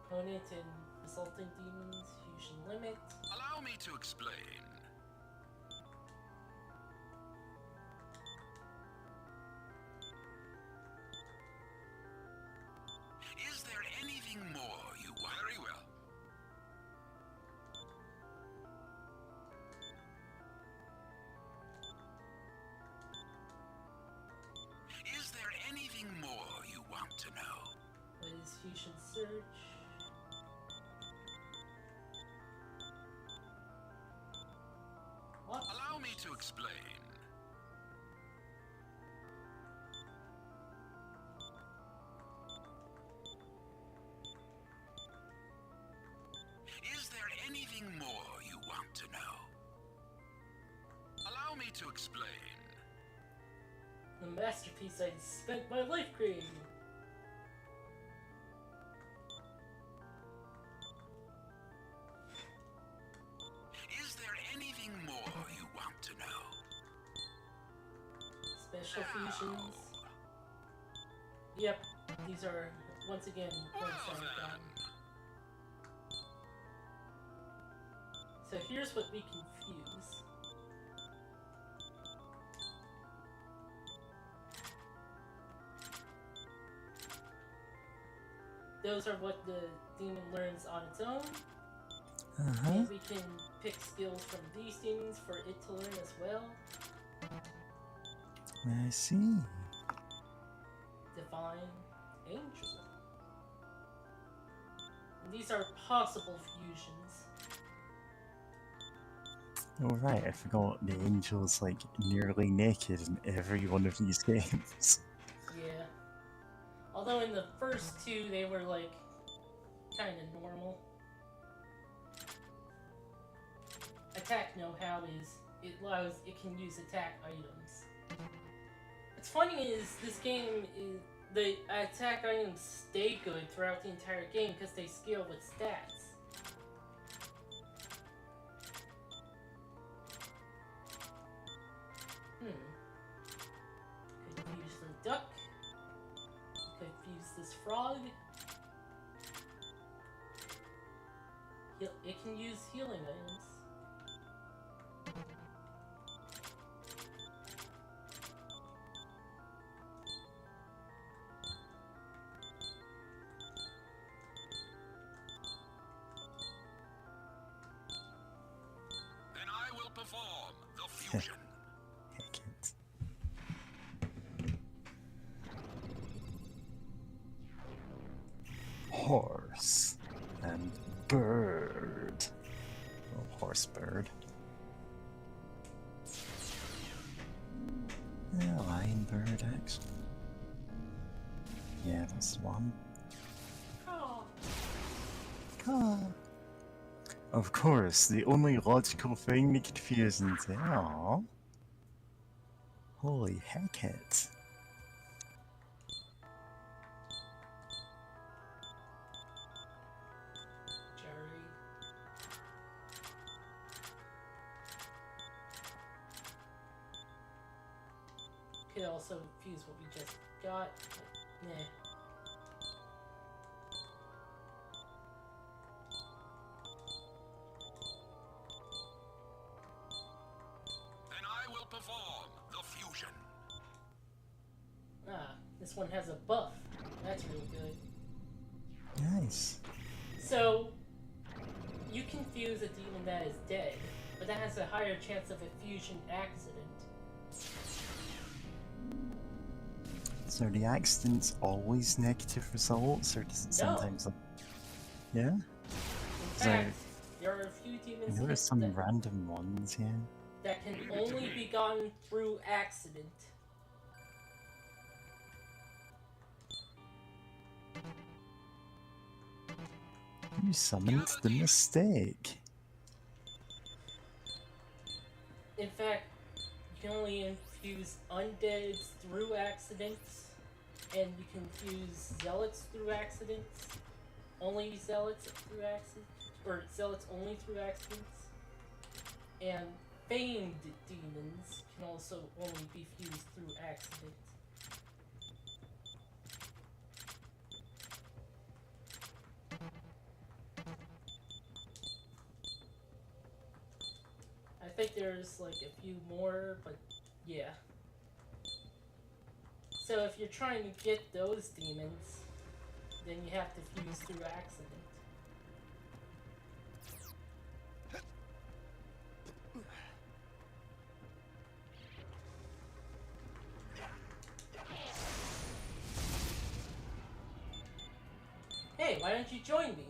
Opponent and Assaulting Demons, Fusion Limit. Allow me to explain. Is there anything more you want? Very well. Is there anything more you want to know? What is Fusion Search? What? Allow me to explain. Is there anything more you want to know? Allow me to explain. The masterpiece I spent my life creating. Is there anything more you want to know? Special fusions. Yep, these are once again ones that I've gotten. So here's what we can fuse. Those are what the demon learns on its own. And we can pick skills from these demons for it to learn as well. I see. Divine Angel. And these are possible fusions. Oh right, I forgot the angel's like nearly naked in every one of these games. Yeah. Although in the first two they were like kind of normal. Attack know-how is it can use attack items. What's funny is this game is the attack items stay good throughout the entire game because they scale with stats. Could fuse the duck. Could fuse this frog. It can use healing items. Then I will perform the fusion. Heck it. Horse and bird. Oh, horse bird. Yeah, lion bird actually. Yeah, that's the one. Ah. Of course, the only logical thing they could fuse into. Aww. Holy heck it. Jerry. Could also fuse what we just got, but nah. Then I will perform the fusion. Ah, this one has a buff. That's really good. Nice. So, you can fuse a demon that is dead, but that has a higher chance of a fusion accident. So are the accidents always negative results, or does it No. sometimes like... Yeah? In So, fact, there are a few I demons know there's some that, random ones, yeah. that can only be gotten through accident. summoned the mistake. In fact, you can only infuse undeads through accidents, and you can infuse zealots through accidents. Only zealots through accidents, or zealots only through accidents. And famed demons can also only be fused through accident. I think there's like a few more, but yeah. So if you're trying to get those demons, then you have to fuse through accident. Hey, why don't you join me?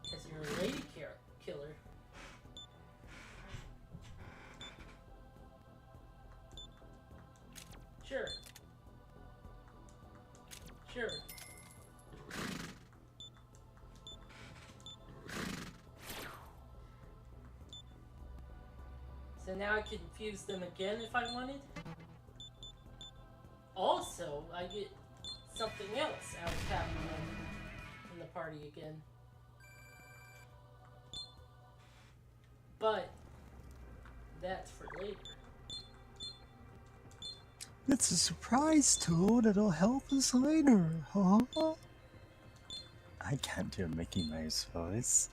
Because you're a lady killer. Sure. Sure. So now I can fuse them again if I wanted. Also, I get something else out of having them in the party again. But that's for later. It's a surprise tool that'll help us later, huh? I can't do a Mickey Mouse voice.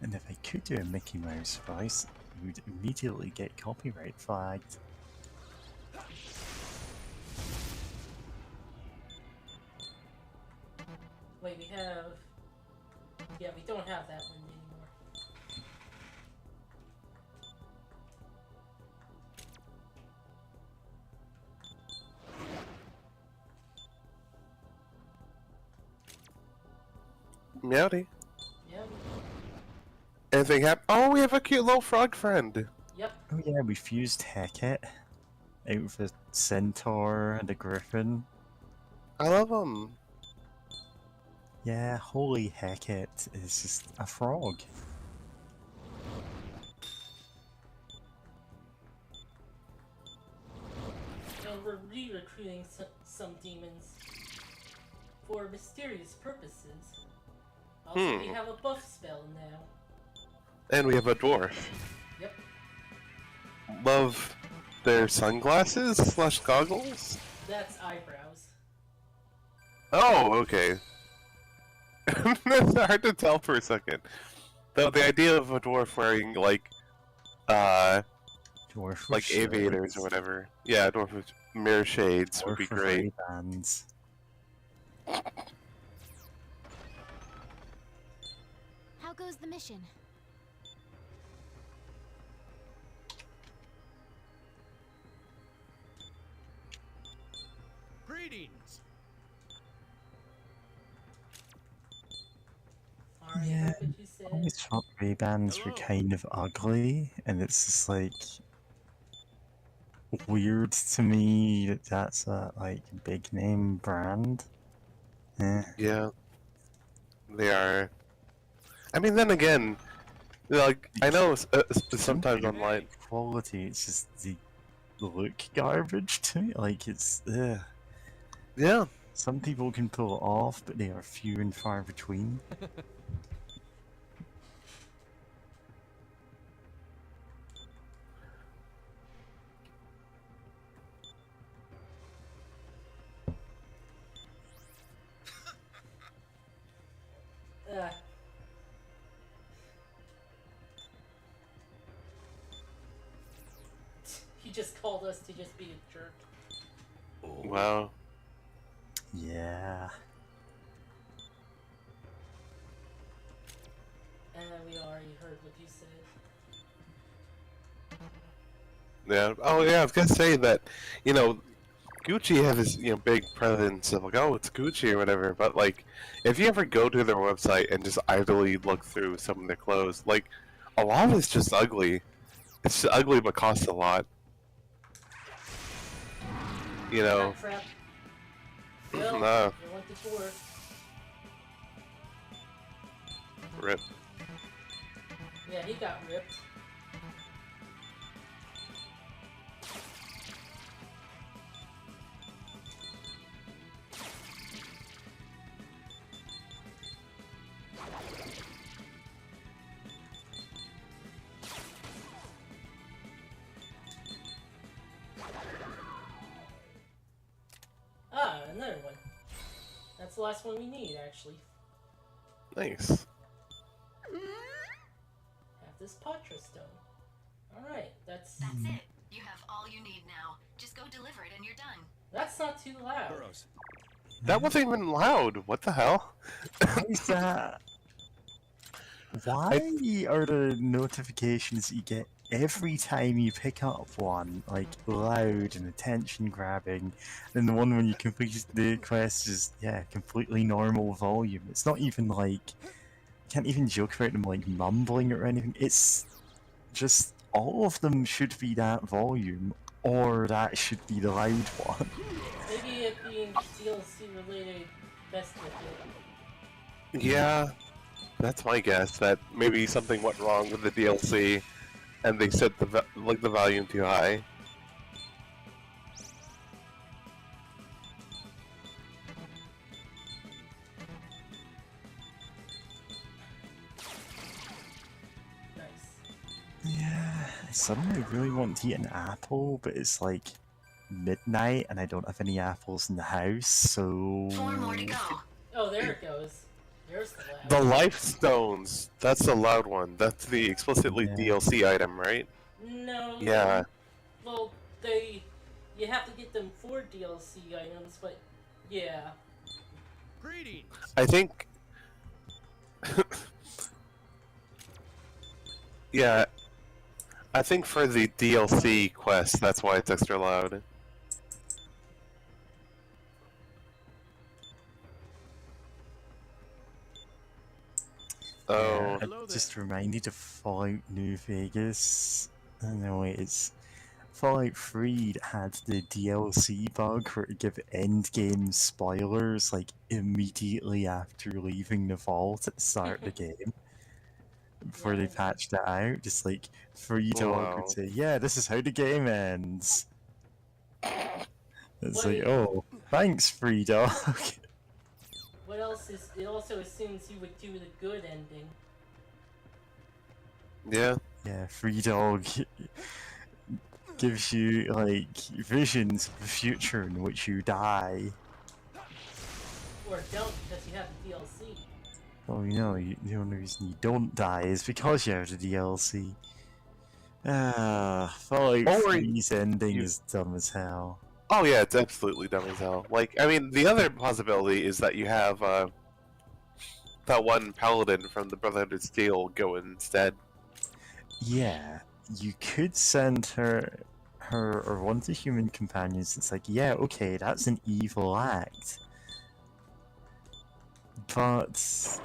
And if I could do a Mickey Mouse voice, you would immediately get copyright flagged. Wait, we have... Yeah, we don't have that one anymore. Meowdy. Yep. Anything happen? Oh, we have a cute little frog friend. Yep. Oh yeah, we fused Hecate out with a centaur and a griffin. I love them. Yeah, holy Hecate is just a frog. And we're re-recruiting some demons for mysterious purposes. Also, we have a buff spell now. And we have a dwarf. Yep. Love their sunglasses / goggles. That's eyebrows. Oh, okay. That's hard to tell for a second. Though the idea of a dwarf wearing like dwarf like aviators or whatever. Yeah, a dwarf with mirror shades would be great. Bands. How goes the mission? Greetings. Yeah, I always thought Ray-Bans were kind of ugly, and it's just like weird to me that that's a like big name brand. Yeah, they are. I mean, then again, like I know sometimes online. Quality, it's just the look garbage to me. Like it's yeah. Some people can pull it off, but they are few and far between. He just called us to just be a jerk. Wow. Yeah. And we already heard what you said. Yeah. Oh yeah, I was gonna say that, you know, Gucci have this, big presence of like, oh, it's Gucci or whatever. But like, if you ever go to their website and just idly look through some of their clothes, like, A lot of it's just ugly. It's just ugly but costs a lot. You know. Crap. Well, No. you want the door. Rip. Yeah, he got ripped. Ah, another one. That's the last one we need, actually. Nice. Have this Patra stone. Alright, that's it. You have all you need now. Just go deliver it and you're done. That's not too loud. Burrows. That wasn't even loud. What the hell? Why is that? Why are there notifications you get every time you pick up one, like loud and attention grabbing, and the one when you complete the quest is completely normal volume? It's not even like, can't even joke about them like mumbling or anything. It's just all of them should be that volume, or that should be the loud one. Maybe it being DLC related best with it. Yeah, that's my guess. That maybe something went wrong with the DLC, and they set the the volume too high. Yeah, I suddenly really want to eat an apple, but it's like midnight and I don't have any apples in the house, so... 4 more to go. Oh, there it goes. There's the loud. The life stones. That's the loud one. That's the explicitly DLC item, right? No. Yeah. Well, you have to get them for DLC items, but yeah. Greetings. I think. Yeah. I think for the DLC quest, that's why it's extra loud. Oh. Yeah, just reminded of Fallout New Vegas. No, wait, it's Fallout 3 had the DLC bug where it give endgame spoilers like immediately after leaving the vault at the start of the game. Before they patched it out, just like Free Dog would say, "Yeah, this is how the game ends." It's like, oh, thanks, Free Dog. What else is? It also assumes you would do the good ending. Yeah. Yeah, Free Dog gives you like visions of the future in which you die. Or don't, because you have the DLC. Oh, you know, the only reason you don't die is because you have the DLC. Fallout 3's ending is dumb as hell. Oh yeah, it's absolutely dumb as hell. Like, I mean, the other possibility is that you have that one paladin from the Brotherhood of Steel go instead. Yeah, you could send her or one of the human companions. It's like, yeah, okay, that's an evil act. But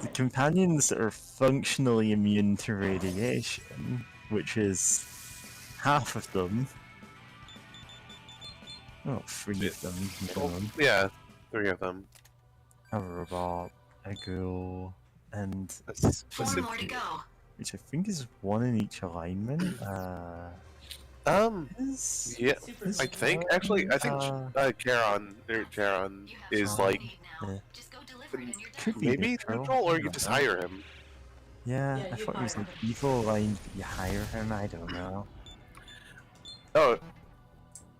the companions are functionally immune to radiation, which is half of them. Oh, 3 of them, minimum. Yeah, 3 of them. A robot, a ghoul, and... 4 more to go. Which I think is 1 in each alignment. Yeah, I think, actually, I think Charon is like... Could be maybe neutral, or you could just hire him. Yeah, I thought he was like evil aligned, but you hire him, I don't know. Oh.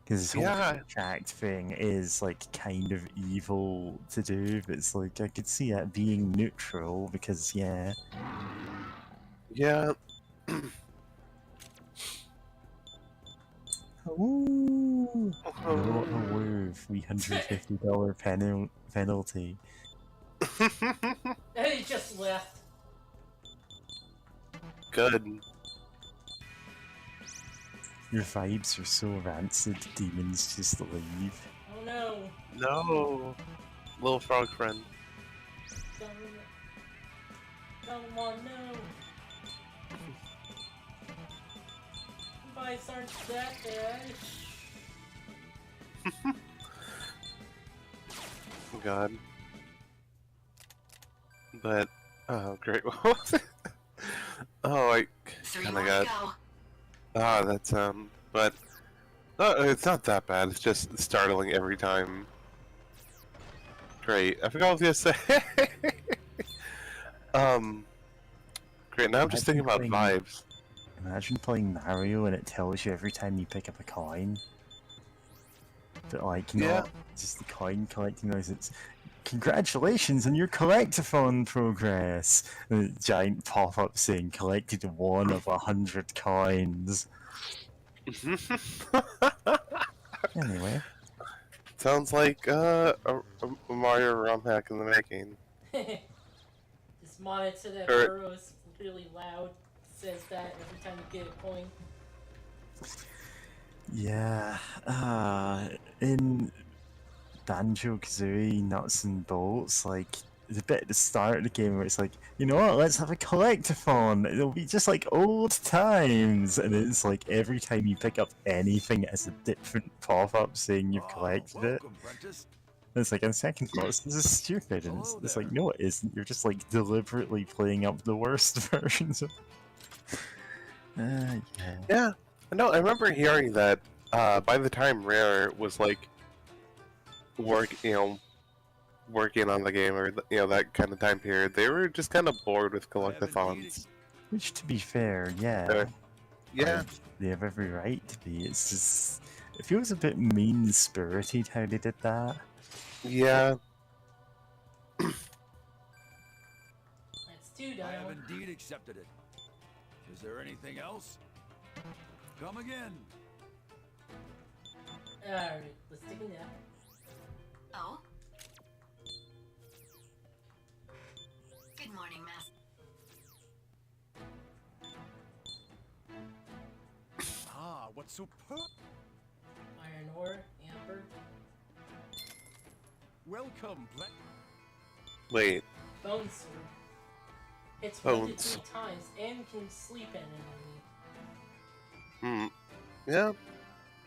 Because his whole contract thing is like kind of evil to do, but it's like I could see it being neutral because yeah. Yeah. Ooh. No, $350 penalty. And he just left. Good. Your vibes are so rancid, demons just leave. Oh no. No. Little frog friend. Come on, no. knives aren't that bad. God. But oh great, what was it? Oh, I kind of got. Ah, that's but it's not that bad. It's just startling every time. Great. I forgot what I was gonna say. Great. Now I'm just thinking about vibes. Imagine playing Mario and it tells you every time you pick up a coin. But like, not just the coin collecting noise, it's congratulations on your collectathon progress! And a giant pop-up saying collected 1 of 100 coins. Anyway. Sounds like a Mario ROM hack in the making. This monitor that burrows really loud says that every time you get a coin. Yeah, in Banjo-Kazooie Nuts and Bolts, like, the bit at the start of the game where it's like, you know what, let's have a collectathon, it'll be just like old times, and it's like every time you pick up anything it has a different pop-up saying you've collected it. And it's like, on second thoughts, this is stupid, and it's like, no it isn't, you're just like deliberately playing up the worst versions of Yeah, no, I remember hearing that by the time Rare was like working on the game, or that kind of time period, they were just kind of bored with collectathons. Which, to be fair, yeah. Yeah. They have every right to be. It's just, it feels a bit mean-spirited how they did that. Yeah. That's too dumb. I have indeed accepted it. Is there anything else? Come again. Alright, let's take a nap. Oh? Good morning, Master. Ah, what superb! Iron ore, amber. Welcome, Wait. Bone sword. Hits Bones. 1 to 3 times and can sleep an enemy. Yeah.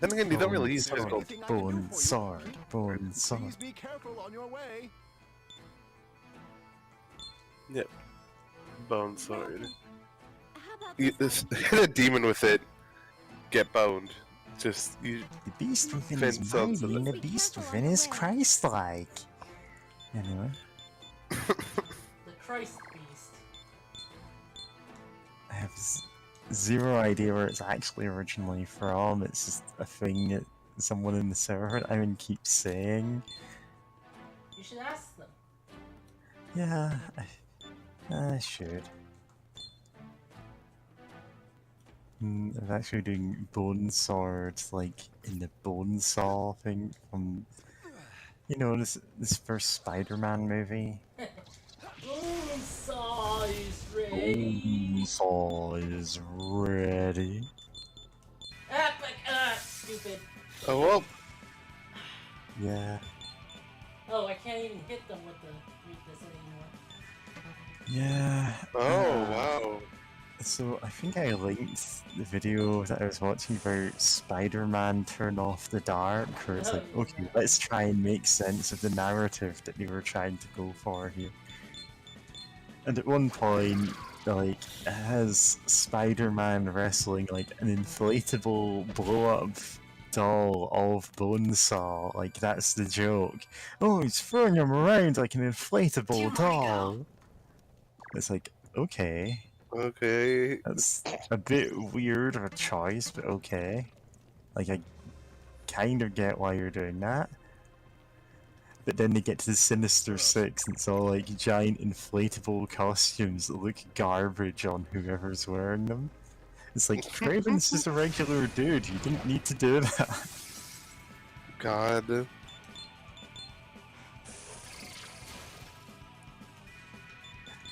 Then again, you don't really use Sword, physical. Bone sword, bone sword. Please be careful on your way. Yep. Bone sword. A demon with it. Get boned. Just you. The beast within is mighty, and the beast within is Christ-like. Anyway. The Christ beast. I have zero idea where it's actually originally from. It's just a thing that someone in the server keeps saying. You should ask them. Yeah, I should. I'm actually doing bone swords, like in the bone saw thing from, this first Spider-Man movie. Bone saw is ready. Bone saw is ready. Stupid. Oh well. Yeah. Oh, I can't even hit them with the weakness anymore. Yeah. Oh wow. So I think I linked the video that I was watching about Spider-Man Turn Off the Dark, where it's like, okay, let's try and make sense of the narrative that they were trying to go for here. And at one point, like, it has Spider-Man wrestling like an inflatable blow-up doll of Bonesaw, like that's the joke. Oh, he's throwing him around like an inflatable doll. It's like, okay. Okay. That's a bit weird of a choice, but okay. Like, I kind of get why you're doing that. But then they get to the Sinister Six, and it's all like giant inflatable costumes that look garbage on whoever's wearing them. It's like, Kraven's just a regular dude, you didn't need to do that. God.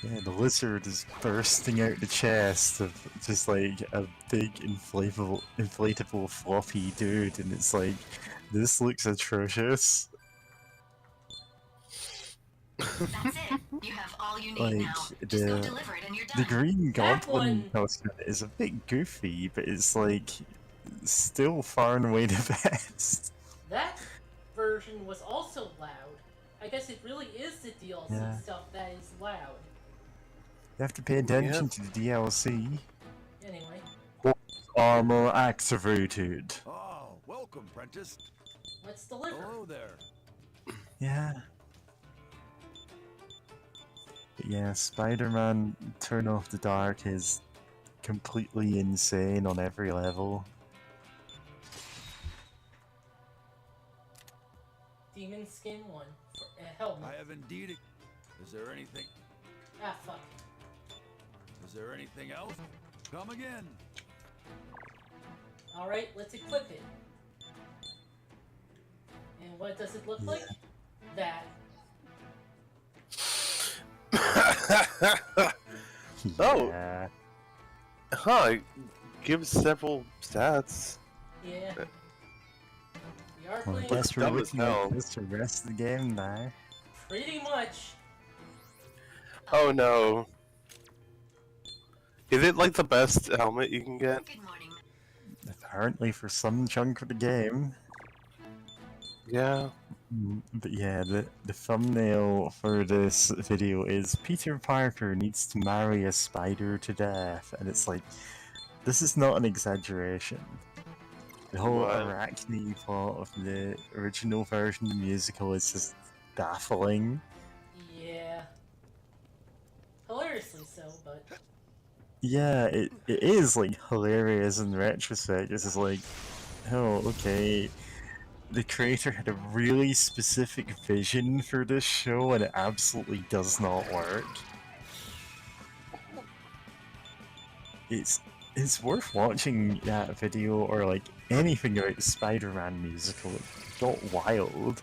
Yeah, the lizard is bursting out the chest of just like a big inflatable floppy dude, and it's like, this looks atrocious. That's it. You have all you need Like, now. Just go deliver it and you're the done. Green Goblin costume is a bit goofy, but it's like, still far and away the best. That version was also loud. I guess it really is the DLC Yeah. stuff that is loud. You have to pay attention to the DLC. Anyway. Armor activated. Oh, welcome, Prentice. Let's deliver. Hello there. Yeah. But yeah, Spider-Man Turn Off the Dark is completely insane on every level. Demon Skin 1. For, helmet. I have indeed. Is there anything? Ah, fuck. Is there anything else? Come again. Alright, let's equip it. And what does it look like? That. Oh. Yeah. Huh. It gives several stats. Yeah. We are Well, I playing guess we're Dumb as looking hell. at this for the rest of the game now. pretty much. Oh no. Is it like the best helmet you can get? Good morning. Apparently for some chunk of the game. Yeah. But yeah, the thumbnail for this video is Peter Parker needs to marry a spider to death, and it's like, this is not an exaggeration. The whole What? Arachne plot of the original version of the musical is just baffling. Yeah. Hilariously so, but... Yeah, it is like hilarious in retrospect. It's just like, oh, okay. The creator had a really specific vision for this show and it absolutely does not work. It's worth watching that video or like anything about the Spider-Man musical. It got wild.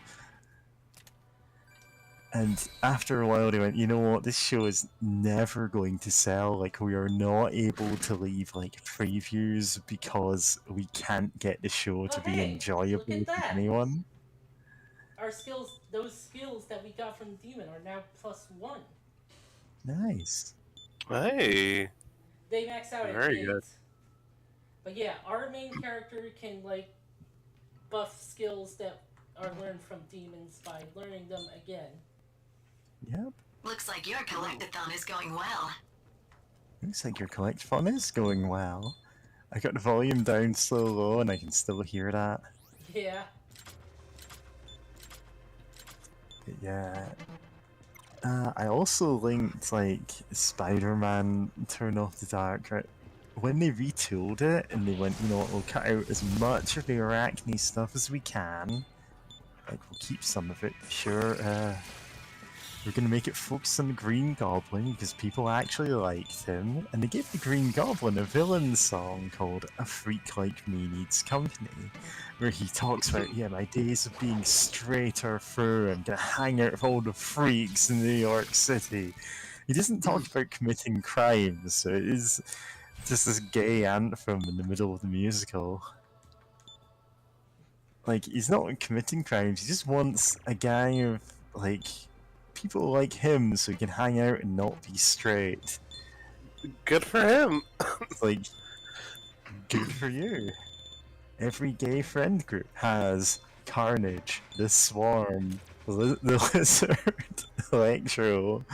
And after a while they went, you know what, this show is never going to sell, like we are not able to leave like previews because we can't get the show to be hey, enjoyable look at to that. anyone. Our skills, those skills that we got from the demon are now +1. Nice. Hey. They max out at Very 8. good. But yeah, our main character can like buff skills that are learned from demons by learning them again. Yep. Looks like your collectathon is going well. Looks like your collect fun is going well. I got the volume down so low and I can still hear that. Yeah. But yeah. I also linked like Spider-Man Turn Off the Dark. Right? When they retooled it and they went, you know what, we'll cut out as much of the Arachne stuff as we can. Like, we'll keep some of it, sure. We're gonna make it focus on the Green Goblin because people actually liked him, and they gave the Green Goblin a villain song called "A Freak Like Me Needs Company," where he talks about, yeah, my days of being straight are through. I'm gonna hang out with all the freaks in New York City. He doesn't talk about committing crimes, so it is just this gay anthem in the middle of the musical. Like, he's not committing crimes, he just wants a gang of, like, people like him so he can hang out and not be straight. Good for him. Like, good for you. Every gay friend group has Carnage, the Swarm, the Lizard, Electro,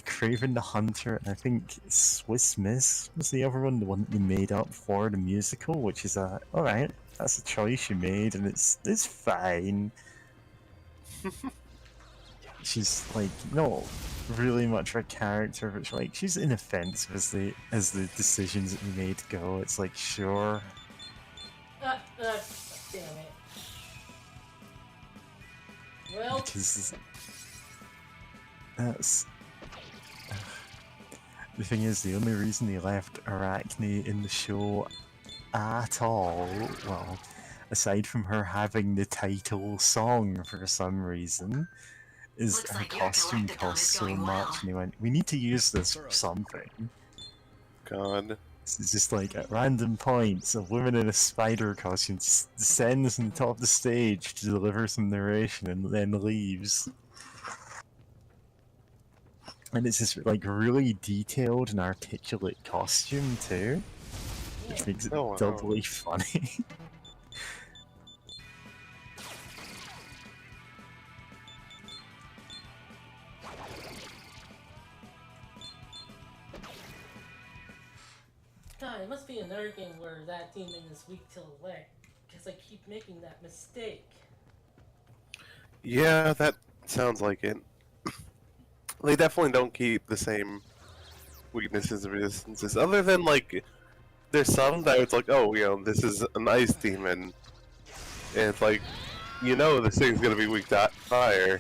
Craven the Hunter, and I think Swiss Miss was the other one, the one that they made up for the musical, which is alright, that's a choice you made, and it's fine. She's like not really much of a character, but she's inoffensive as the decisions that we made go. It's like, sure. Damn it. Well, Because that's the thing is, the only reason they left Arachne in the show at all, well, aside from her having the title song for some reason, is Looks her like your costume collectathon costs is so going much, well. and they went, we need to use this for something. God. It's just like at random points, a woman in a spider costume descends on the top of the stage to deliver some narration and then leaves. And it's this like really detailed and articulate costume too. which makes it Oh, wow. doubly funny. God, it must be another game where that demon is weak to elect, because I keep making that mistake. Yeah, that sounds like it. They definitely don't keep the same weaknesses and resistances, other than like there's some that it's like, oh, this is an ice demon, and it's like, this thing's gonna be weak to fire.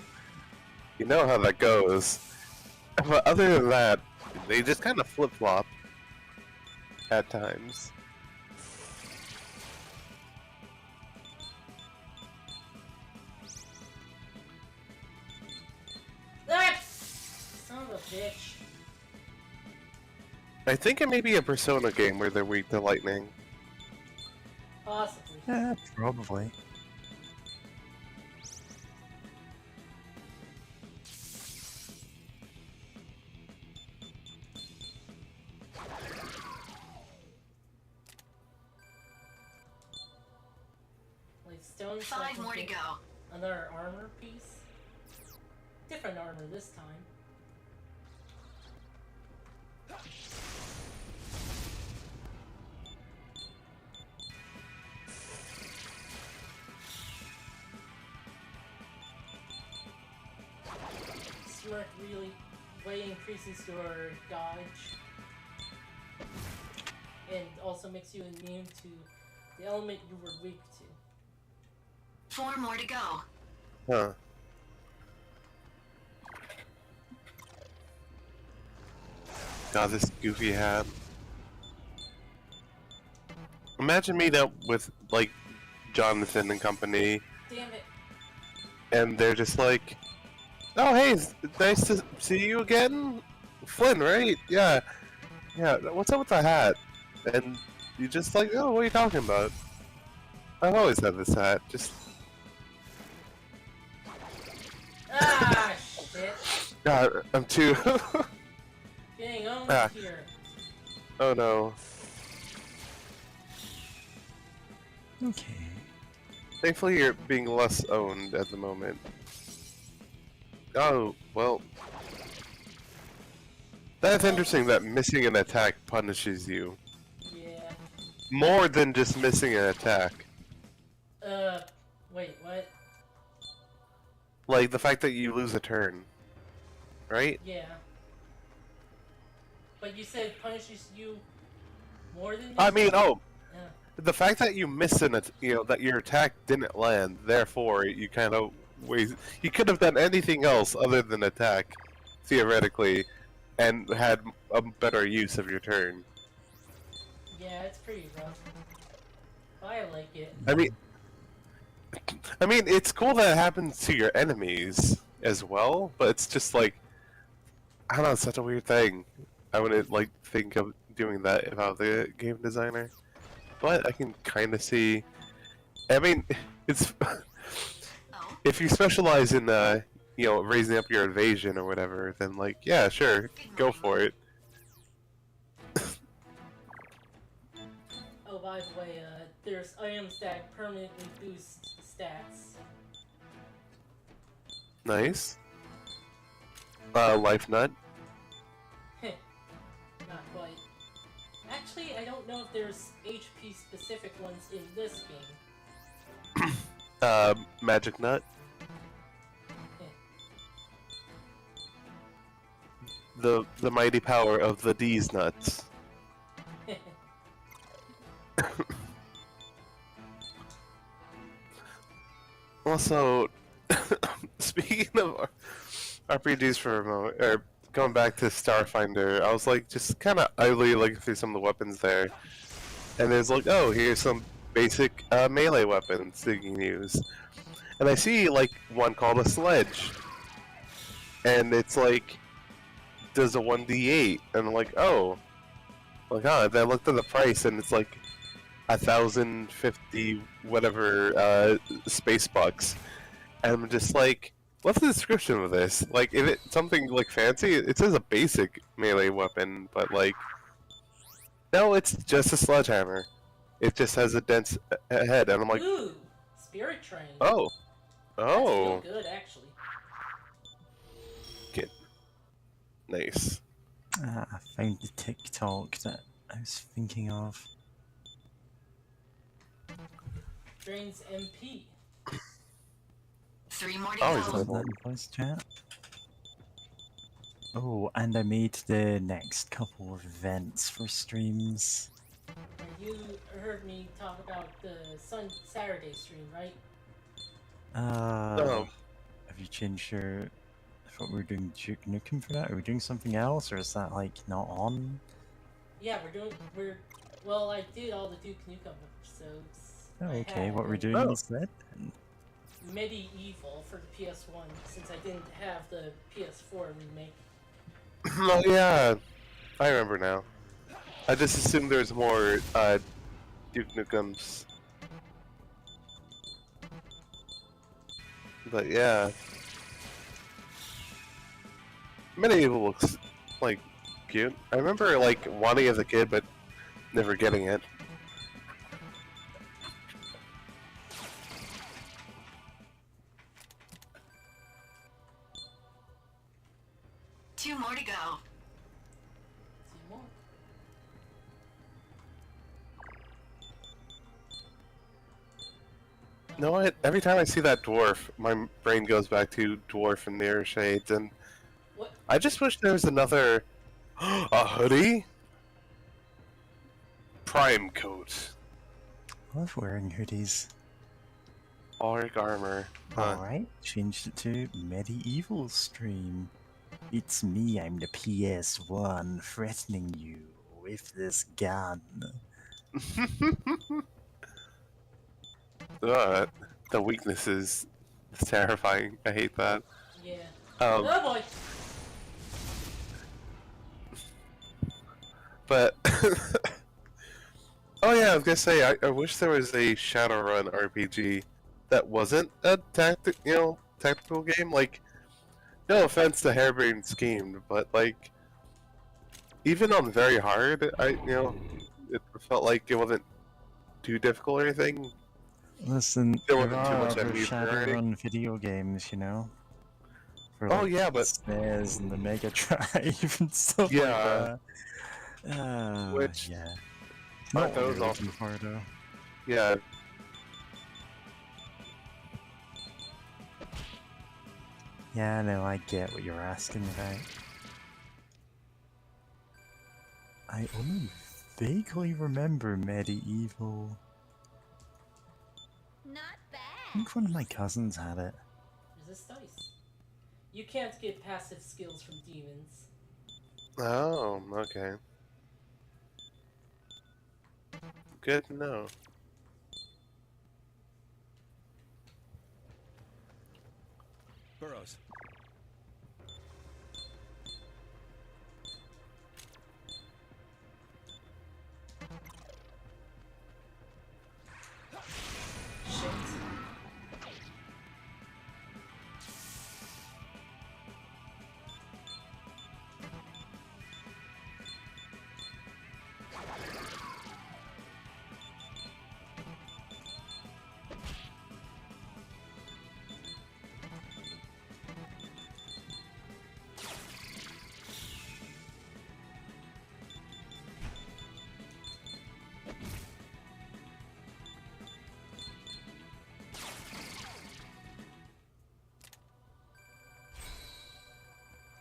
You know how that goes. But other than that, they just kind of flip flop at times. Ah! Son of a bitch. I think it may be a Persona game where they're weak to lightning. Possibly. Yeah, probably. Like stones. 5 more to go. Another armor piece. Different armor this time. Smirk really way increases your dodge. And also makes you immune to the element you were weak to. 4 more to go. Huh. God, this goofy hat. Imagine meeting up with, like, Jonathan and company, Damn it. and they're just like, oh, hey, it's nice to see you again? Flynn, right? Yeah. Yeah, what's up with the hat? And you just like, oh, what are you talking about? I've always had this hat, just... Ah, shit. God, I'm too... Getting on here. Oh no. Okay. Thankfully you're being less owned at the moment. Oh, well... That's interesting that missing an attack punishes you. Yeah. More than just missing an attack. Wait, what? Like, the fact that you lose a turn. Right? Yeah. But you said punishes you more than I mean, missing? Yeah. the fact that you missed that your attack didn't land, therefore you kind of you could have done anything else other than attack, theoretically, and had a better use of your turn. Yeah, it's pretty rough. I like it. I mean, it's cool that it happens to your enemies as well, but it's just like, I don't know, it's such a weird thing. I wouldn't like think of doing that if I was a game designer, but I can kind of see. I mean, it's if you specialize in raising up your evasion or whatever, then like, yeah, sure, go for it. Oh, by the way, there's items that permanently boost stats. Nice. Life nut. Not quite. Actually, I don't know if there's HP specific ones in this game. Magic nut. The mighty power of the D's nuts. Also, speaking of RPGs for a moment, or going back to Starfinder, I was like just kind of idly looking through some of the weapons there, and there's like, oh, here's some basic melee weapons that you can use, and I see like one called a sledge, and it's like does a 1d8, and I'm like, oh, like then I looked at the price, and it's like 1,050 whatever space bucks, and I'm just like, what's the description of this? Like, is it something like fancy? It says a basic melee weapon, but like, No, it's just a sledgehammer. It just has a dense head, and I'm like, Ooh, Spirit Train. oh, That's real oh, good, actually. get nice. Ah, I found the TikTok that I was thinking of. Train's MP. 3 more to Oh, go. he's Put level. that in voice chat. Oh, and I made the next couple of events for streams. You heard me talk about the Saturday stream, right? Oh. Have you changed your... I thought we were doing Duke Nukem for that? Are we doing something else, or is that, like, not on? Yeah, well, I did all the Duke Nukem episodes. Oh, I okay, had what we're a doing instead? Medieval for the PS1, since I didn't have the PS4 remake. Oh yeah, I remember now. I just assumed there's more Duke Nukems. But yeah, Medieval looks like cute. I remember like wanting it as a kid, but never getting it. Two more to go. 2 more. You know what? Every time I see that dwarf, my brain goes back to Dwarf and Mirror Shades, and What? I just wish there was another a hoodie. Prime coat. I love wearing hoodies. Arc armor. Alright, changed it to Medieval stream. It's me, I'm the PS1, threatening you with this gun. The weakness is terrifying. I hate that. Yeah. Oh boy! But oh yeah, I was gonna say I wish there was a Shadowrun RPG that wasn't a tactical game. Like, no offense to Harebrained Scheme, but like, even on very hard, it felt like it wasn't too difficult or anything. Listen, There there wasn't too are much other enemy variety. Shadowrun video games, you know? For, Oh, like, yeah, the but- SNES and the Mega Drive and stuff Yeah. like that. Which yeah. aren't Not what those you're looking also- for, though. Yeah. Yeah, no, I get what you're asking about. I only vaguely remember Medieval. Not I think one of my cousins had it. There's this dice. You can't get passive skills from demons. Oh, okay. Good to know. Burrows.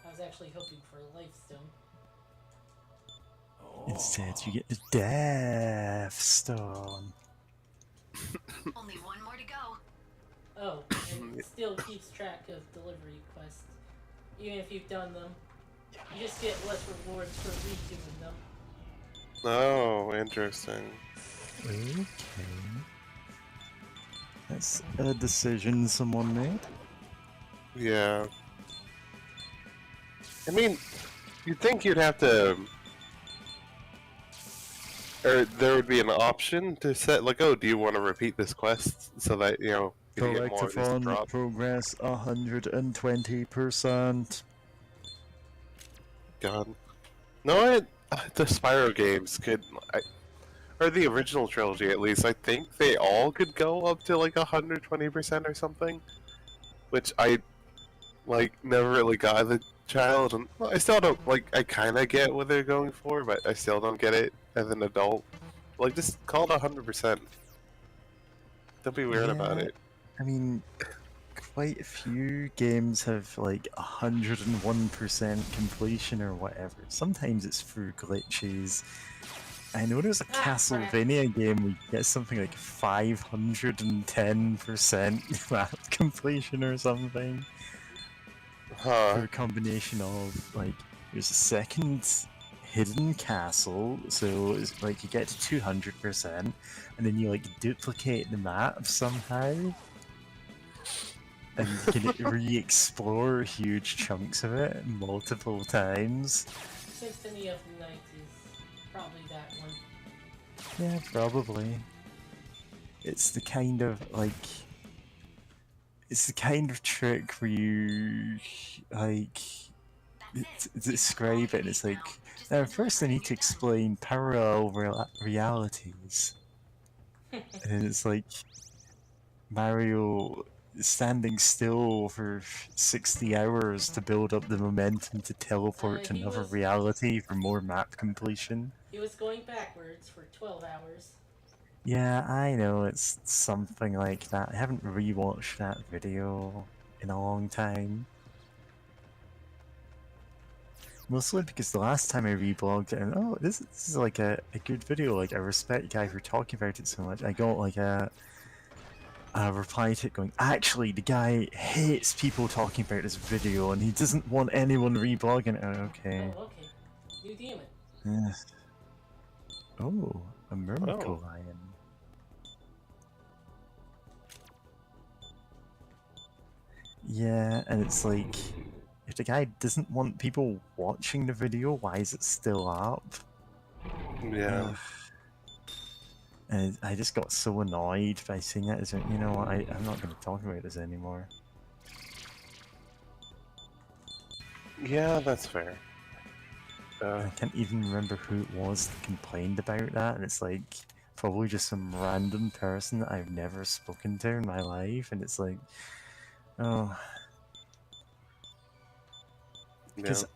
I was actually hoping for a life stone. Instead, you get the Death Stone. Only one more to go. Oh, and it still keeps track of delivery quests. Even if you've done them. You just get less rewards for redoing them. Oh, interesting. Okay. That's a decision someone made. Yeah. I mean, you'd think you'd have to... Or there would be an option to set, like, oh, do you want to repeat this quest so that, you get more of these Collectathon drop? progress 120%. God. No, the Spyro games could, or the original trilogy at least, I think they all could go up to like 120% or something, which I like never really got as a child, and well, I still don't like. I kind of get what they're going for, but I still don't get it as an adult. Like, just call it 100%. Don't be weird about Yeah, it. I mean, quite a few games have like 101% completion or whatever. Sometimes it's through glitches. I know there's a Castlevania game where you get something like 510% map completion or something. Through a combination of like, there's a second hidden castle, so it's like you get to 200%, and then you like duplicate the map somehow. And you can re-explore huge chunks of it multiple times. Symphony of the Night is probably that one. Yeah, probably. It's the kind of like... It's the kind of trick where you like describe it and it's like, now first I need to explain parallel realities. And it's like Mario standing still for 60 hours to build up the momentum to teleport to another reality for more map completion. He was going backwards for 12 hours. Yeah, I know, it's something like that. I haven't rewatched that video in a long time. Mostly because the last time I reblogged it, and oh, this is like a good video, like I respect the guy for talking about it so much. I got like a reply to it going, actually the guy hates people talking about this video and he doesn't want anyone reblogging it. Oh, okay. Oh, okay. New demon. Yes. Oh, a Myrmico lion. Yeah, and it's like, if the guy doesn't want people watching the video, why is it still up? Yeah. And I just got so annoyed by seeing that. As you know what, I'm not going to talk about this anymore. Yeah, that's fair. I can't even remember who it was that complained about that, and it's like, probably just some random person that I've never spoken to in my life, and it's like, oh. Because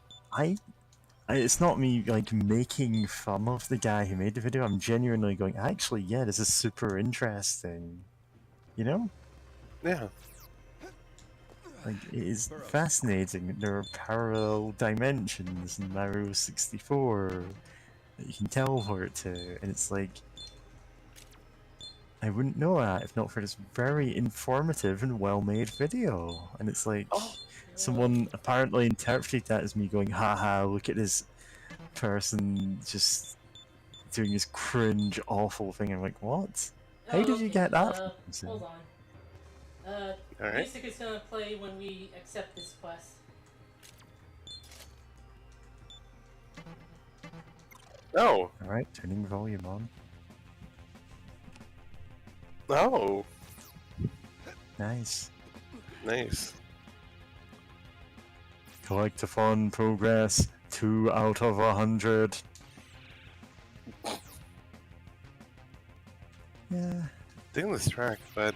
it's not me like making fun of the guy who made the video, I'm genuinely going, actually, yeah, this is super interesting. You know? Yeah. Like, it is fascinating. There are parallel dimensions in Mario 64 that you can teleport to, and it's like, I wouldn't know that if not for this very informative and well-made video. And it's like, someone apparently interpreted that as me going, haha, look at this person just doing this cringe, awful thing. I'm like, what? How did you get that from? Hold on. Music is gonna play when we accept this quest. Oh. Alright, turning volume on. Oh. Nice. Nice. Collectathon progress, 2 out of 100. Yeah. Doing this track, but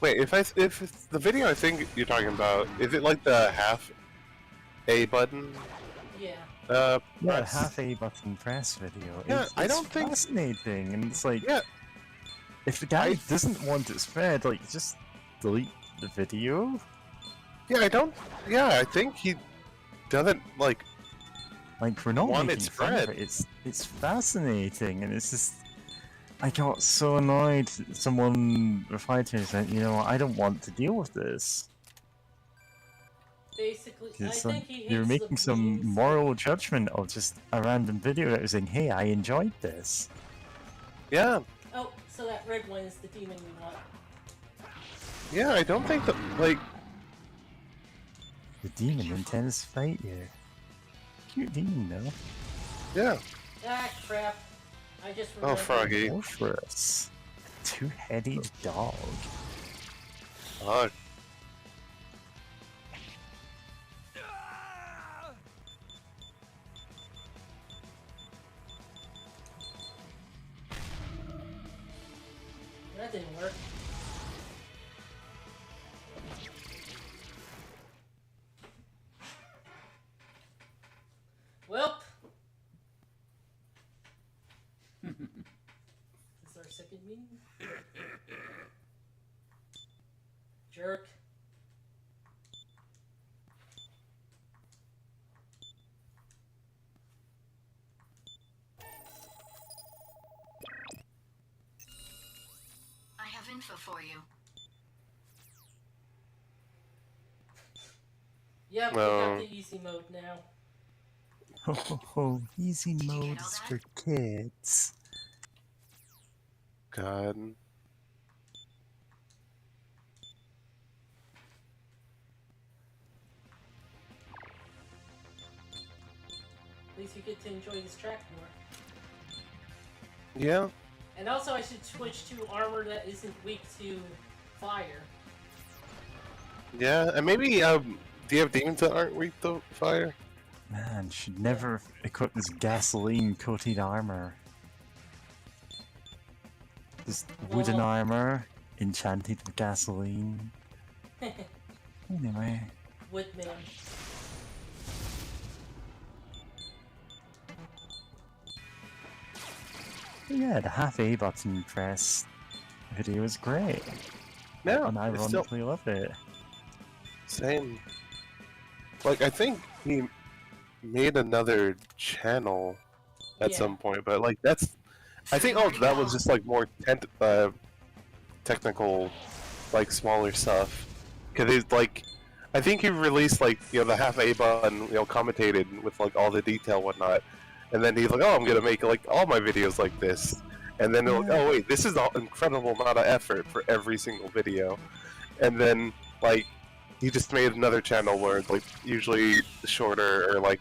wait, if it's the video I think you're talking about, is it like the half A button? Yeah. Yeah, half A button press video. Yeah, it's I don't think fascinating, and it's like, yeah. If the guy doesn't want it spread, like, just delete the video. Yeah, I think he doesn't like we're not want making it fun of spread. it. It's fascinating, and it's just, I got so annoyed. Someone replied to me and said, you know, I don't want to deal with this. Basically, It's I like, think he hates you're making some moral judgment of just a random video that was saying, hey, I enjoyed this. Yeah. Oh, so that red one is the demon we want. Yeah, I don't think that like the demon intends to fight you. Cute demon though. Yeah. Ah, crap. I just Oh, Froggy. Orpheus. A two-headed dog. That didn't work. Well. This is our second meeting? Jerk. I have info for you. Yep, we got the easy mode now. Oh, easy mode is for kids. God. At least you get to enjoy this track more. Yeah. And also I should switch to armor that isn't weak to fire. Yeah, and maybe, do you have demons that aren't weak to fire? Man, should never equip this gasoline-coated armor. This wooden armor, enchanted with gasoline. Anyway. Woodman. Yeah, the half A button press video is great. Yeah, and I ironically love it. Same. Like, I think he made another channel at some point, but like that's, I think that was just like more technical, like smaller stuff. Cause he's like, I think he released like the half A button, commentated with like all the detail and whatnot, and then he's like, oh, I'm gonna make like all my videos like this, and then they're like, oh wait, this is an incredible amount of effort for every single video, and then like he just made another channel where it's like usually shorter or like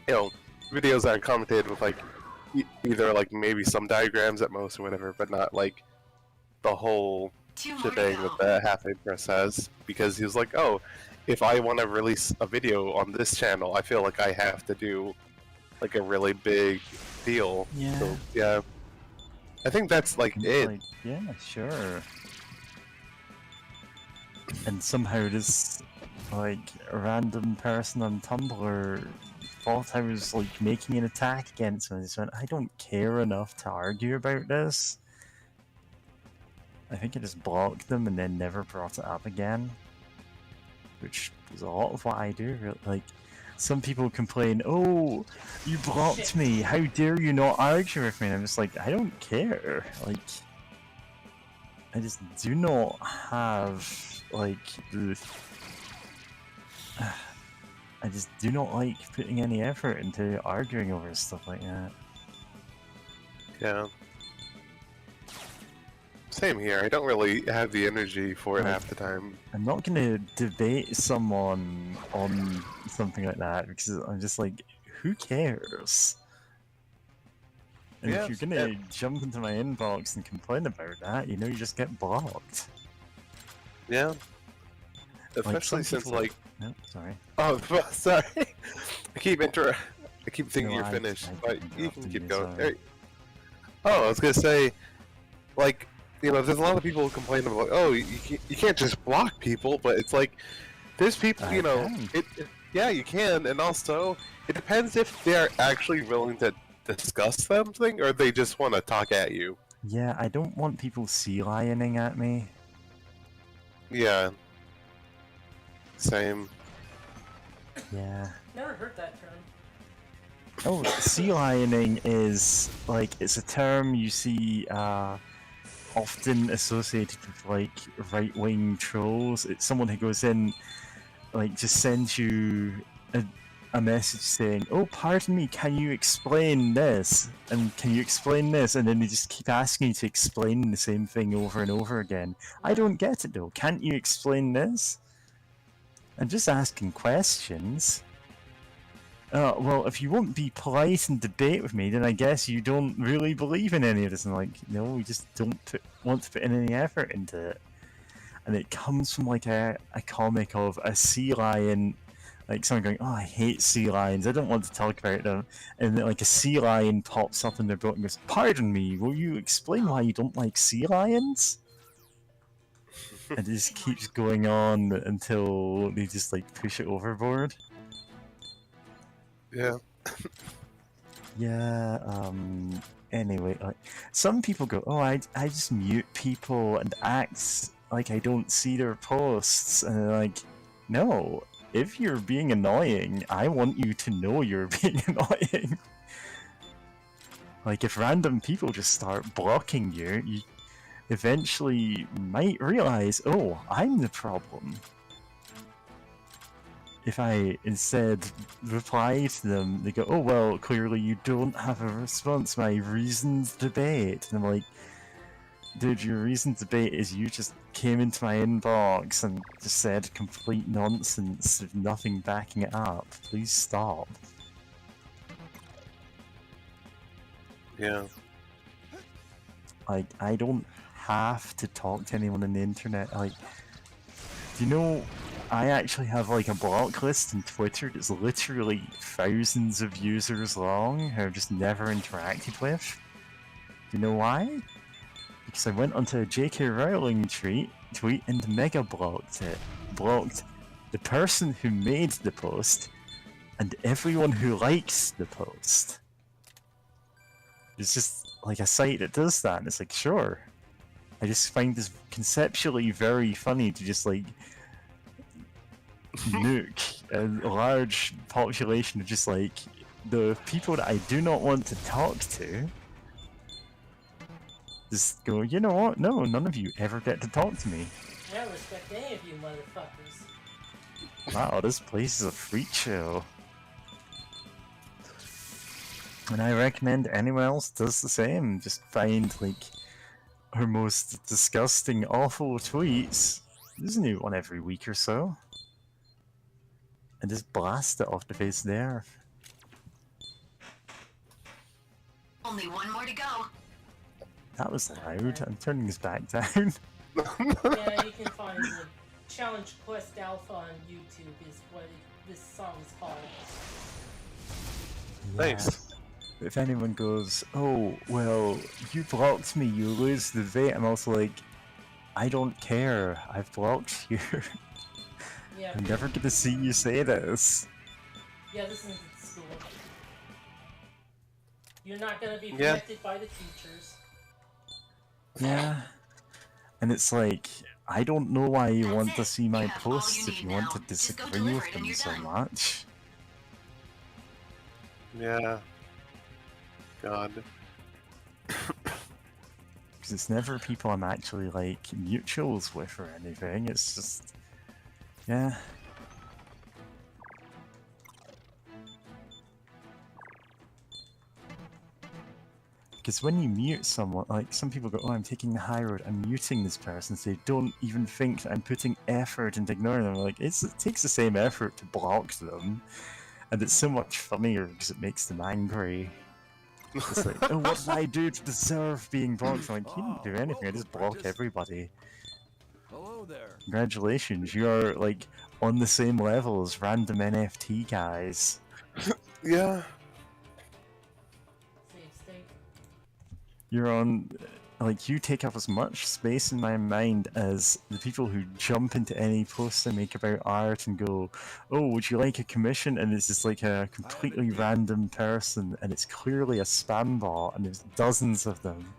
videos that are commentated with like either like maybe some diagrams at most or whatever, but not like the whole shebang that the half A press has, because he was like, oh, if I want to release a video on this channel, I feel like I have to do like a really big deal. Yeah. So, yeah. I think that's like it. Like, yeah, sure. And somehow this, like, random person on Tumblr thought I was, like, making an attack against him. I just went, I don't care enough to argue about this. I think I just blocked them and then never brought it up again. Which is a lot of what I do. Like, some people complain, oh, you blocked me, how dare you not argue with me? And I'm just like, I don't care. Like, I just do not have, like, I just do not like putting any effort into arguing over stuff like that. Yeah. Same here. I don't really have the energy for it half the time. I'm not gonna debate someone on something like that because I'm just like, who cares? And if you're gonna jump into my inbox and complain about that, you just get blocked. Yeah. Especially like since people... like. No, sorry. Oh, sorry. I keep thinking you're finished, but you can keep going. Hey. Oh, I was gonna say, like, there's a lot of people who complain about, oh, you can't just block people, but it's like, there's people, yeah, you can, and also, it depends if they're actually willing to discuss something, or they just want to talk at you. Yeah, I don't want people sea lioning at me. Yeah. Same. Yeah. Never heard that term. Oh, sea lioning is, like, it's a term you see, often associated with like right-wing trolls. It's someone who goes in, like, just sends you a message saying, oh, pardon me, can you explain this? And can you explain this? And then they just keep asking you to explain the same thing over and over again. I don't get it though. Can't you explain this? I'm just asking questions. Well, if you won't be polite and debate with me, then I guess you don't really believe in any of this. And like, no, we just don't want to put in any effort into it. And it comes from like a comic of a sea lion Like someone going, "Oh, I hate sea lions. I don't want to talk about them." And then like a sea lion pops up in their boat and goes, "Pardon me, will you explain why you don't like sea lions?" And it just keeps going on until they just like push it overboard. Yeah. Yeah, anyway, like, some people go, "Oh, I just mute people and act like I don't see their posts," and they're like, "No, if you're being annoying, I want you to know you're being annoying." Like, if random people just start blocking you, you eventually might realize, "Oh, I'm the problem." If I instead reply to them, they go, "Oh, well, clearly you don't have a response to my reasoned debate." And I'm like, "Dude, your reasoned debate is you just came into my inbox and just said complete nonsense with nothing backing it up. Please stop." Yeah. Like, I don't have to talk to anyone on the internet. Like, do you know, I actually have like a block list on Twitter that's literally thousands of users long who I've just never interacted with. Do you know why? Because I went onto a J.K. Rowling tweet and mega blocked it. Blocked the person who made the post and everyone who likes the post. It's just like a site that does that, and it's like, sure. I just find this conceptually very funny to just like nuke a large population of just like the people that I do not want to talk to. Just go, "You know what? No, none of you ever get to talk to me." I don't respect any of you motherfuckers. Wow, this place is a freak show. And I recommend anyone else does the same. Just find like her most disgusting, awful tweets. There's a new one every week or so. And just blast it off the face of the earth. Only one more to go. That was loud. I'm turning this back down. Yeah, you can find the Challenge Quest Alpha on YouTube is what this song is called. Nice. If anyone goes, "Oh, well, you blocked me, you lose the debate," I'm also like, I don't care. I've blocked you. Yeah. I'm never gonna see you say this. Yeah, this isn't school. You're not gonna be Yeah. protected by the teachers. Yeah. And it's like, I don't know why you want to see my posts if you want to disagree with them so much. Yeah. God. Because it's never people I'm actually like mutuals with or anything, it's just, yeah. Because when you mute someone, like some people go, "Oh, I'm taking the high road, I'm muting this person," so they don't even think that I'm putting effort into ignoring them. Like, it takes the same effort to block them, and it's so much funnier because it makes them angry. It's like, "Oh, what did I do to deserve being blocked?" I'm like, "You didn't do anything, I just block everybody." Hello there. Congratulations, you are like on the same level as random NFT guys. Yeah. Save state. You're on, like, you take up as much space in my mind as the people who jump into any post I make about art and go, "Oh, would you like a commission?" And it's just like a completely random person, and it's clearly a spam bot, and there's dozens of them.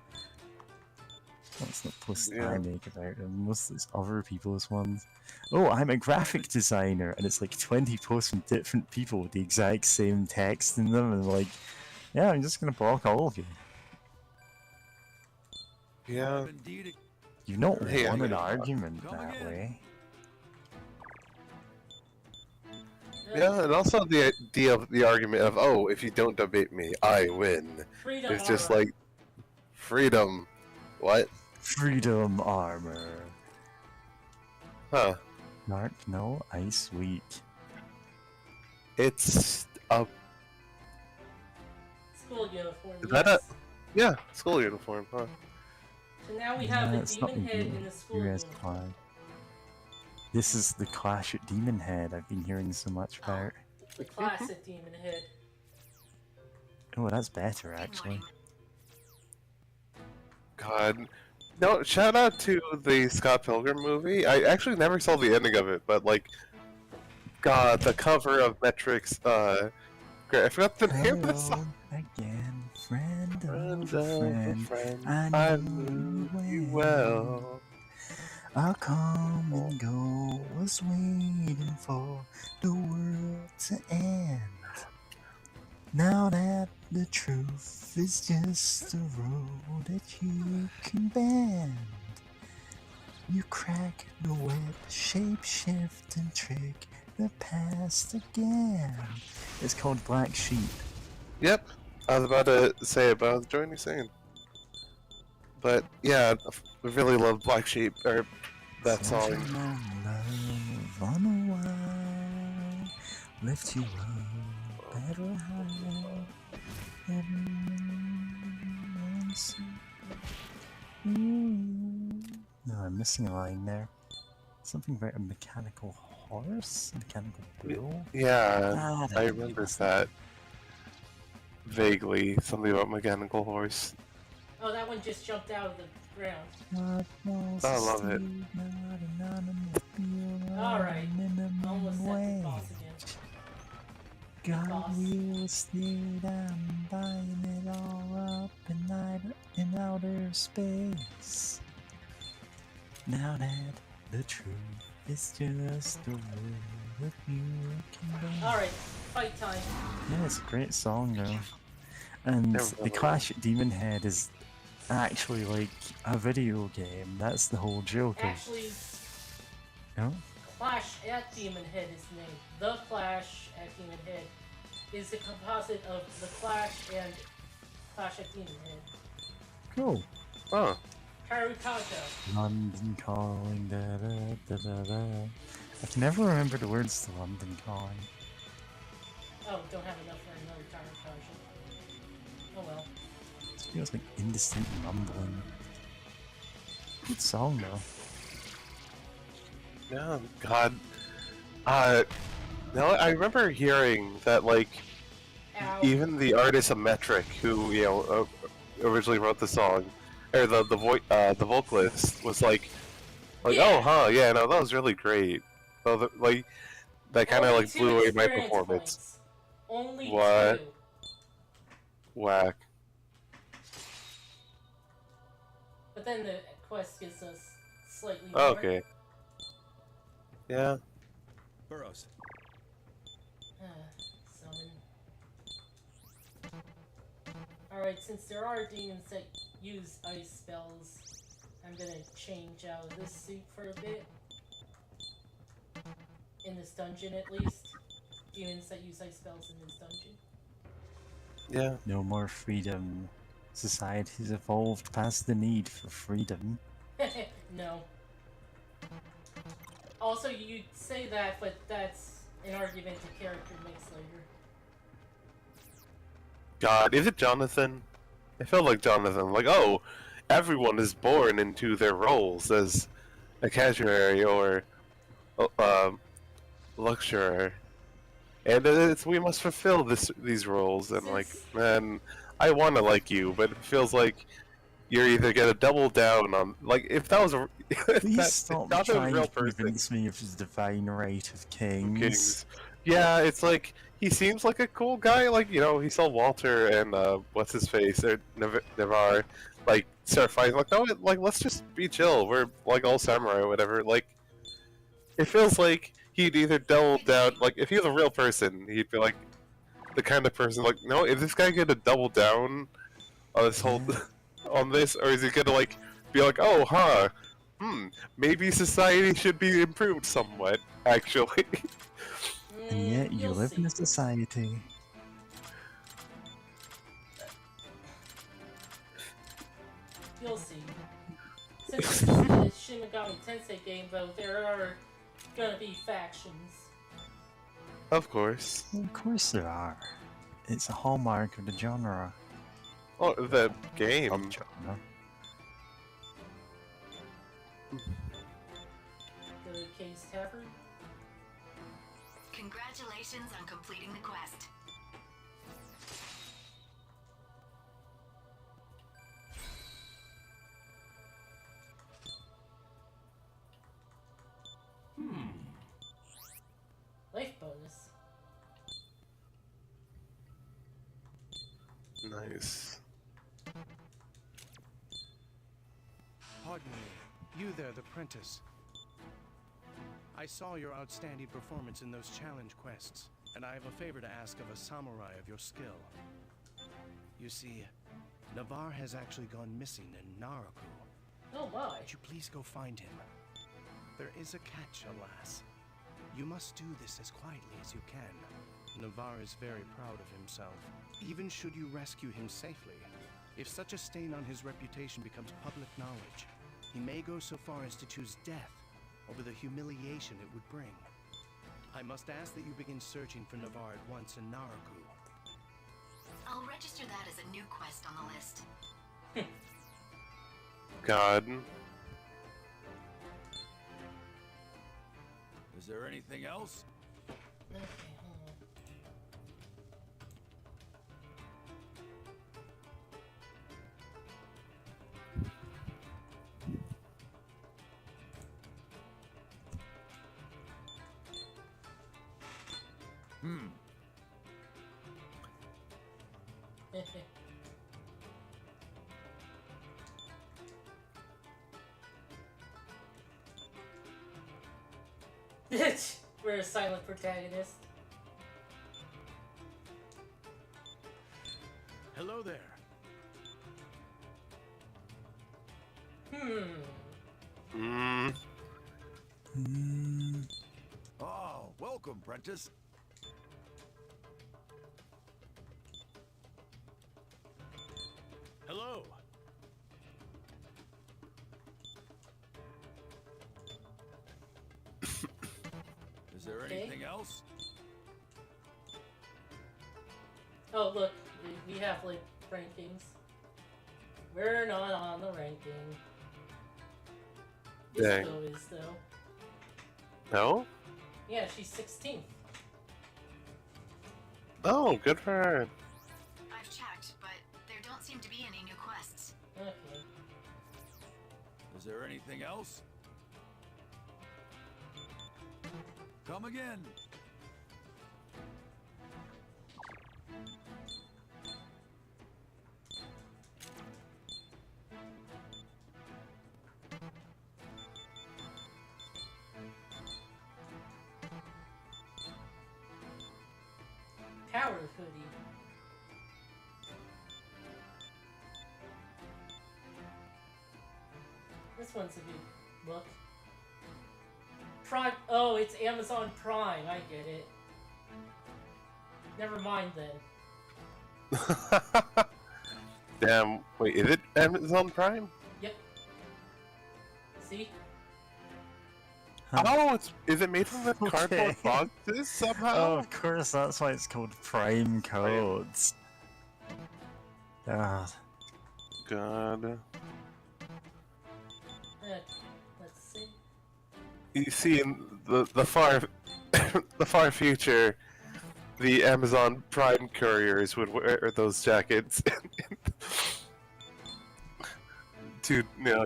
That's not posts I make about them, most of it's other people's ones. "Oh, I'm a graphic designer," and it's like 20 posts from different people with the exact same text in them, and I'm like, yeah, I'm just gonna block all of you. Yeah. You don't Hey, won I an gotta- argument that way. Yeah, and also the idea of the argument of, "Oh, if you don't debate me, I win." Freedom It's just armor. like freedom. What? Freedom armor. Huh. Mark, no, Ice Week. It's a School uniform. is that yes. yeah, school uniform, huh? So now we have Yeah, a it's not demon head the in the school US uniform. flag. This is the Clash at Demon Head I've been hearing so much about. The classic Demon Head. Oh, that's better, actually. God. No, shout out to the Scott Pilgrim movie. I actually never saw the ending of it, but like, God, the cover of Metric's, great. I forgot the name of the song. Again, friend Friend of a friend, I knew you well. I'll come and go, was waiting for the world to end. Now that the truth is just a road that you can bend, you crack the web, shape shift and trick the past again. It's called Black Sheep. Yep, I was about to say it, but I was enjoying you saying. But yeah, I really love Black Sheep, or that song. Love on a while, lift you up, better high. No, I'm missing a line there. Something about a mechanical horse? Mechanical bull? Yeah, I remember that. Vaguely, something about mechanical horse. Oh, that one just jumped out of the ground. I love it. Alright, almost at the boss again. God will stay down, buying it all up in outer space. Now that the truth is just a word that you can bend. Alright, fight time. Yeah, it's a great song though. And the Clash at Demon Head is actually like a video game. That's the whole joke. Actually, No? Clash at Demon Head is the name. The Clash at Demon Head is the composite of the Clash and Clash at Demon Head. Cool. Oh. Karukata. London Calling, da da da da da. I can never remember the words to London Calling. Oh, don't have enough for another Karukata. Oh well. It feels like indistinct mumbling. Good song though. Yeah, God. No, I remember hearing that, like, even the artist of Metric, who, you know, originally wrote the song, or the vocalist, was like, oh, huh, yeah, no, that was really great. So, like, that kind of, like, blew away my performance. Only What? 2. Whack. But then the quest gives us slightly more. Okay. Yeah. Burrows. Summon. Alright, since there are demons that use ice spells, I'm gonna change out of this suit for a bit. In this dungeon, at least. Demons that use ice spells in this dungeon. Yeah. No more freedom. Society's evolved past the need for freedom. No. Also, you'd say that, but that's an argument the character makes later. God, is it Jonathan? I felt like Jonathan. Like, oh, everyone is born into their roles as a casuary or lecturer, and we must fulfill these roles. And like, man, I want to like you, but it feels like you're either gonna double down on, like, if that was a Please stop not a trying real to convince me of his divine right of kings. Yeah, it's like he seems like a cool guy. Like, you know, he saw Walter and what's his face or Navarre like start fighting. Like, no, like let's just be chill. We're like all samurai or whatever. Like, it feels like he'd either double down. Like, if he was a real person, he'd be like the kind of person like, no, is this guy gonna double down on this whole on this, or is he gonna like be like, oh, huh, maybe society should be improved somewhat, actually. And yet you live in a society. You'll see. Since this is the Shin Megami Tensei game, though, there are gonna be factions. Of course. Of course there are. It's a hallmark of the genre. Oh, the game. The case Tavern? Congratulations on completing the quest. Life bonus. Nice. Pardon me. You there, the apprentice. I saw your outstanding performance in those challenge quests, and I have a favor to ask of a samurai of your skill. You see, Navarre has actually gone missing in Naraku. Oh my. Would you please go find him? There is a catch, alas. You must do this as quietly as you can. Navarre is very proud of himself, even should you rescue him safely. If such a stain on his reputation becomes public knowledge, he may go so far as to choose death over the humiliation it would bring. I must ask that you begin searching for Navarre at once in Naraku. I'll register that as a new quest on the list. God. Is there anything else? Okay, hold on. Bitch! We're a silent protagonist. Hello there. Oh, welcome, Prentice. Hello. Is there anything else? Oh, look. We have, like, rankings. We're not on the ranking. Dang. Isco is, though. No? Yeah, she's 16th. Oh, good for her. I've checked, but there don't seem to be any new quests. Okay. Is there anything else? Come again. Tower hoodie. This one's a good look. Prime. Oh, it's Amazon Prime. I get it. Never mind then. Damn. Wait, is it Amazon Prime? Yep. See? Oh, is it made from the cardboard boxes somehow? Oh, of course, that's why it's called Prime Codes. God. God. Let's see. You see, in the far the far future, the Amazon Prime couriers would wear those jackets to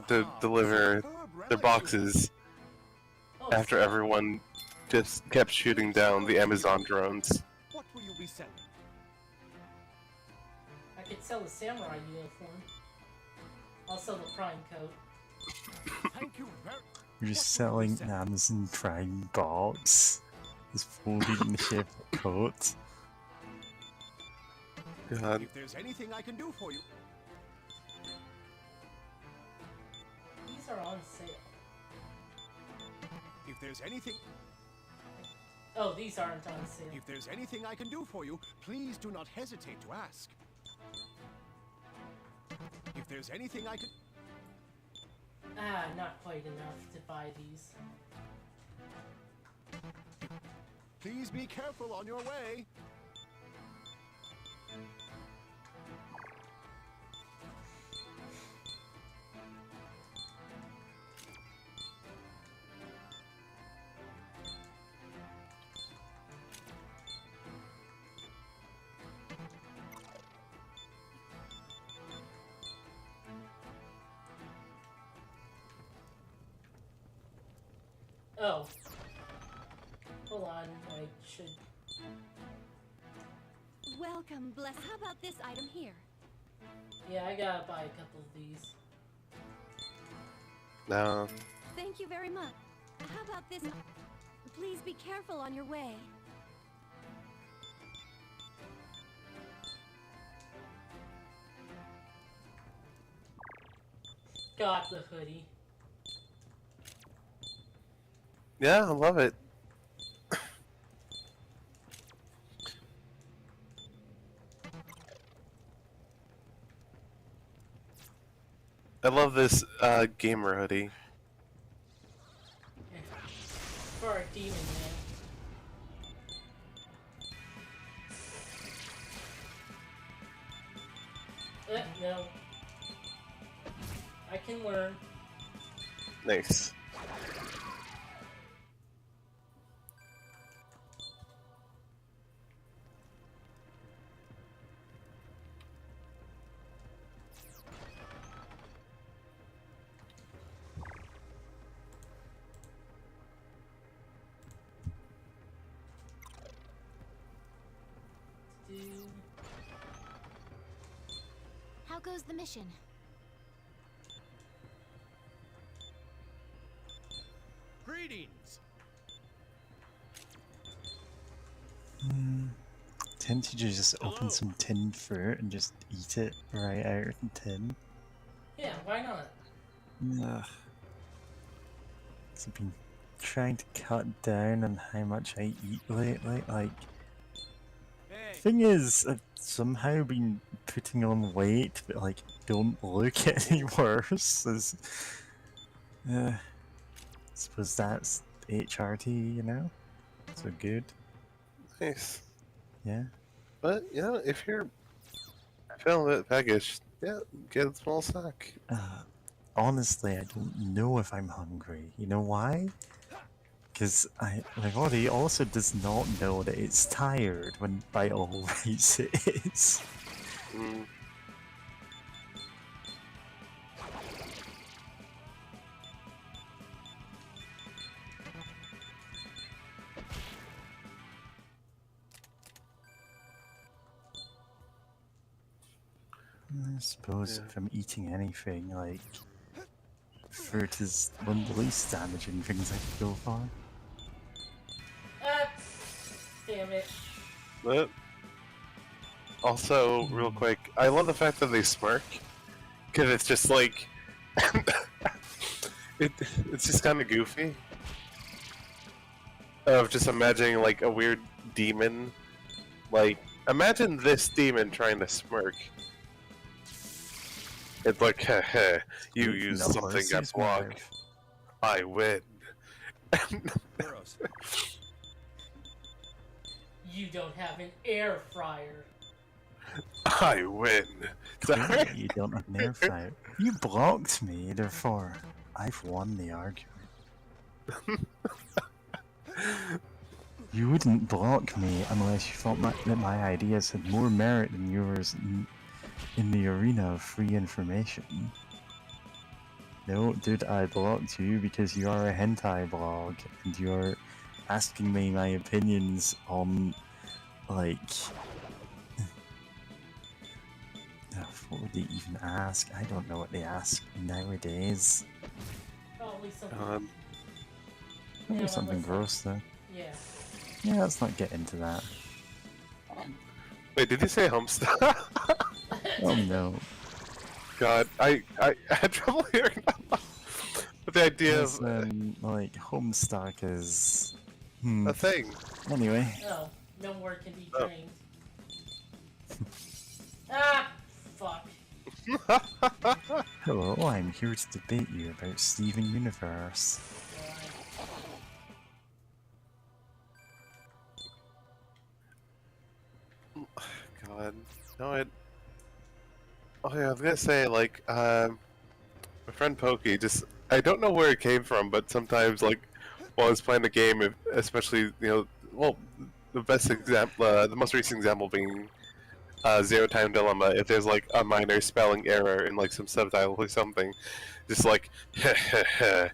to deliver their boxes after everyone just kept shooting down the Amazon drones. What will you be selling? I could sell a samurai uniform. I'll sell the Prime coat. Thank you very You're selling an Amazon Prime box. It's folded in the shape of a coat. God. If there's anything I can do for you. These are on sale. If there's anything. Oh, these aren't on sale. If there's anything I can do for you, please do not hesitate to ask. If there's anything I can. Ah, not quite enough to buy these. Please be careful on your way. Oh. Hold on, I should... Welcome, bless. How about this item here? Yeah, I gotta buy a couple of these. No. Thank you very much. How about this? Please be careful on your way. Got the hoodie. Yeah, I love it. I love this gamer hoodie. For a demon man. No. I can learn. Nice. How goes the mission? Greetings. Tempted to just open some tinned fruit and just eat it right out of the tin. Yeah, why not? Ugh. 'Cause I've been trying to cut down on how much I eat lately. Like, thing is, I've somehow been putting on weight, but like, don't look any worse. I suppose that's HRT, you know? So good. Nice. Yeah. But, you know, if you're feeling a bit peckish, yeah, get a small snack. Honestly, I don't know if I'm hungry. You know why? Because my body also does not know that it's tired when by all rights it is. Mm. I suppose if I'm eating anything, like, fruit is one of the least damaging things I could go for. Damn it. But also, real quick, I love the fact that they smirk, because it's just like, it's just kind of goofy. Of just imagining like a weird demon, like imagine this demon trying to smirk. It's like, heh, you use something that block. I win. You don't have an air fryer. I win. Clearly you don't have an air fryer. You blocked me, therefore I've won the argument. You wouldn't block me unless you thought that my ideas had more merit than yours in the arena of free information. No, dude, I blocked you because you are a hentai blog and you're asking me my opinions on, like... what would they even ask? I don't know what they ask nowadays. Probably something. Probably something gross though. Yeah. Yeah, let's not get into that. Wait, did you say Homestuck? Oh no. God, I had trouble hearing that. But the idea of like Homestuck is a thing. Anyway. No, no word can be trained. Ah, fuck. Hello, I'm here to debate you about Steven Universe. God, no, oh yeah, I was gonna say, like, my friend Pokey, just, I don't know where it came from, but sometimes, like, while I was playing the game, especially, you know, well, the best example, the most recent example being Zero Time Dilemma, if there's, like, a minor spelling error in, like, some subtitle or something, just like, heh heh heh,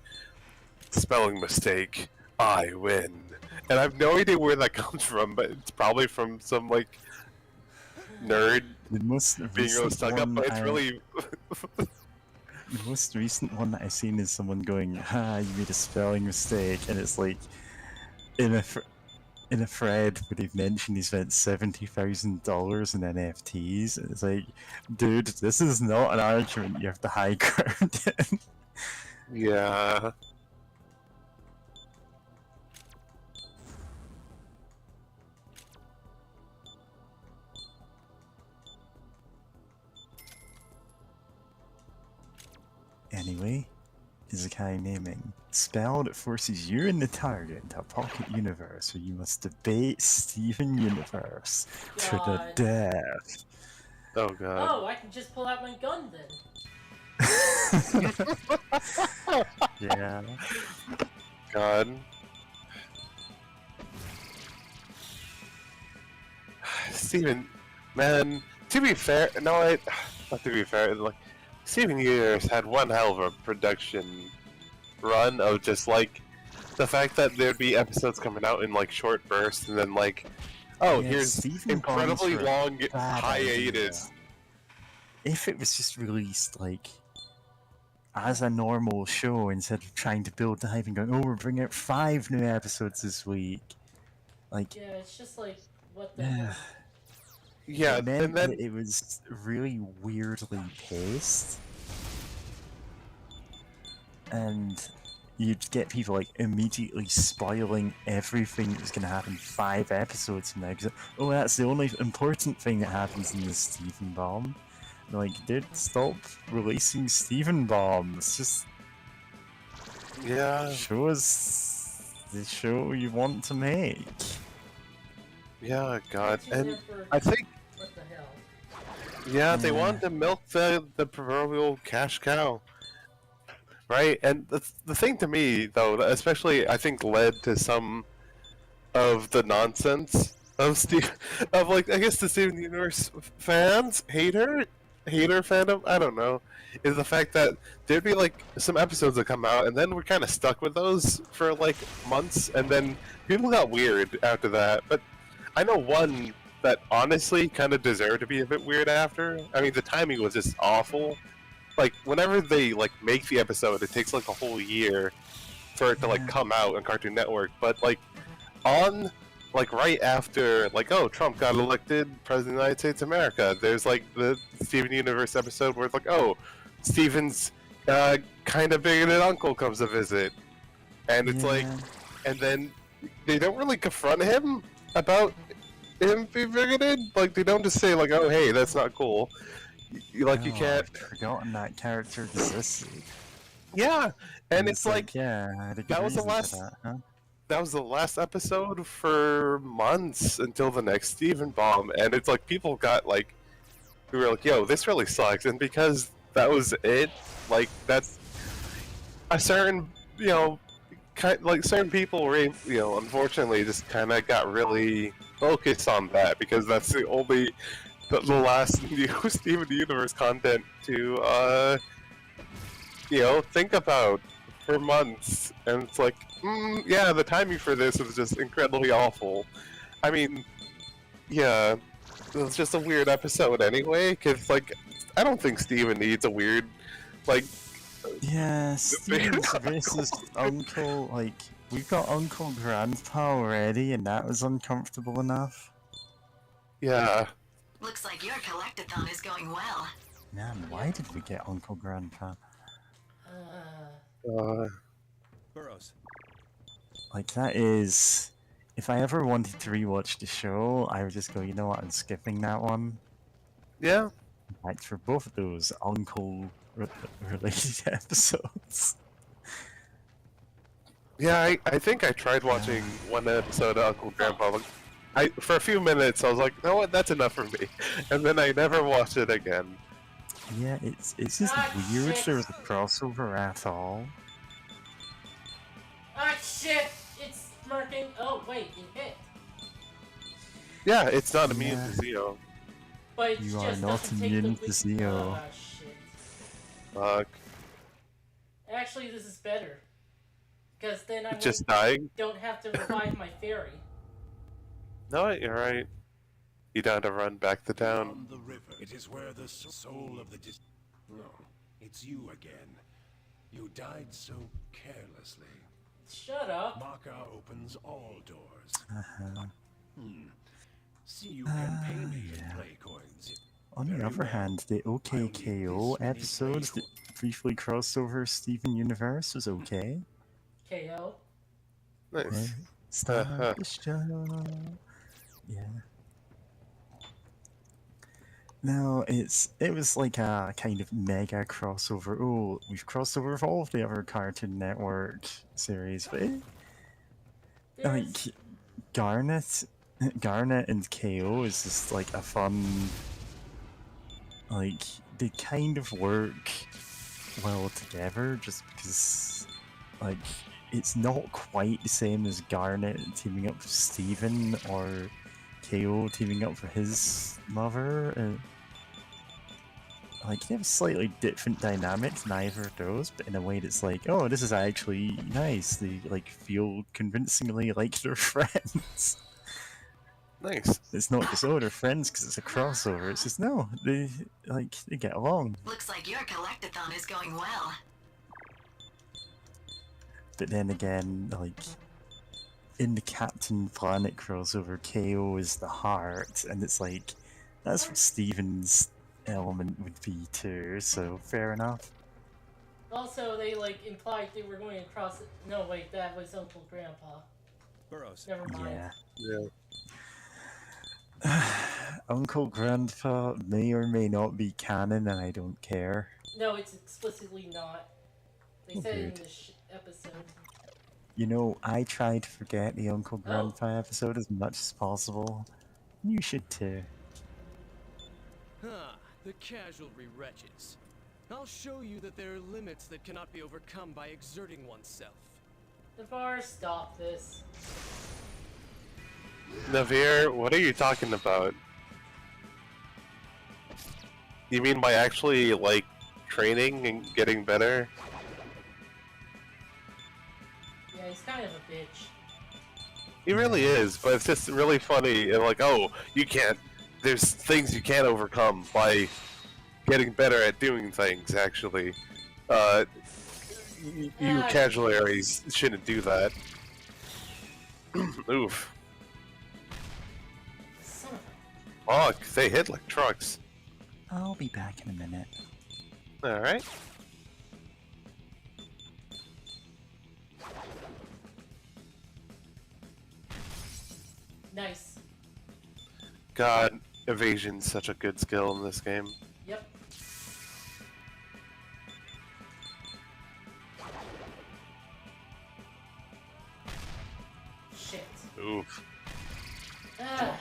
spelling mistake. I win. And I have no idea where that comes from, but it's probably from some like nerd The most being really recent stuck up. one But it's really the most recent one that I've seen is someone going, "Ha, you made a spelling mistake," and it's like in a thread where they've mentioned he spent $70,000 in NFTs. And it's like, dude, this is not an argument you have to high ground in. yeah. Anyway, Izakai naming. Spell that forces you and the target into a pocket universe where you must debate Steven Universe to the God. death. Oh god. Oh, I can just pull out my gun then. Yeah. God. Steven, man, to be fair, not to be fair, like, Steven Universe had one hell of a production run of just, like, the fact that there'd be episodes coming out in, like, short bursts, and then, like, oh, Yeah, here's Steven incredibly Bombs were a long bad hiatus. idea. If it was just released, like, as a normal show instead of trying to build the hype and going, oh, we're bringing out 5 new episodes this week. Like, Yeah, it's just like, what the hell? Yeah, it meant and then that it was really weirdly paced. And you'd get people like immediately spoiling everything that was going to happen 5 episodes from now. Because, oh, that's the only important thing that happens in the Stephen Bomb. They're like, dude, stop releasing Stephen Bombs. Just yeah, show us the show you want to make. Yeah, God, and Never- I think What the hell? yeah, they wanted to milk the proverbial cash cow, right? And the thing to me, though, that especially I think led to some of the nonsense of like I guess the Steven Universe fans, hater fandom, I don't know, is the fact that there'd be like some episodes that come out, and then we're kind of stuck with those for like months, and then people got weird after that. But I know one that honestly kind of deserved to be a bit weird after. I mean, the timing was just awful. Like, whenever they, like, make the episode, it takes, like, a whole year for it to, like, come out on Cartoon Network. But, like, on, like, right after, like, oh, Trump got elected President of the United States of America, there's, like, the Steven Universe episode where it's like, oh, Steven's kind of bigoted uncle comes to visit. And it's like, and then they don't really confront him about him being bigoted. Like, they don't just say, like, oh, hey, that's not cool. You can't. I'd forgotten that character existed. Yeah, and it's like, yeah, I had a good that was the reason for last. that, huh? That was the last episode for months until the next Steven Bomb, and it's like people got like, we were like, yo, this really sucks, and because that was it, like that's a certain, certain people were, unfortunately just kind of got really focused on that because that's the only. The last new Steven Universe content to, think about for months. And it's like, yeah, the timing for this is just incredibly awful. I mean, yeah, it was just a weird episode anyway, because, like, I don't think Steven needs a weird, like... Yeah, Steven's versus Uncle, like, we've got Uncle Grandpa already, and that was uncomfortable enough. Yeah. Looks like your collectathon is going well. Man, why did we get Uncle Grandpa? Burrows. Like, that is... If I ever wanted to rewatch the show, I would just go, you know what, I'm skipping that one. Yeah. In fact, for both of those uncle-related episodes. Yeah, I think I tried watching one episode of Uncle Grandpa. For a few minutes, I was like, you know what, that's enough for me. And then I never watched it again. Yeah, it's just weird there was a crossover at all. Ah, shit! It's marking. Oh, wait, it hit. Yeah, it's not immune to Zeo. But it You just are not doesn't take immune the to Zeo. Ah, shit. Fuck. Actually, this is better. Because then I Just dying? don't have to revive my fairy. No, you're right. You don't have to run back to town. On the river, it is where the soul of the No, it's you again. You died so carelessly. Shut up. Maka opens all doors. Uh-huh. See, you can pay me in play coins. On the other hand, the OKKO episodes that briefly crossed over Steven Universe was okay. KO. Nice. Start the show. Yeah. No, it was like a kind of mega crossover. Oh, we've crossed over with all of the other Cartoon Network series, but like Garnet and KO is just like a fun. Like they kind of work well together, just because like it's not quite the same as Garnet teaming up with Steven or KO teaming up for his mother. Like, they have slightly different dynamics, neither of those, but in a way that's like, oh, this is actually nice. They, like, feel convincingly like they're friends. Nice. It's not just, oh, they're friends because it's a crossover. It's just, no, they get along. Looks like your collectathon is going well. But then again, like, in the Captain Planet crossover, KO is the heart, and it's like, that's what Steven's element would be too, so fair enough. Also, they like implied they were going across it. No, wait, that was Uncle Grandpa. Burroughs. Never mind. Yeah. Uncle Grandpa may or may not be canon, and I don't care. No, it's explicitly not. They said it in the episode. You know, I try to forget the Uncle Grandpa episode as much as possible. You should too. Ah, the casualry wretches. I'll show you that there are limits that cannot be overcome by exerting oneself. Navarre, stop this. Navir, what are you talking about? You mean by actually, like, training and getting better? Yeah, he's kind of a bitch. He really is, but it's just really funny and like, oh, you can't, there's things you can't overcome by getting better at doing things, actually. You casuaries shouldn't do that. Oof. Oh, they hit like trucks. I'll be back in a minute. Alright. Nice. God, evasion's such a good skill in this game. Yep. Shit. Oof. Ah.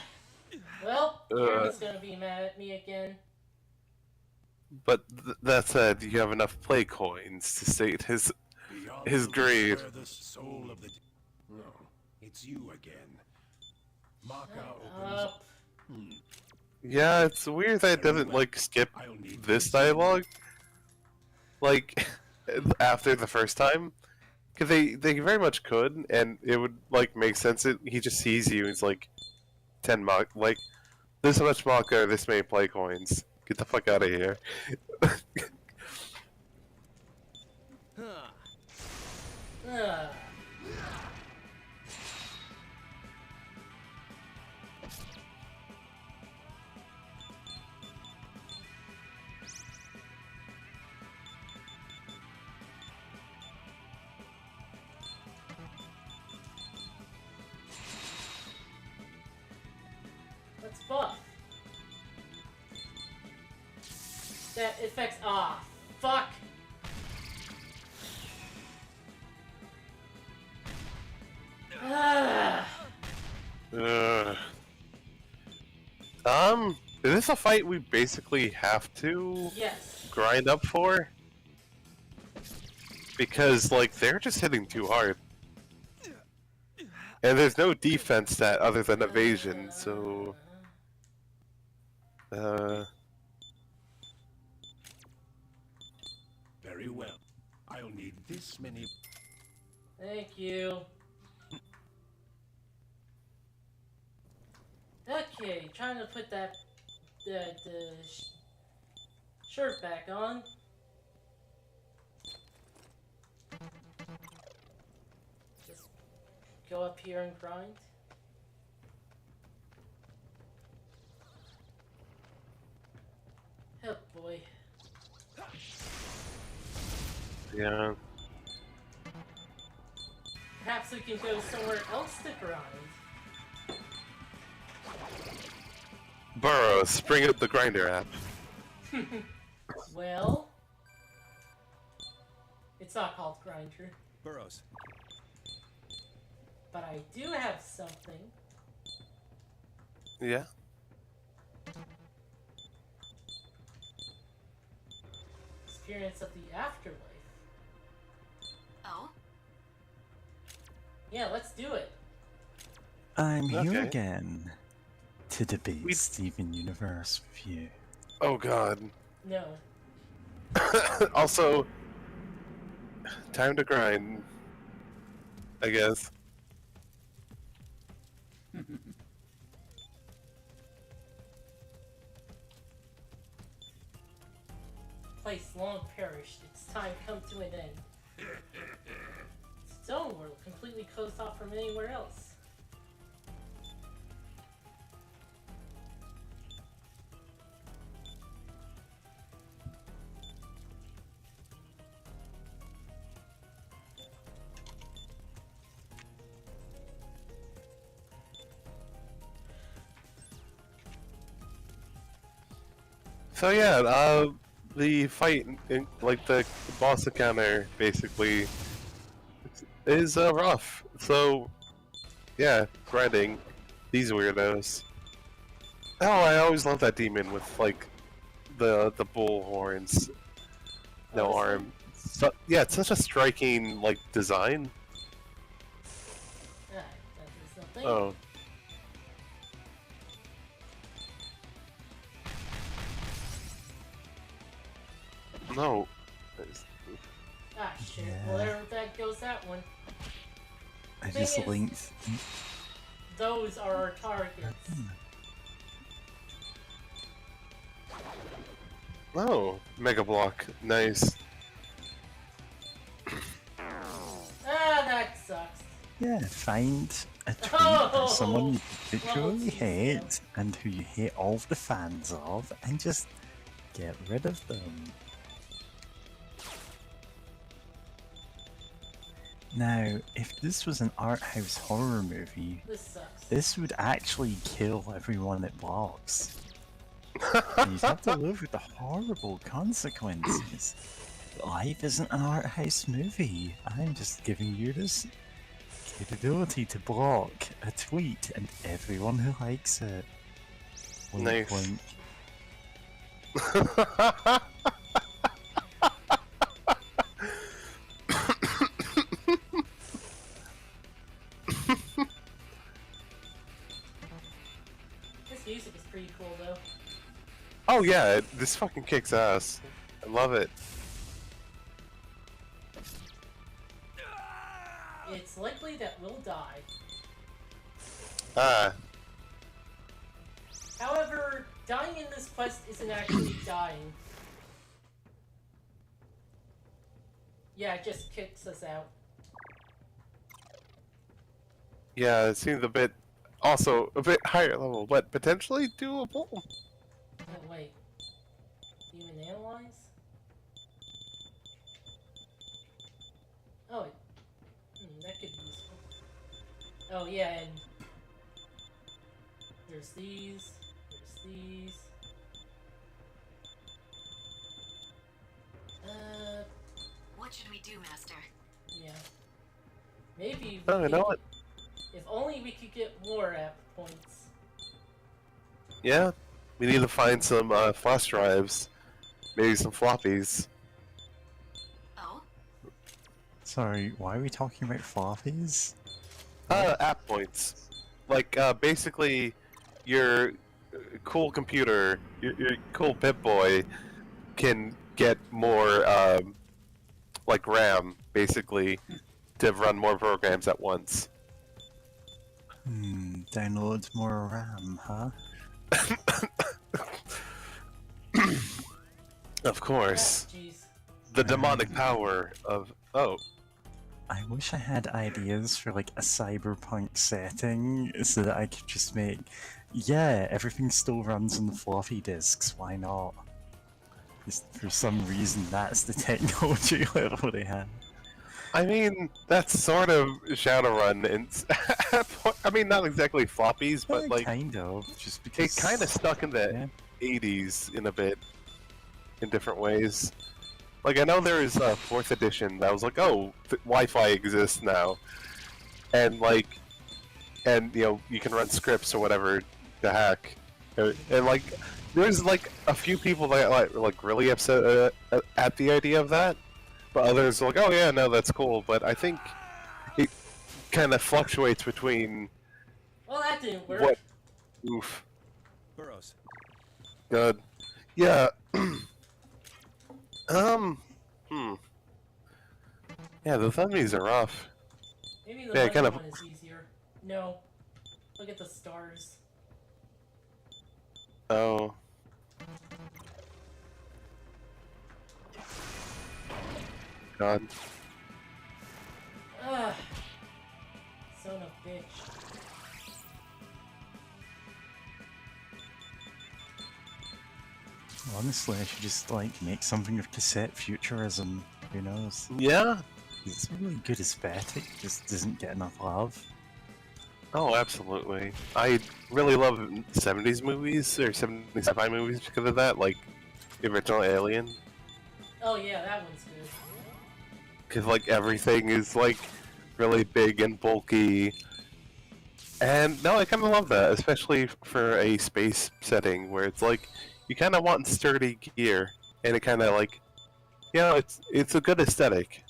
Well, Jeremy's gonna be mad at me again. But that said, you have enough play coins to state his grade. The soul of the no, it's you again. Maka opens. Yeah, it's weird that it doesn't like skip this dialogue, like after the first time, because they very much could, and it would like make sense. He just sees you, and he's like, 10 Maka, like this much Maka, this many play coins. Get the fuck out of here. Let's buff. That affects. Ah, fuck. Is this a fight we basically have to grind up for? Because, like, they're just hitting too hard. And there's no defense stat other than evasion, so... Very well. I'll need this many. Thank you. Okay, trying to put that shirt back on. Just go up here and grind. Oh boy. Yeah. Perhaps we can go somewhere else to grind. Burrows, bring up the grinder app. Well, it's not called Grinder. Burrows. But I do have something. Yeah. Experience of the afterlife. Oh? Yeah, let's do it. I'm here Okay. again to debate Steven Universe with you. Oh god. No. Also, time to grind, I guess. Place long perished. Its time come to an end. Stone world completely closed off from anywhere else. So yeah, the fight, like the boss encounter, basically, is rough. So, yeah, grinding these weirdos. Oh, I always love that demon with like the bull horns, no arm. So, yeah, it's such a striking like design. Ah, that is nothing. Oh. No. Ah, shit. Well, that goes that one. I Thing just is, linked. Those are our targets. Oh, Mega Block, nice. Ah, that sucks. Yeah, find a tweet Oh, of someone you particularly well, hate and who you hate all the fans of, and just get rid of them. Now, if this was an art house horror movie, This sucks. this would actually kill everyone it blocks. You'd have to live with the horrible consequences. Life isn't an art house movie. I'm just giving you this capability to block a tweet and everyone who likes it. Wink, Nice. wink. This music is pretty cool, though. Oh yeah, this fucking kicks ass. I love it. It's likely that we'll die. Ah, However, dying in this quest isn't actually dying. Yeah, it just kicks us out. yeah, it seems a bit, also a bit higher level, but potentially doable. Oh, wait. Demon analyze? Oh, that could be useful. Oh, yeah, and there's these. What should we do, Master? Yeah. Maybe we Oh, you could know what? If only we could get more app points. Yeah, we need to find some flash drives, maybe some floppies. Oh? Sorry, why are we talking about floppies? App points. Like, basically, your cool computer, your cool Pip-Boy, can get more, like RAM, basically, to run more programs at once. Download more RAM, huh? Of course. Jeez. The demonic power of... Oh. I wish I had ideas for like a cyberpunk setting so that I could just make... Yeah, everything still runs on the floppy disks, why not? Just for some reason that's the technology level they have. I mean, that's sort of Shadowrun, and I mean, not exactly floppies, but like kind of, just because it kind of stuck in the 80s in a bit, in different ways. Like I know there is a 4th edition that was like, oh, Wi-Fi exists now, and like, and you know, you can run scripts or whatever to hack, and like, there's like a few people that like really upset at the idea of that. But others are like, oh yeah, no, that's cool. But I think it kind of fluctuates between. Well, that didn't work. What? Oof. Burrows. Good. Yeah. Yeah, those enemies are rough. Maybe the Yeah, London kind of. one is easier. No. Look at the stars. Oh. God. Ugh. Son of a bitch. Honestly, I should just like make something of cassette futurism, who knows? Yeah? It's a really good aesthetic, just doesn't get enough love. Oh, absolutely. I really love 70s movies, or 70s sci-fi movies because of that, like the original Alien. Oh yeah, that one's good. Because like everything is like really big and bulky. And no, I kind of love that, especially for a space setting where it's like you kind of want sturdy gear, and it kind of like, you know, it's a good aesthetic.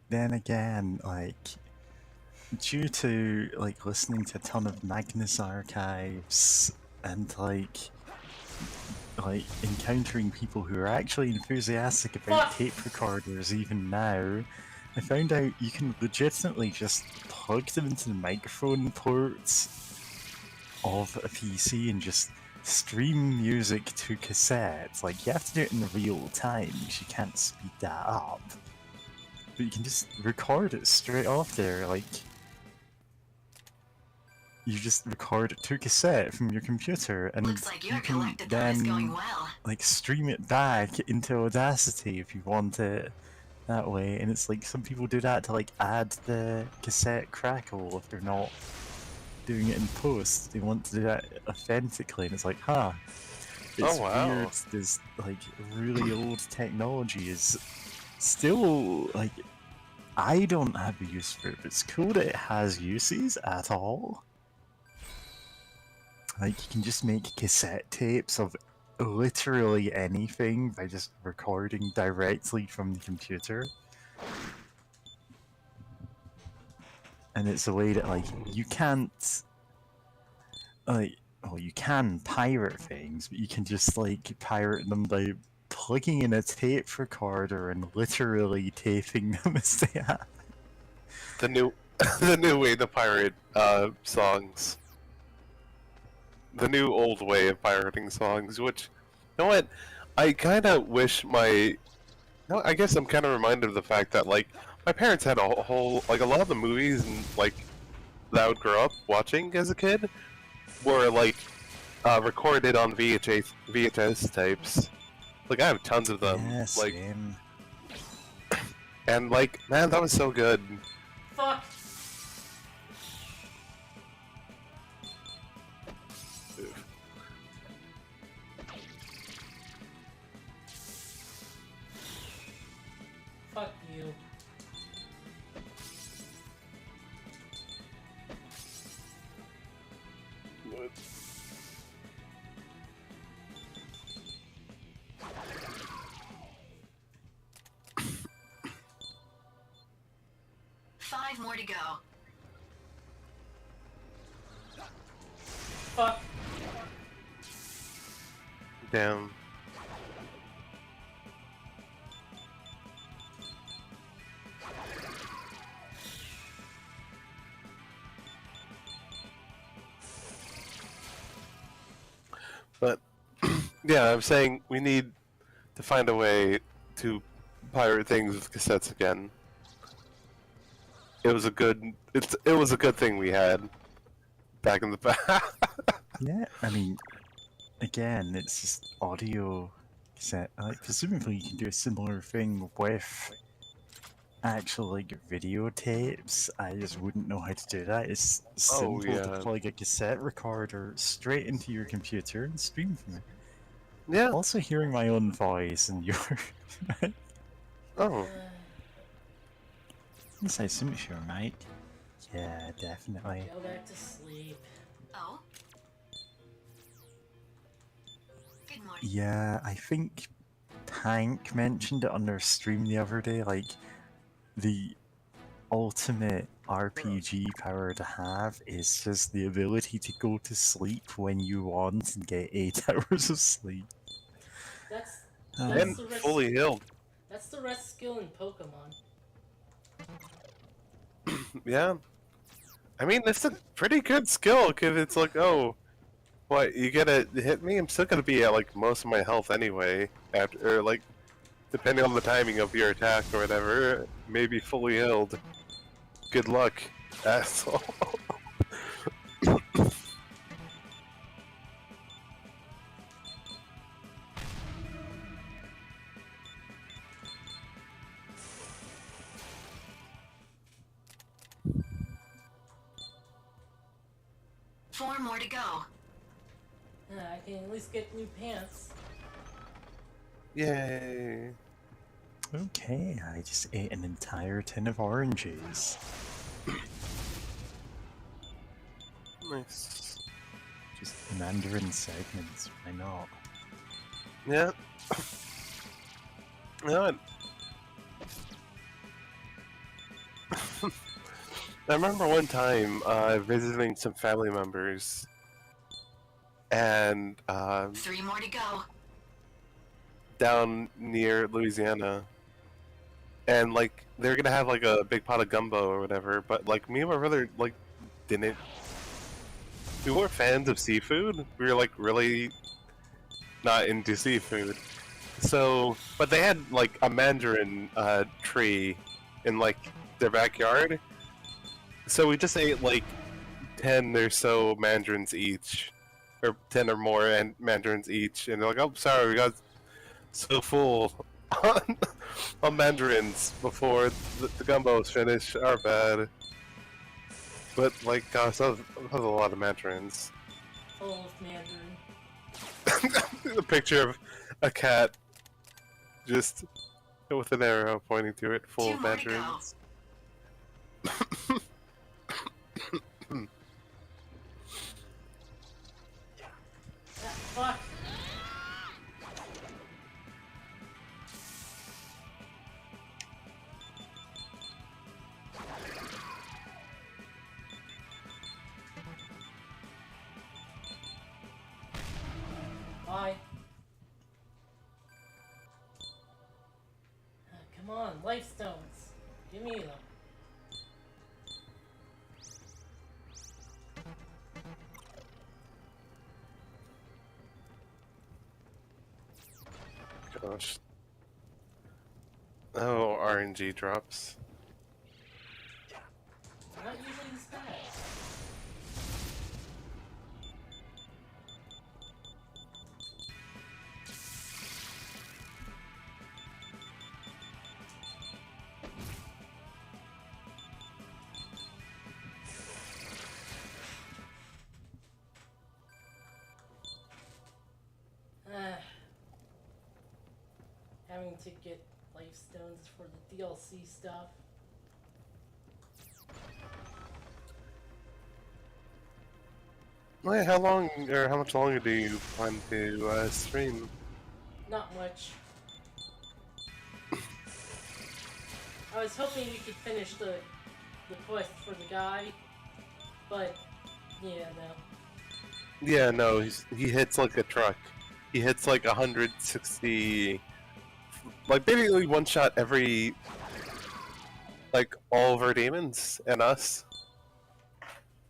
Then again, like, due to like listening to a ton of Magnus archives and like encountering people who are actually enthusiastic about tape recorders even now, I found out you can legitimately just plug them into the microphone ports of a PC and just stream music to cassettes. Like, you have to do it in real time because you can't speed that up. But you can just record it straight off there, like... You just record it to cassette from your computer, and Like you can then like stream it back into Audacity if you want it that way. And it's like some people do that to like add the cassette crackle if they're not doing it in post. They want to do that authentically, and it's like, huh. It's weird. This like really old technology is still like I don't have a use for it, but it's cool that it has uses at all. Like, you can just make cassette tapes of literally anything by just recording directly from the computer. And it's a way that, like, you can't... Like, well, you can pirate things, but you can just, like, pirate them by plugging in a tape recorder and literally taping them as they happen. The new way to pirate songs. The new old way of pirating songs, which, you know what, I kind of wish my... No, I guess I'm kind of reminded of the fact that, like, my parents had a whole... Like, a lot of the movies and, like, that I would grow up watching as a kid were, like, recorded on VHS tapes. Like, I have tons of them. Yes, like, same. And, like, man, that was so good. Fuck! Fuck you. What? Five more to go. Fuck. Damn. Yeah, I'm saying we need to find a way to pirate things with cassettes again. It was a good. It was a good thing we had back in the past. Yeah, I mean, again, it's just audio cassette. Like, presumably you can do a similar thing with actual like videotapes. I just wouldn't know how to do that. It's Oh, simple to yeah. plug a cassette recorder straight into your computer and stream from it. Yeah. Also, hearing my own voice and your. Oh. Yes, I assume it's your mic. Yeah, definitely. Go back to sleep. Oh? Good morning. Yeah, I think Tank mentioned it on their stream the other day, like, the ultimate RPG power to have is just the ability to go to sleep when you want and get 8 hours of sleep. That's And the rest, fully healed. That's the rest skill in Pokemon. Yeah. I mean, it's a pretty good skill, because it's like, oh, what, you gotta hit me? I'm still gonna be at, like, most of my health anyway, after, or, like, depending on the timing of your attack or whatever, maybe fully healed. Good luck, asshole. Four more to go. I can at least get new pants. Yay. Okay, I just ate an entire tin of oranges. Nice. Just Mandarin segments, why not? Yeah. No, I remember one time visiting some family members, and 3 more to go. down near Louisiana, and like they're gonna have like a big pot of gumbo or whatever, but like me and my brother like didn't. We weren't fans of seafood. We were like really not into seafood. So, but they had like a mandarin tree in like their backyard. So we just ate like 10 or so mandarins each, or 10 or more and mandarins each, and they're like, "Oh, sorry, we got so full on mandarins before the gumbo was finished. Our bad." But like, gosh, that was a lot of mandarins. Full of Mandarin. The picture of a cat just with an arrow pointing to it, full of mandarins. Fuck. Bye. Come on, life stones. Give me them. Gosh. Oh, RNG drops. Not usually this bad. Having to get life stones for the DLC stuff. Wait, how long or how much longer do you plan to stream? Not much. I was hoping we could finish the quest for the guy, but yeah, no. Yeah, no, he hits like a truck. He hits like 160, like basically one shot every, like all of our demons and us.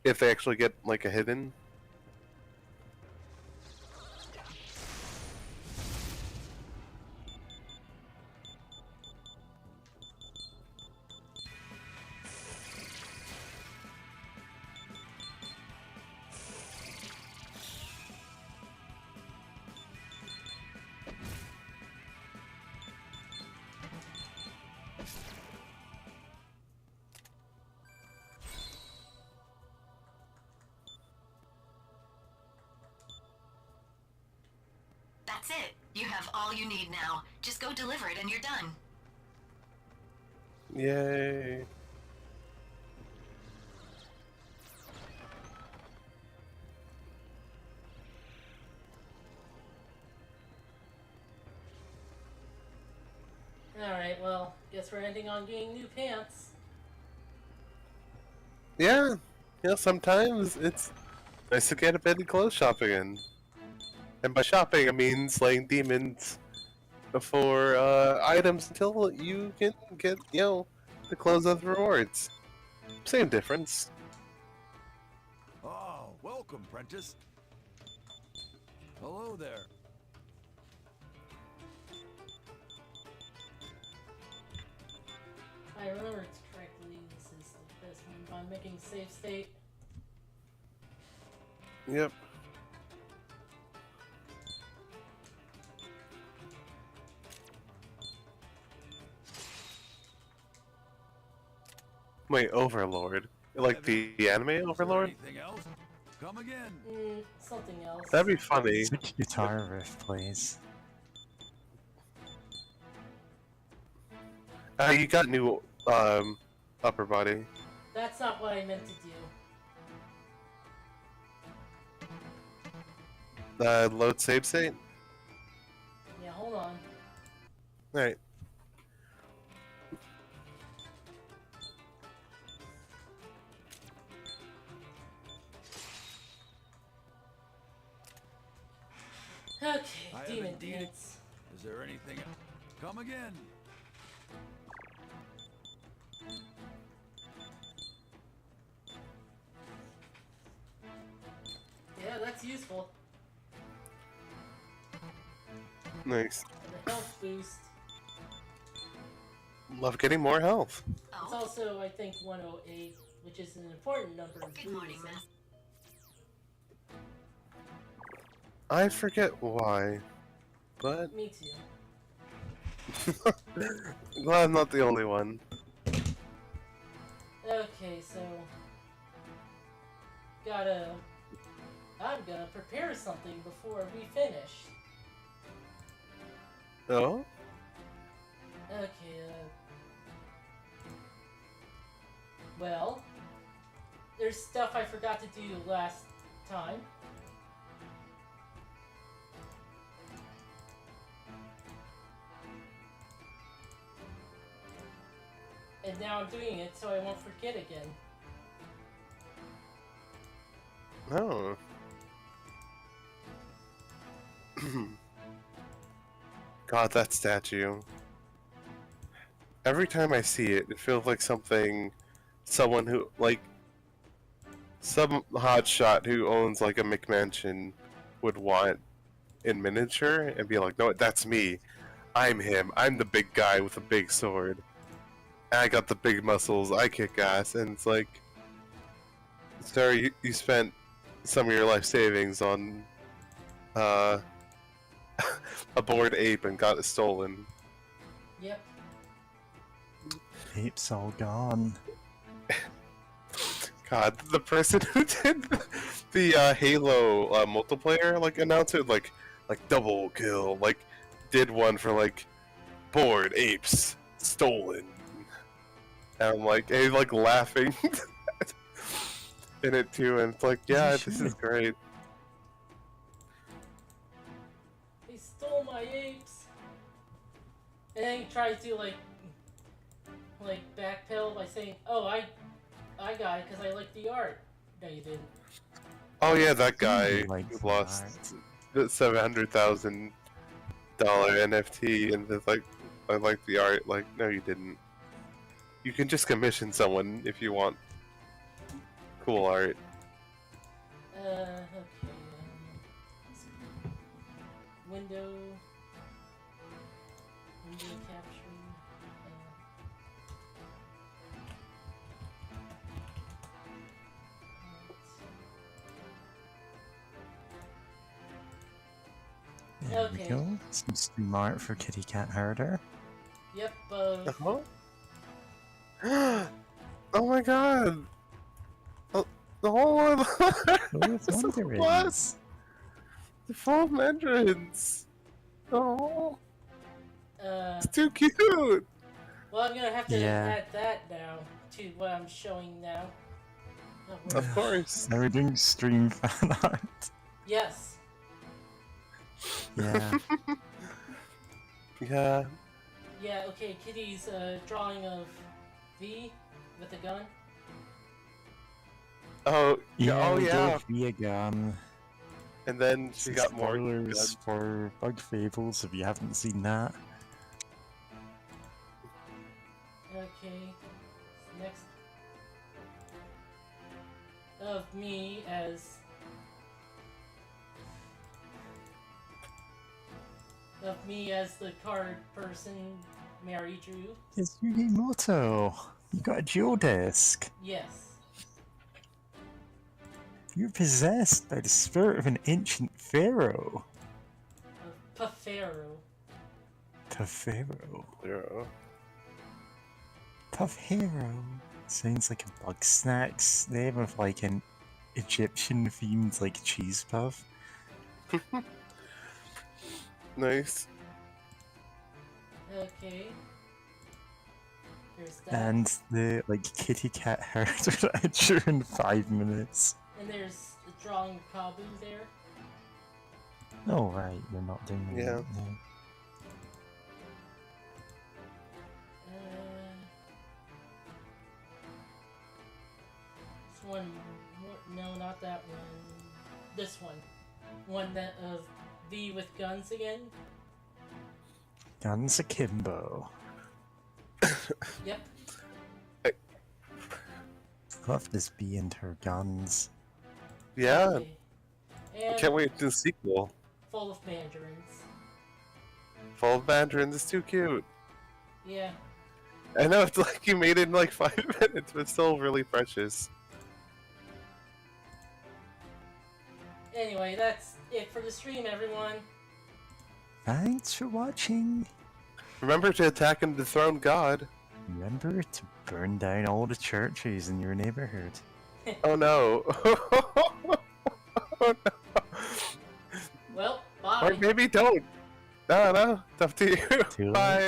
If they actually get like a hidden. That's it. You have all you need now. Just go deliver it and you're done. Yay. Alright, well, guess we're ending on getting new pants. Yeah. You know, sometimes it's nice to get a bit of clothes shopping in. And by shopping, I mean slaying demons for items until you can get, you know, the clothes of the rewards. Same difference. Oh, welcome, Prentice. Hello there. If I remember it correctly, this is the best one by making save state. Yep. Wait, Overlord? Like the anime Overlord? Anything else? Come again. Something else. That'd be funny. Which guitar riff, please? You got new upper body. That's not what I meant to do. Load save state? Yeah, hold on. Alright. Okay, I have demon indeed- dance. Is there anything else? Come again. Yeah, that's useful. Nice. The health boost. Love getting more health. It's also, I think, 108, which is an important number of boosts. I forget why, but Me too. glad I'm not the only one. Okay, so I'm gonna prepare something before we finish. Oh? Okay, well, there's stuff I forgot to do last time. And now I'm doing it so I won't forget again. Oh. God, that statue. Every time I see it, it feels like someone who, like, some hotshot who owns, like, a McMansion would want in miniature and be like, no, that's me. I'm him. I'm the big guy with a big sword. I got the big muscles. I kick ass. And it's like, sir, you spent some of your life savings on a bored ape and got it stolen. Yep. Ape's all gone. God, the person who did the Halo multiplayer like announcer, like double kill, like did one for like bored apes stolen. And I'm like, hey, like laughing in it too, and it's like, yeah, this is great. He stole my apes. And then he tried to like backpedal by saying, "Oh, I got it because I like the art." No, you didn't. Oh yeah, that guy Like who lost the $700,000 NFT, and it's like, I like the art. Like, no, you didn't. You can just commission someone if you want cool art. Okay. Window capturing. There Okay. we go. Some stream art for Kitty Cat Herder. Yep. Oh my god! The whole one. Wonder Plus, the full entrance. Oh, It's too cute. Well, I'm gonna have to Yeah. add that now to what I'm showing now. Oh, Of course. Now we're doing stream fan art. Yes. Yeah. Yeah. Yeah, okay, Kitty's drawing of V with a gun. Oh, Yeah, oh we yeah. gave me a gun. And then she got more spoilers guns. for Bug Fables if you haven't seen that. Okay. Next. Of me as... Of me as the card person Mary drew. It's Yugimoto. You got a geodisc. Yes. You're possessed by the spirit of an ancient pharaoh. Pafero. Tafero. Yeah. Tafero. Sounds like a Bug Snacks name of like an Egyptian themed like cheese puff. Nice. Okay. There's that. And the like kitty cat herd that I drew in 5 minutes. And there's the drawing Kabu there. Oh right, you're not doing Yeah. that now. This one, no, not that one. This one. One that of V with guns again. Guns akimbo. Yep. Love this bee and her guns. Yeah. Okay. And Can't wait to the sequel. full of mandarins. Full of mandarins is too cute. Yeah. I know it's like you made it in like 5 minutes, but it's still really precious. Anyway, that's it for the stream, everyone. Thanks for watching. Remember to attack and dethrone God. Remember to burn down all the churches in your neighborhood. Oh no. Oh, no. Well, bye. Or maybe don't. No, no. It's up to you. Too late. Bye.